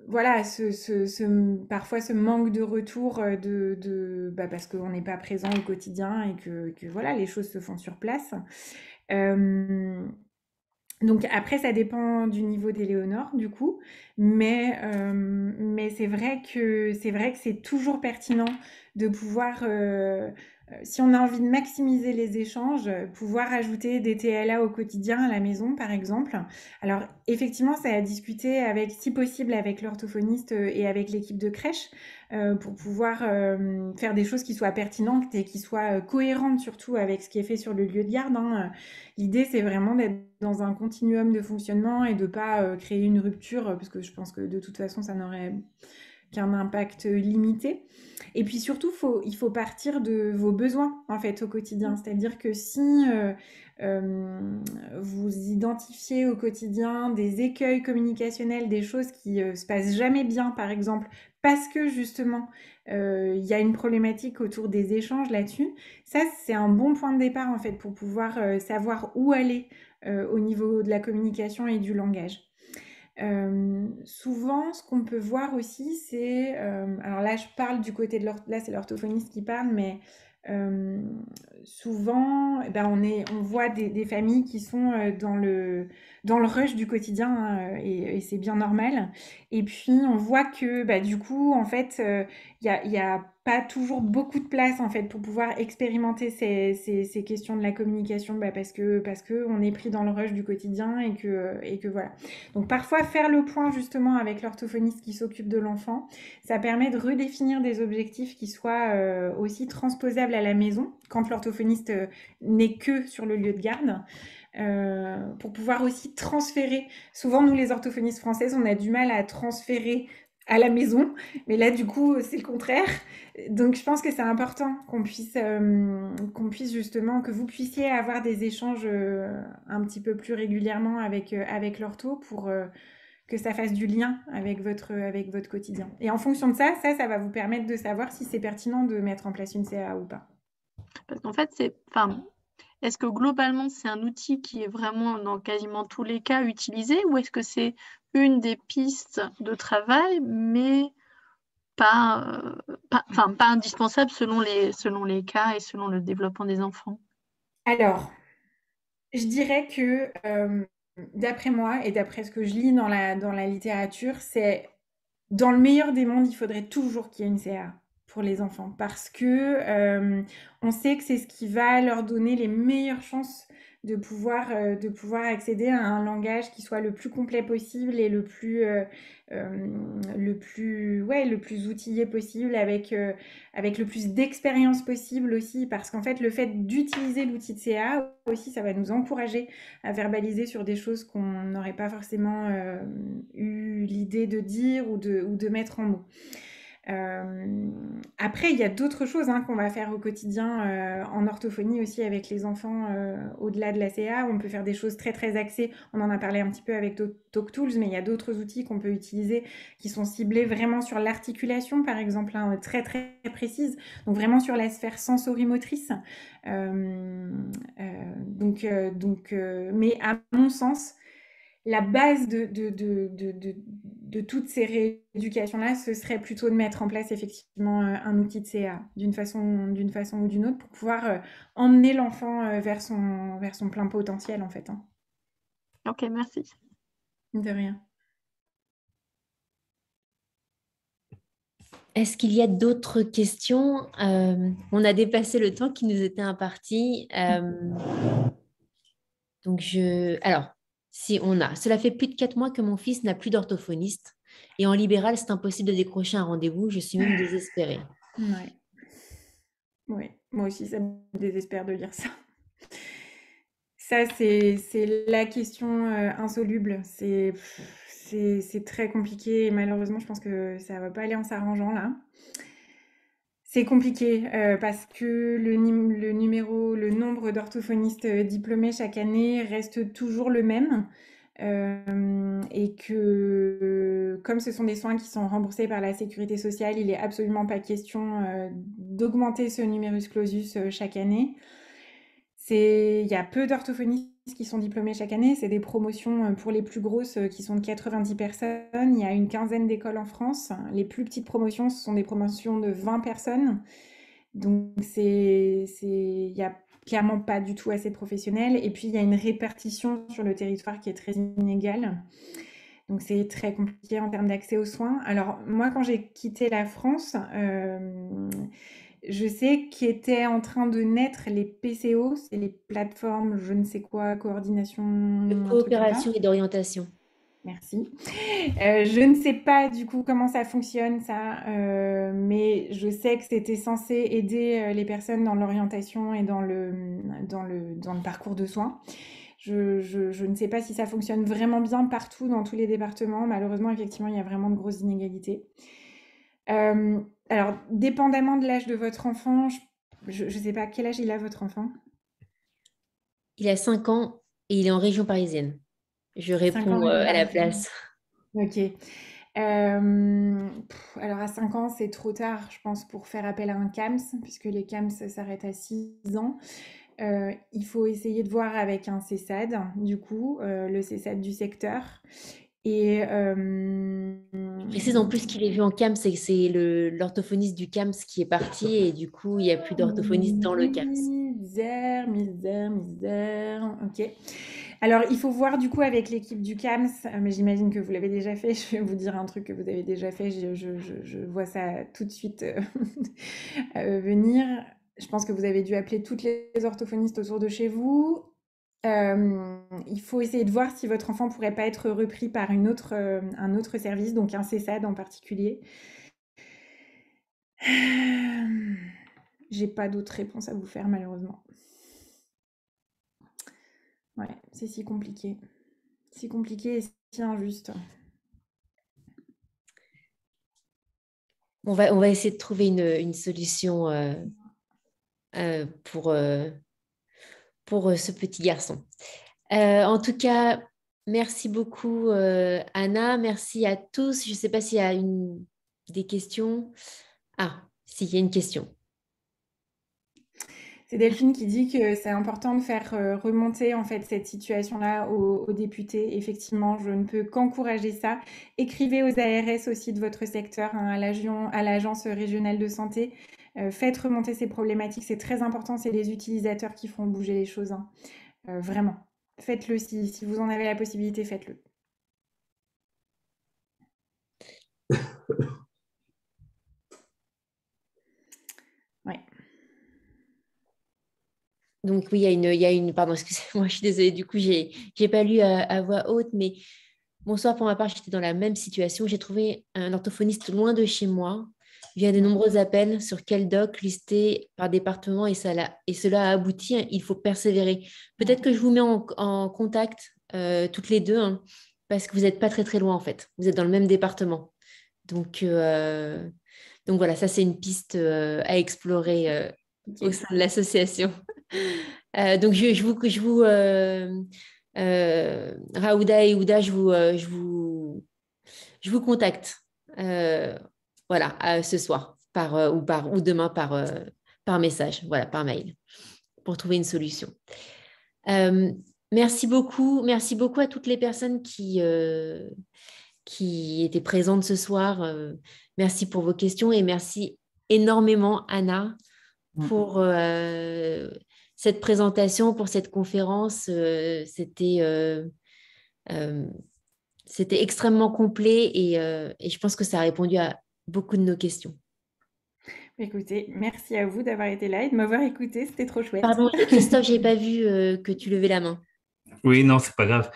Speaker 1: voilà, parfois ce manque de retour parce qu'on n'est pas présent au quotidien et que voilà, les choses se font sur place. Donc après, ça dépend du niveau d'Éléonore, du coup, mais c'est vrai que c'est toujours pertinent de pouvoir, si on a envie de maximiser les échanges, pouvoir ajouter des TLA au quotidien à la maison, par exemple. Alors effectivement, ça a discuté avec, si possible, avec l'orthophoniste et avec l'équipe de crèche pour pouvoir faire des choses qui soient pertinentes et qui soient cohérentes surtout avec ce qui est fait sur le lieu de garde, hein. L'idée, c'est vraiment d'être dans un continuum de fonctionnement et de ne pas créer une rupture, parce que je pense que de toute façon, ça n'aurait qu'un impact limité. Et puis surtout, il faut partir de vos besoins, en fait, au quotidien. C'est-à-dire que si vous identifiez au quotidien des écueils communicationnels, des choses qui se passent jamais bien, par exemple, parce que justement, il y a une problématique autour des échanges là-dessus, ça, c'est un bon point de départ, en fait, pour pouvoir savoir où aller au niveau de la communication et du langage. Souvent, ce qu'on peut voir aussi, c'est... alors là, je parle du côté de là, c'est l'orthophoniste qui parle, mais souvent, on voit des familles qui sont dans le rush du quotidien, hein, et c'est bien normal. Et puis, on voit que du coup, en fait, il y a pas toujours beaucoup de place en fait pour pouvoir expérimenter ces questions de la communication, parce que on est pris dans le rush du quotidien et que voilà. Donc parfois faire le point justement avec l'orthophoniste qui s'occupe de l'enfant, ça permet de redéfinir des objectifs qui soient aussi transposables à la maison quand l'orthophoniste n'est que sur le lieu de garde. Pour pouvoir aussi transférer. Souvent, nous, les orthophonistes françaises, on a du mal à transférer à la maison, mais là, du coup, c'est le contraire. Donc, je pense que c'est important qu'on puisse justement, que vous puissiez avoir des échanges un petit peu plus régulièrement avec l'ortho pour que ça fasse du lien avec votre quotidien. Et en fonction de ça va vous permettre de savoir si c'est pertinent de mettre en place une CA ou pas.
Speaker 7: Parce qu'en fait, est-ce que globalement, c'est un outil qui est vraiment dans quasiment tous les cas utilisé ou est-ce que c'est une des pistes de travail, mais pas indispensable selon les cas et selon le développement des enfants?
Speaker 1: Alors, je dirais que d'après moi et d'après ce que je lis dans la littérature, c'est dans le meilleur des mondes, il faudrait toujours qu'il y ait une CA pour les enfants parce que on sait que c'est ce qui va leur donner les meilleures chances de pouvoir accéder à un langage qui soit le plus complet possible et le plus outillé possible avec le plus d'expérience possible aussi, parce qu'en fait le fait d'utiliser l'outil de CA aussi, ça va nous encourager à verbaliser sur des choses qu'on n'aurait pas forcément eu l'idée de dire ou de mettre en mots. Après, il y a d'autres choses qu'on va faire au quotidien en orthophonie aussi avec les enfants au-delà de la CA. On peut faire des choses très très axées. On en a parlé un petit peu avec TalkTools, mais il y a d'autres outils qu'on peut utiliser qui sont ciblés vraiment sur l'articulation, par exemple, très très précise, donc vraiment sur la sphère sensorimotrice. Mais à mon sens, la base de toutes ces rééducations-là, ce serait plutôt de mettre en place effectivement un outil de CA d'une façon ou d'une autre pour pouvoir emmener l'enfant vers son plein potentiel en fait.
Speaker 7: Ok, merci.
Speaker 1: De rien.
Speaker 2: Est-ce qu'il y a d'autres questions? On a dépassé le temps qui nous était imparti. Alors, si on a. Cela fait plus de 4 mois que mon fils n'a plus d'orthophoniste. Et en libéral, c'est impossible de décrocher un rendez-vous. Je suis même désespérée.
Speaker 1: Ouais. Oui, moi aussi, ça me désespère de lire ça. Ça, c'est la question insoluble. C'est très compliqué et malheureusement, je pense que ça va pas aller en s'arrangeant là. C'est compliqué parce que le nombre d'orthophonistes diplômés chaque année reste toujours le même et que comme ce sont des soins qui sont remboursés par la sécurité sociale, il n'est absolument pas question d'augmenter ce numerus clausus chaque année. Il y a peu d'orthophonistes qui sont diplômés chaque année. C'est des promotions pour les plus grosses qui sont de 90 personnes. Il y a une quinzaine d'écoles en France. Les plus petites promotions, ce sont des promotions de 20 personnes. Donc, il n'y a clairement pas du tout assez de professionnels. Et puis, il y a une répartition sur le territoire qui est très inégale. Donc, c'est très compliqué en termes d'accès aux soins. Alors, moi, quand j'ai quitté la France, je sais qu'étaient en train de naître les PCO, c'est les plateformes, je ne sais quoi, coordination...
Speaker 2: De coopération et d'orientation.
Speaker 1: Merci. Je ne sais pas du coup comment ça fonctionne, ça, mais je sais que c'était censé aider les personnes dans l'orientation et dans le parcours de soins. Je ne sais pas si ça fonctionne vraiment bien partout dans tous les départements. Malheureusement, effectivement, il y a vraiment de grosses inégalités. Alors, dépendamment de l'âge de votre enfant, je ne sais pas quel âge il a votre enfant.
Speaker 2: Il a 5 ans et il est en région parisienne. Je réponds à la place.
Speaker 1: Ok. Alors à 5 ans, c'est trop tard, je pense, pour faire appel à un CAMS, puisque les CAMS s'arrêtent à 6 ans. Il faut essayer de voir avec un CESAD, du coup, le CESAD du secteur. Et
Speaker 2: je précise en plus qu'il est vu en CAMS, c'est que c'est l'orthophoniste du CAMS qui est parti et du coup, il n'y a plus d'orthophoniste dans le CAMS.
Speaker 1: Misère. Ok. Alors, il faut voir du coup avec l'équipe du CAMS, mais j'imagine que vous l'avez déjà fait. Je vais vous dire un truc que vous avez déjà fait. Je vois ça tout de suite venir. Je pense que vous avez dû appeler toutes les orthophonistes autour de chez vous. Il faut essayer de voir si votre enfant pourrait pas être repris par un autre service, donc un CESAD en particulier. J'ai pas d'autres réponses à vous faire malheureusement. Ouais, c'est si compliqué. Si compliqué et si injuste.
Speaker 2: On va essayer de trouver une solution pour ce petit garçon. En tout cas, merci beaucoup Anna, merci à tous. Je ne sais pas s'il y a des questions. Ah, s'il y a une question.
Speaker 1: C'est Delphine qui dit que c'est important de faire remonter en fait cette situation-là aux députés. Effectivement, je ne peux qu'encourager ça. Écrivez aux ARS aussi de votre secteur, à l'agence régionale de santé. Faites remonter ces problématiques, c'est très important. C'est les utilisateurs qui feront bouger les choses. Vraiment, faites-le si vous en avez la possibilité, faites-le. Ouais.
Speaker 2: Donc oui, il y a une pardon, excusez-moi, je suis désolée, du coup, j'ai pas lu à voix haute, mais bonsoir, pour ma part, j'étais dans la même situation. J'ai trouvé un orthophoniste loin de chez moi, via de nombreux appels sur quel doc listé par département, et cela a abouti. Il faut persévérer. Peut-être que je vous mets en contact toutes les deux, parce que vous n'êtes pas très très loin en fait. Vous êtes dans le même département. Donc Donc voilà, ça c'est une piste à explorer au sein de l'association. Donc Raouda et Ouda, je vous contacte ce soir ou demain par message, voilà, par mail, pour trouver une solution. Merci beaucoup à toutes les personnes qui étaient présentes ce soir. Merci pour vos questions et merci énormément, Anna, pour cette présentation, pour cette conférence. C'était extrêmement complet et je pense que ça a répondu à beaucoup de nos questions.
Speaker 1: Écoutez, merci à vous d'avoir été là et de m'avoir écouté. C'était trop chouette.
Speaker 2: Pardon, Christophe, je n'ai pas vu que tu levais la main.
Speaker 4: Oui, non, c'est pas grave.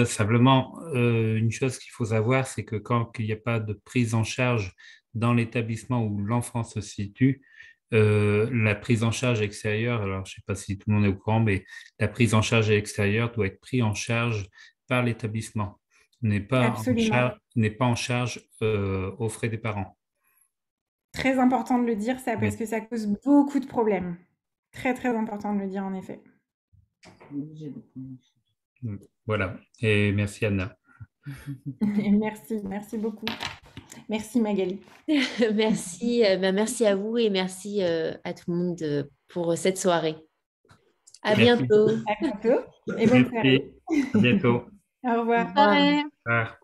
Speaker 4: Simplement, une chose qu'il faut savoir, c'est que quand il n'y a pas de prise en charge dans l'établissement où l'enfant se situe, la prise en charge extérieure, alors je ne sais pas si tout le monde est au courant, mais la prise en charge extérieure doit être prise en charge par l'établissement, n'est pas en charge aux frais des parents.
Speaker 1: Très important de le dire, ça, parce que ça cause beaucoup de problèmes. Très, très important de le dire, en effet.
Speaker 4: Voilà, et merci Anna.
Speaker 1: Merci beaucoup. Merci Magali.
Speaker 2: Merci à vous et merci à tout le monde pour cette soirée. À bientôt.
Speaker 1: À bientôt et bonne soirée.
Speaker 4: À bientôt.
Speaker 1: Au revoir.
Speaker 7: Bonne soirée.
Speaker 4: Au revoir.